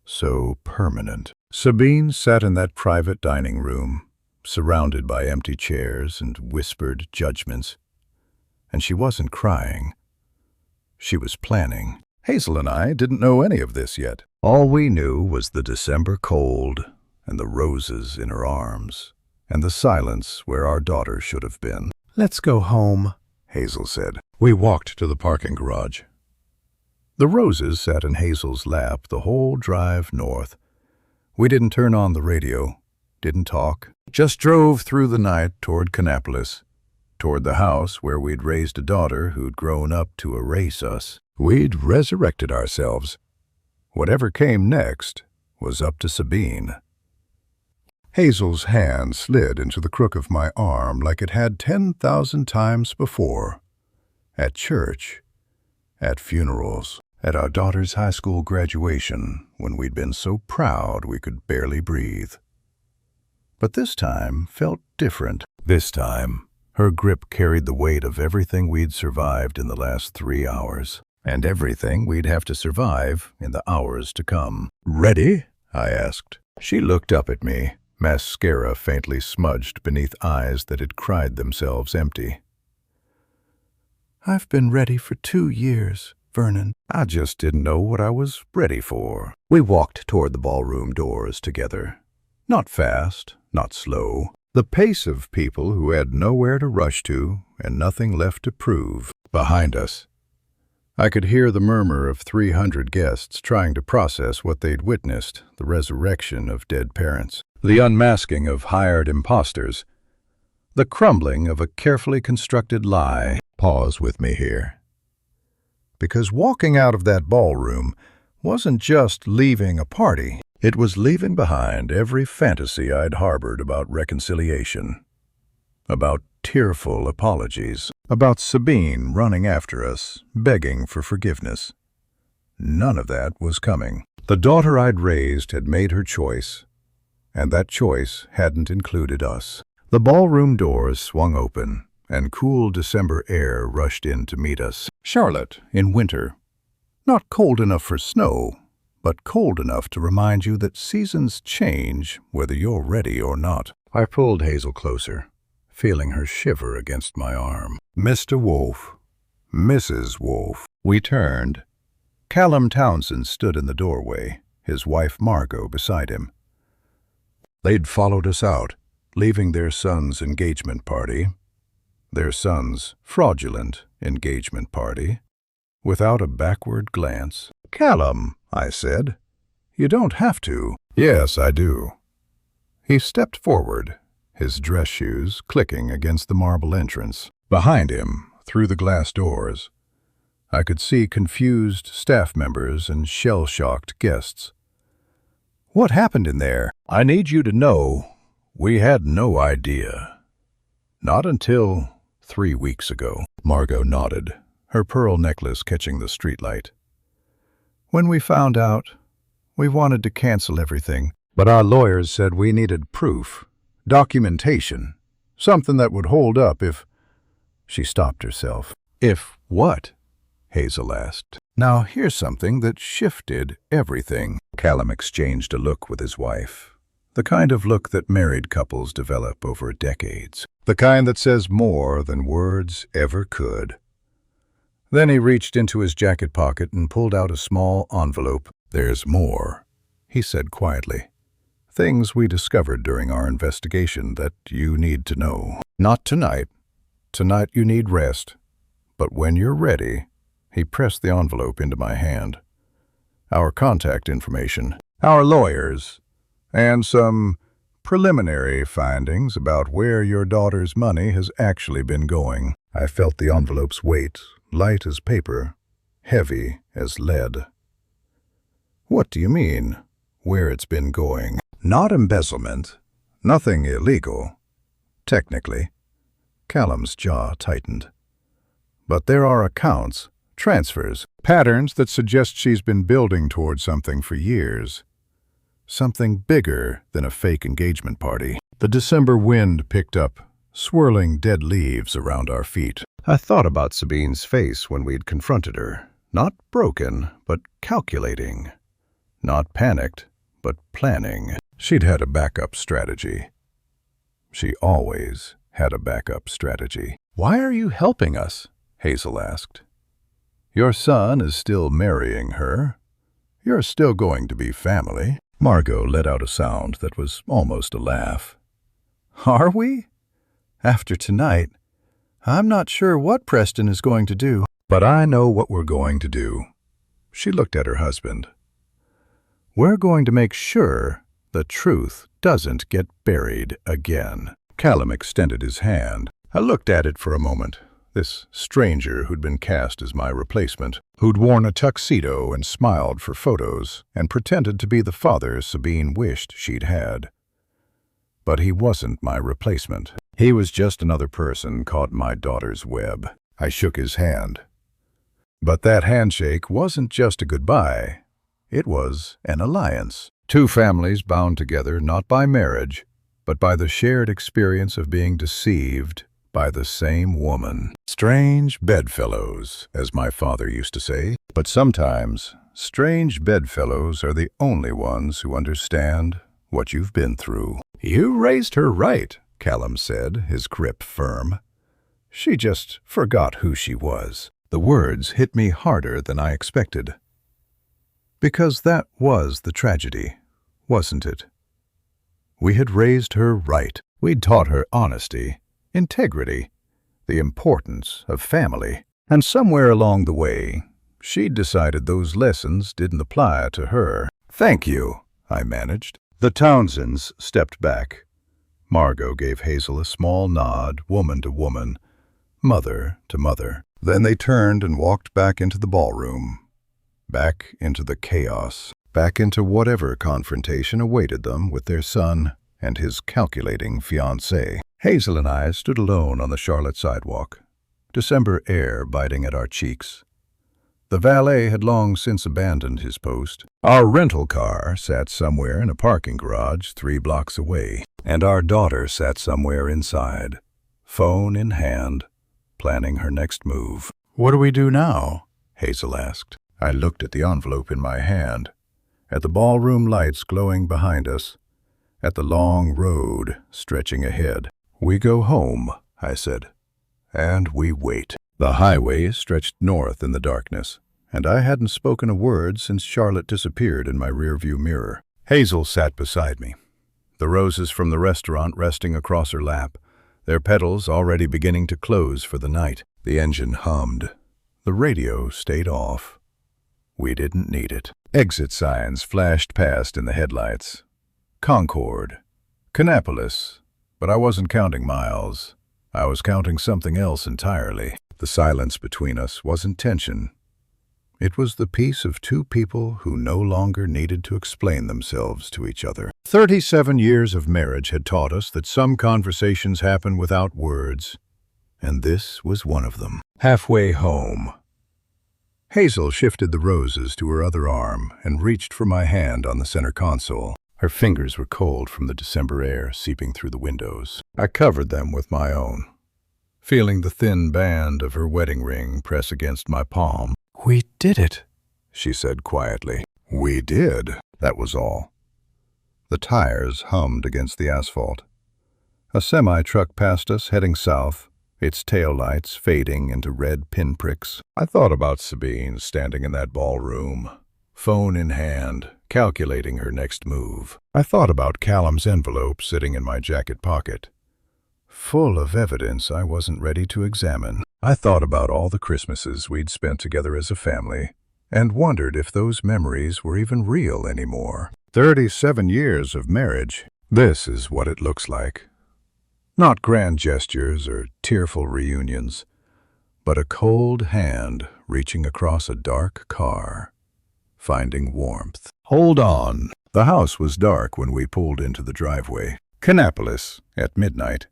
so permanent. Sabine sat in that private dining room, surrounded by empty chairs and whispered judgments. And she wasn't crying. She was planning. Hazel and I didn't know any of this yet. All we knew was the December cold and the roses in her arms and the silence where our daughter should have been. "Let's go home," Hazel said. We walked to the parking garage. The roses sat in Hazel's lap the whole drive north. We didn't turn on the radio, didn't talk, just drove through the night toward Kannapolis, toward the house where we'd raised a daughter who'd grown up to erase us. We'd resurrected ourselves. Whatever came next was up to Sabine. Hazel's hand slid into the crook of my arm like it had 10,000 times before. At church, at funerals, at our daughter's high school graduation, when we'd been so proud we could barely breathe. But this time felt different. This time, her grip carried the weight of everything we'd survived in the last 3 hours, and everything we'd have to survive in the hours to come. "Ready?" I asked. She looked up at me, mascara faintly smudged beneath eyes that had cried themselves empty. "I've been ready for 2 years, Vernon." I just didn't know what I was ready for. We walked toward the ballroom doors together. Not fast, not slow. The pace of people who had nowhere to rush to and nothing left to prove. Behind us, I could hear the murmur of 300 guests trying to process what they'd witnessed, the resurrection of dead parents, the unmasking of hired imposters, the crumbling of a carefully constructed lie. Pause with me here. Because walking out of that ballroom wasn't just leaving a party. It was leaving behind every fantasy I'd harbored about reconciliation, about tearful apologies, about Sabine running after us, begging for forgiveness. None of that was coming. The daughter I'd raised had made her choice, and that choice hadn't included us. The ballroom doors swung open, and cool December air rushed in to meet us. Charlotte, in winter. Not cold enough for snow, but cold enough to remind you that seasons change whether you're ready or not. I pulled Hazel closer, feeling her shiver against my arm. "Mr. Wolfe, Mrs. Wolfe." We turned. Callum Townsend stood in the doorway, his wife Margot beside him. They'd followed us out, leaving their son's engagement party, their son's fraudulent engagement party, without a backward glance. "Callum," I said, "you don't have to." "Yes, I do." He stepped forward, his dress shoes clicking against the marble entrance. Behind him, through the glass doors, I could see confused staff members and shell-shocked guests. "What happened in there?" "I need you to know, we had no idea. Not until 3 weeks ago." Margot nodded, her pearl necklace catching the streetlight. "When we found out, we wanted to cancel everything. But our lawyers said we needed proof, documentation, something that would hold up if—" She stopped herself. "If what?" Hazel asked. Now here's something that shifted everything. Callum exchanged a look with his wife. The kind of look that married couples develop over decades. The kind that says more than words ever could. Then he reached into his jacket pocket and pulled out a small envelope. "There's more," he said quietly. "Things we discovered during our investigation that you need to know. Not tonight. Tonight you need rest. But when you're ready," he pressed the envelope into my hand. "Our contact information, our lawyers, and some preliminary findings about where your daughter's money has actually been going." I felt the envelope's weight, light as paper, heavy as lead. "What do you mean, where it's been going?" "Not embezzlement. Nothing illegal. Technically." Callum's jaw tightened. "But there are accounts, transfers, patterns that suggest she's been building towards something for years. Something bigger than a fake engagement party." The December wind picked up, swirling dead leaves around our feet. I thought about Sabine's face when we'd confronted her. Not broken, but calculating. Not panicked, but planning. She'd had a backup strategy. She always had a backup strategy. "Why are you helping us?" Hazel asked. "Your son is still marrying her. You're still going to be family." Margot let out a sound that was almost a laugh. "Are we? After tonight, I'm not sure what Preston is going to do." "But I know what we're going to do." She looked at her husband. "We're going to make sure the truth doesn't get buried again." Callum extended his hand. I looked at it for a moment. This stranger who'd been cast as my replacement, who'd worn a tuxedo and smiled for photos and pretended to be the father Sabine wished she'd had. But he wasn't my replacement. He was just another person caught in my daughter's web. I shook his hand. But that handshake wasn't just a goodbye. It was an alliance. Two families bound together not by marriage, but by the shared experience of being deceived by the same woman. Strange bedfellows, as my father used to say. But sometimes, strange bedfellows are the only ones who understand what you've been through. "You raised her right," Callum said, his grip firm. "She just forgot who she was." The words hit me harder than I expected. Because that was the tragedy, wasn't it? We had raised her right. We'd taught her honesty, integrity, the importance of family. And somewhere along the way, she'd decided those lessons didn't apply to her. "Thank you," I managed. The Townsends stepped back. Margot gave Hazel a small nod, woman to woman, mother to mother. Then they turned and walked back into the ballroom, back into the chaos, back into whatever confrontation awaited them with their son and his calculating fiancé. Hazel and I stood alone on the Charlotte sidewalk, December air biting at our cheeks. The valet had long since abandoned his post. Our rental car sat somewhere in a parking garage 3 blocks away, and our daughter sat somewhere inside, phone in hand, planning her next move. "What do we do now?" Hazel asked. I looked at the envelope in my hand, at the ballroom lights glowing behind us, at the long road stretching ahead. "We go home," I said, "and we wait." The highway stretched north in the darkness, and I hadn't spoken a word since Charlotte disappeared in my rearview mirror. Hazel sat beside me, the roses from the restaurant resting across her lap, their petals already beginning to close for the night. The engine hummed. The radio stayed off. We didn't need it. Exit signs flashed past in the headlights. Concord, Kannapolis, but I wasn't counting miles. I was counting something else entirely. The silence between us wasn't tension. It was the peace of two people who no longer needed to explain themselves to each other. 37 years of marriage had taught us that some conversations happen without words, and this was one of them. Halfway home. Hazel shifted the roses to her other arm and reached for my hand on the center console. Her fingers were cold from the December air seeping through the windows. I covered them with my own, feeling the thin band of her wedding ring press against my palm. "We did it," she said quietly. We did, that was all. The tires hummed against the asphalt. A semi-truck passed us heading south, its taillights fading into red pinpricks. I thought about Sabine standing in that ballroom, phone in hand, calculating her next move. I thought about Callum's envelope sitting in my jacket pocket, full of evidence I wasn't ready to examine. I thought about all the Christmases we'd spent together as a family, and wondered if those memories were even real anymore. 37 years of marriage. This is what it looks like. Not grand gestures or tearful reunions, but a cold hand reaching across a dark car, finding warmth. Hold on. The house was dark when we pulled into the driveway. Kannapolis at midnight.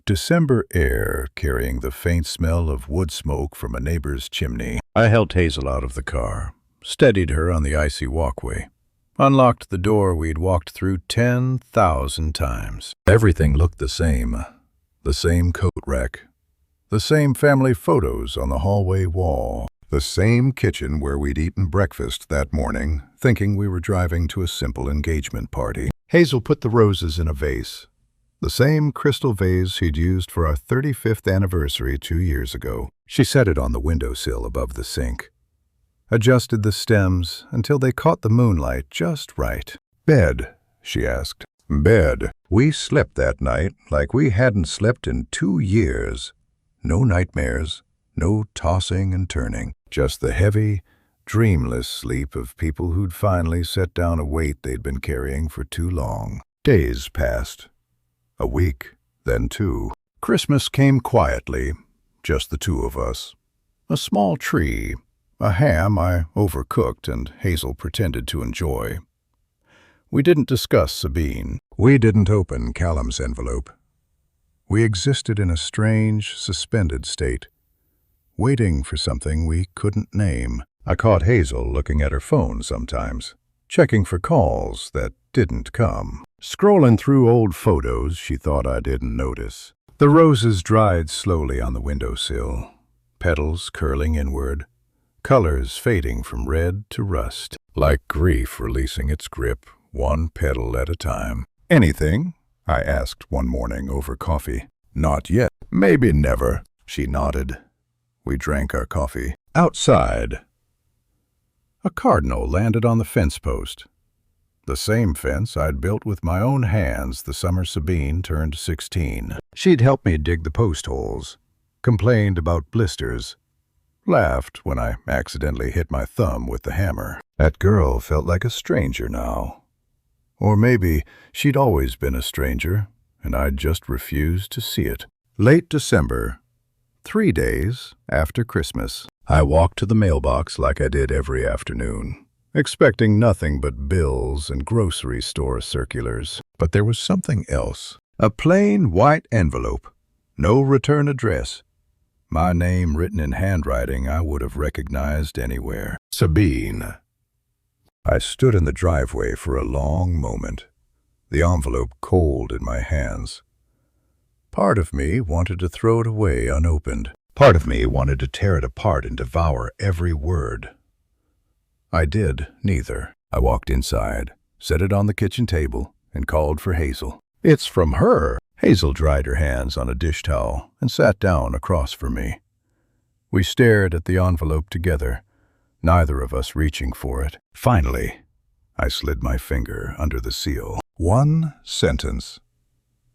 December air carrying the faint smell of wood smoke from a neighbor's chimney. I helped Hazel out of the car, steadied her on the icy walkway, unlocked the door we'd walked through 10,000 times. Everything looked the same coat rack, the same family photos on the hallway wall, the same kitchen where we'd eaten breakfast that morning, thinking we were driving to a simple engagement party. Hazel put the roses in a vase, the same crystal vase she'd used for our 35th anniversary 2 years ago. She set it on the windowsill above the sink, adjusted the stems until they caught the moonlight just right. "Bed?" she asked. "Bed." We slept that night like we hadn't slept in 2 years. No nightmares, no tossing and turning, just the heavy, dreamless sleep of people who'd finally set down a weight they'd been carrying for too long. Days passed. A week, then 2. Christmas came quietly, just the 2 of us. A small tree, a ham I overcooked and Hazel pretended to enjoy. We didn't discuss Sabine. We didn't open Callum's envelope. We existed in a strange, suspended state, waiting for something we couldn't name. I caught Hazel looking at her phone sometimes, checking for calls that didn't come, scrolling through old photos she thought I didn't notice. The roses dried slowly on the windowsill, petals curling inward, colors fading from red to rust, like grief releasing its grip, one petal at a time. "Anything?" I asked one morning over coffee. "Not yet. Maybe never," she nodded. We drank our coffee. Outside, a cardinal landed on the fence post. The same fence I'd built with my own hands the summer Sabine turned 16. She'd helped me dig the post holes, complained about blisters, laughed when I accidentally hit my thumb with the hammer. That girl felt like a stranger now. Or maybe she'd always been a stranger, and I'd just refused to see it. Late December, 3 days after Christmas, I walked to the mailbox like I did every afternoon, expecting nothing but bills and grocery store circulars. But there was something else. A plain white envelope, no return address. My name written in handwriting I would have recognized anywhere. Sabine. I stood in the driveway for a long moment, the envelope cold in my hands. Part of me wanted to throw it away unopened. Part of me wanted to tear it apart and devour every word. I did neither. I walked inside, set it on the kitchen table, and called for Hazel. "It's from her." Hazel dried her hands on a dish towel and sat down across from me. We stared at the envelope together, neither of us reaching for it. Finally, I slid my finger under the seal. 1 sentence.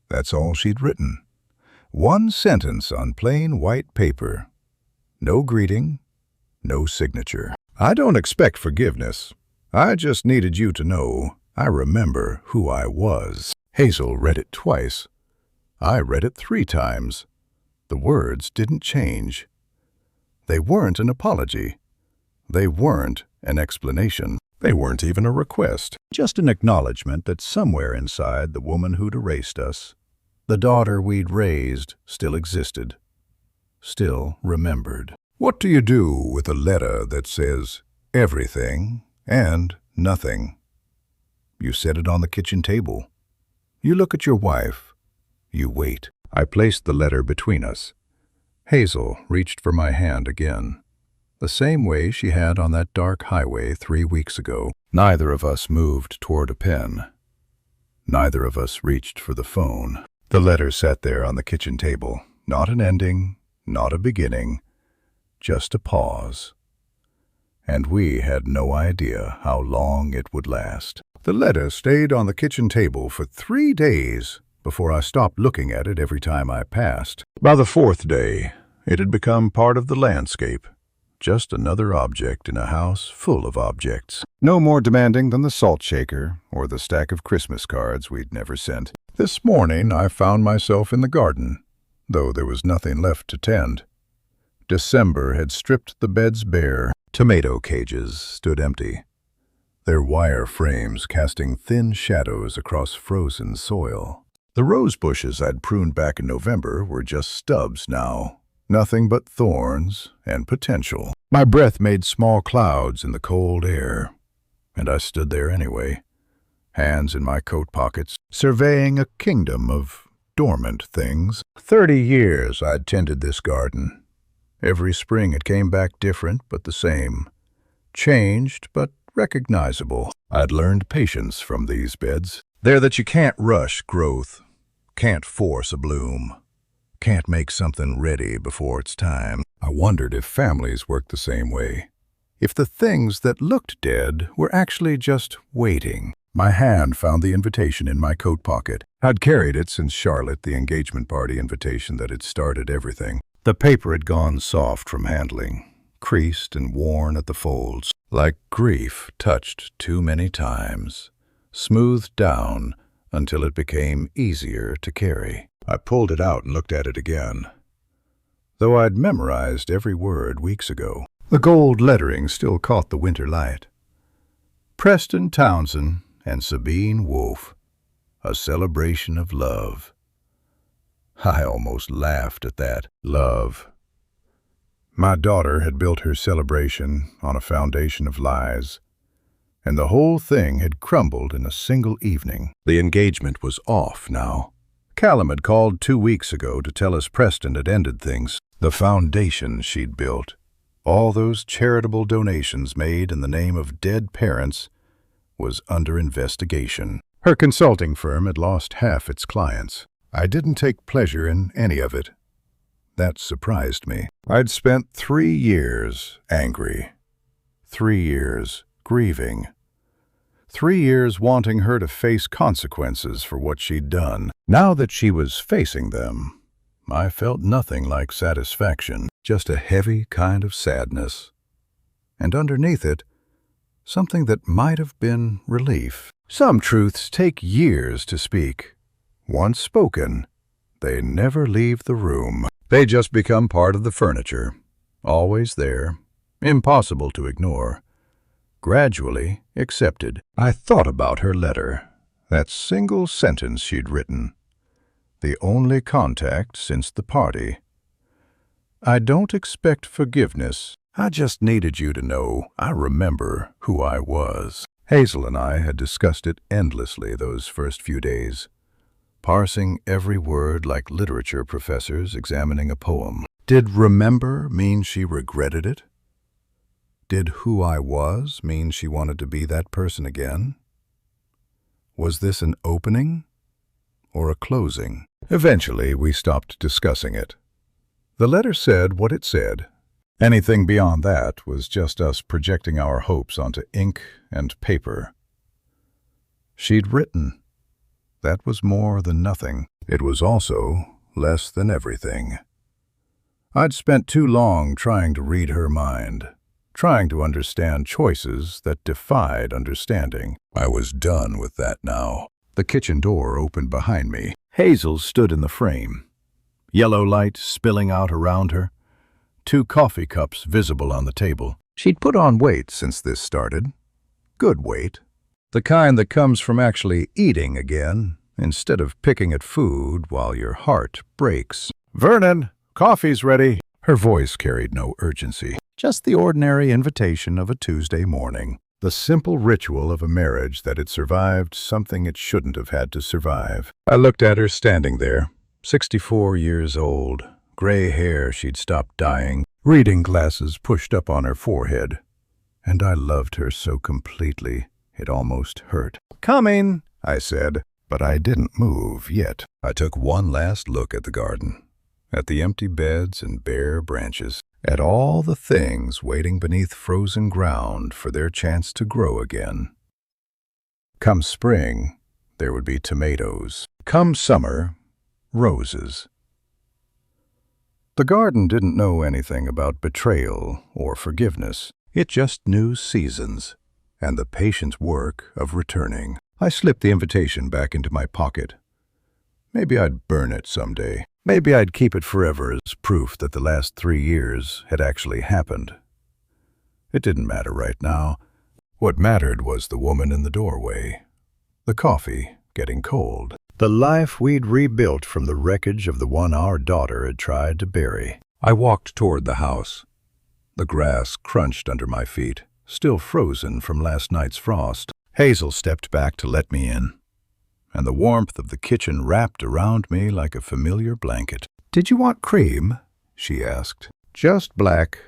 That's all she'd written. 1 sentence on plain white paper. No greeting, no signature. "I don't expect forgiveness. I just needed you to know I remember who I was." Hazel read it twice. I read it 3 times. The words didn't change. They weren't an apology. They weren't an explanation. They weren't even a request. Just an acknowledgement that somewhere inside the woman who'd erased us, the daughter we'd raised, still existed, still remembered. What do you do with a letter that says everything and nothing? You set it on the kitchen table. You look at your wife. You wait. I placed the letter between us. Hazel reached for my hand again, the same way she had on that dark highway 3 weeks ago. Neither of us moved toward a pen. Neither of us reached for the phone. The letter sat there on the kitchen table, Not an ending, not a beginning, just a pause. And we had no idea how long it would last. The letter stayed on the kitchen table for 3 days before I stopped looking at it every time I passed. By the 4th day, it had become part of the landscape, just another object in a house full of objects. No more demanding than the salt shaker or the stack of Christmas cards we'd never sent. This morning I found myself in the garden, though there was nothing left to tend. December had stripped the beds bare. Tomato cages stood empty, their wire frames casting thin shadows across frozen soil. The rose bushes I'd pruned back in November were just stubs now, nothing but thorns and potential. My breath made small clouds in the cold air, and I stood there anyway, hands in my coat pockets, surveying a kingdom of dormant things. 30 years I'd tended this garden. Every spring it came back different but the same, changed but recognizable. I'd learned patience from these beds. They're that you can't rush growth, can't force a bloom, can't make something ready before it's time. I wondered if families worked the same way, if the things that looked dead were actually just waiting. My hand found the invitation in my coat pocket. I'd carried it since Charlotte, the engagement party invitation that had started everything. The paper had gone soft from handling, creased and worn at the folds, like grief touched too many times, smoothed down until it became easier to carry. I pulled it out and looked at it again, though I'd memorized every word weeks ago. The gold lettering still caught the winter light. Preston Townsend and Sabine Wolfe, a celebration of love. I almost laughed at that. Love. My daughter had built her celebration on a foundation of lies, and the whole thing had crumbled in a single evening. The engagement was off now. Callum had called 2 weeks ago to tell us Preston had ended things. The foundation she'd built, all those charitable donations made in the name of dead parents, was under investigation. Her consulting firm had lost half its clients. I didn't take pleasure in any of it. That surprised me. I'd spent 3 years angry, 3 years grieving, 3 years wanting her to face consequences for what she'd done. Now that she was facing them, I felt nothing like satisfaction, just a heavy kind of sadness. And underneath it, something that might have been relief. Some truths take years to speak. Once spoken, they never leave the room. They just become part of the furniture, always there, impossible to ignore, gradually accepted. I thought about her letter, that single sentence she'd written, the only contact since the party. I don't expect forgiveness. I just needed you to know I remember who I was. Hazel and I had discussed it endlessly those first few days, parsing every word like literature professors examining a poem. Did remember mean she regretted it? Did who I was mean she wanted to be that person again? Was this an opening or a closing? Eventually, we stopped discussing it. The letter said what it said. Anything beyond that was just us projecting our hopes onto ink and paper. She'd written. That was more than nothing. It was also less than everything. I'd spent too long trying to read her mind, trying to understand choices that defied understanding. I was done with that now. The kitchen door opened behind me. Hazel stood in the frame, yellow light spilling out around her, 2 coffee cups visible on the table. She'd put on weight since this started. Good weight. The kind that comes from actually eating again, instead of picking at food while your heart breaks. "Vernon, coffee's ready." Her voice carried no urgency, just the ordinary invitation of a Tuesday morning. The simple ritual of a marriage that had survived something it shouldn't have had to survive. I looked at her standing there, 64 years old, gray hair she'd stopped dyeing, reading glasses pushed up on her forehead. And I loved her so completely, it almost hurt. "Coming," I said, but I didn't move yet. I took one last look at the garden, at the empty beds and bare branches, at all the things waiting beneath frozen ground for their chance to grow again. Come spring, there would be tomatoes. Come summer, roses. The garden didn't know anything about betrayal or forgiveness. It just knew seasons and the patient work of returning. I slipped the invitation back into my pocket. Maybe I'd burn it someday. Maybe I'd keep it forever as proof that the last 3 years had actually happened. It didn't matter right now. What mattered was the woman in the doorway, the coffee getting cold, the life we'd rebuilt from the wreckage of the one our daughter had tried to bury. I walked toward the house. The grass crunched under my feet, still frozen from last night's frost. Hazel stepped back to let me in, and the warmth of the kitchen wrapped around me like a familiar blanket. "Did you want cream?" she asked. "Just black,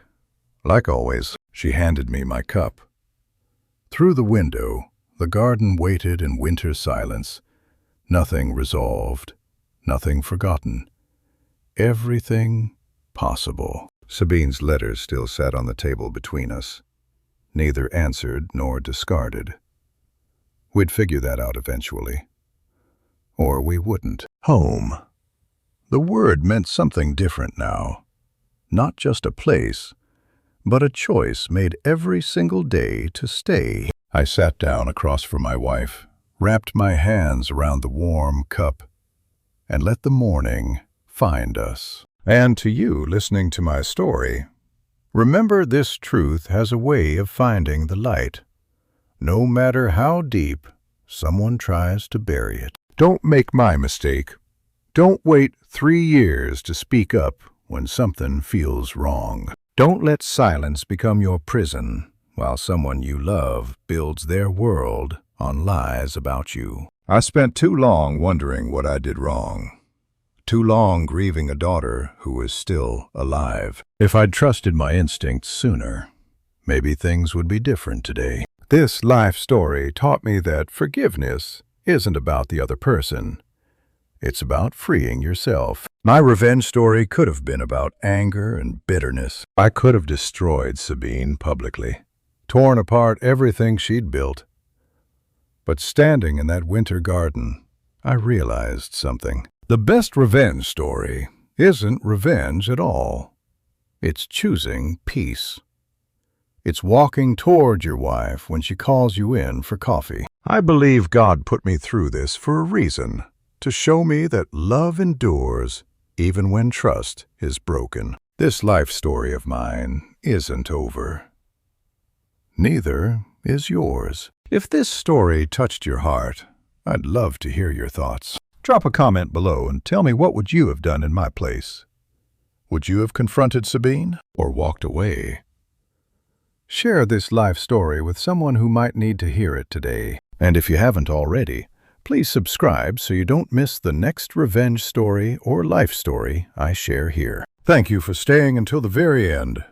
like always." She handed me my cup. Through the window, the garden waited in winter silence. Nothing resolved, nothing forgotten. Everything possible. Sabine's letters still sat on the table between us, neither answered nor discarded. We'd figure that out eventually. Or we wouldn't. Home. The word meant something different now. Not just a place, but a choice made every single day to stay. I sat down across from my wife, wrapped my hands around the warm cup, and let the morning find us. And to you listening to my story, remember this truth has a way of finding the light, no matter how deep someone tries to bury it. Don't make my mistake. Don't wait 3 years to speak up when something feels wrong. Don't let silence become your prison while someone you love builds their world on lies about you. I spent too long wondering what I did wrong. Too long grieving a daughter who was still alive. If I'd trusted my instincts sooner, maybe things would be different today. This life story taught me that forgiveness isn't about the other person. It's about freeing yourself. My revenge story could have been about anger and bitterness. I could have destroyed Sabine publicly, torn apart everything she'd built. But standing in that winter garden, I realized something. The best revenge story isn't revenge at all. It's choosing peace. It's walking toward your wife when she calls you in for coffee. I believe God put me through this for a reason, to show me that love endures even when trust is broken. This life story of mine isn't over. Neither is yours. If this story touched your heart, I'd love to hear your thoughts. Drop a comment below and tell me, what would you have done in my place? Would you have confronted Sabine or walked away? Share this life story with someone who might need to hear it today. And if you haven't already, please subscribe so you don't miss the next revenge story or life story I share here. Thank you for staying until the very end.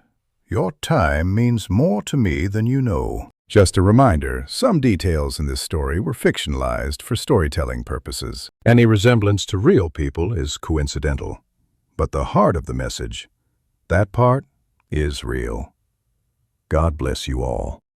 Your time means more to me than you know. Just a reminder, some details in this story were fictionalized for storytelling purposes. Any resemblance to real people is coincidental. But the heart of the message, that part, is real. God bless you all.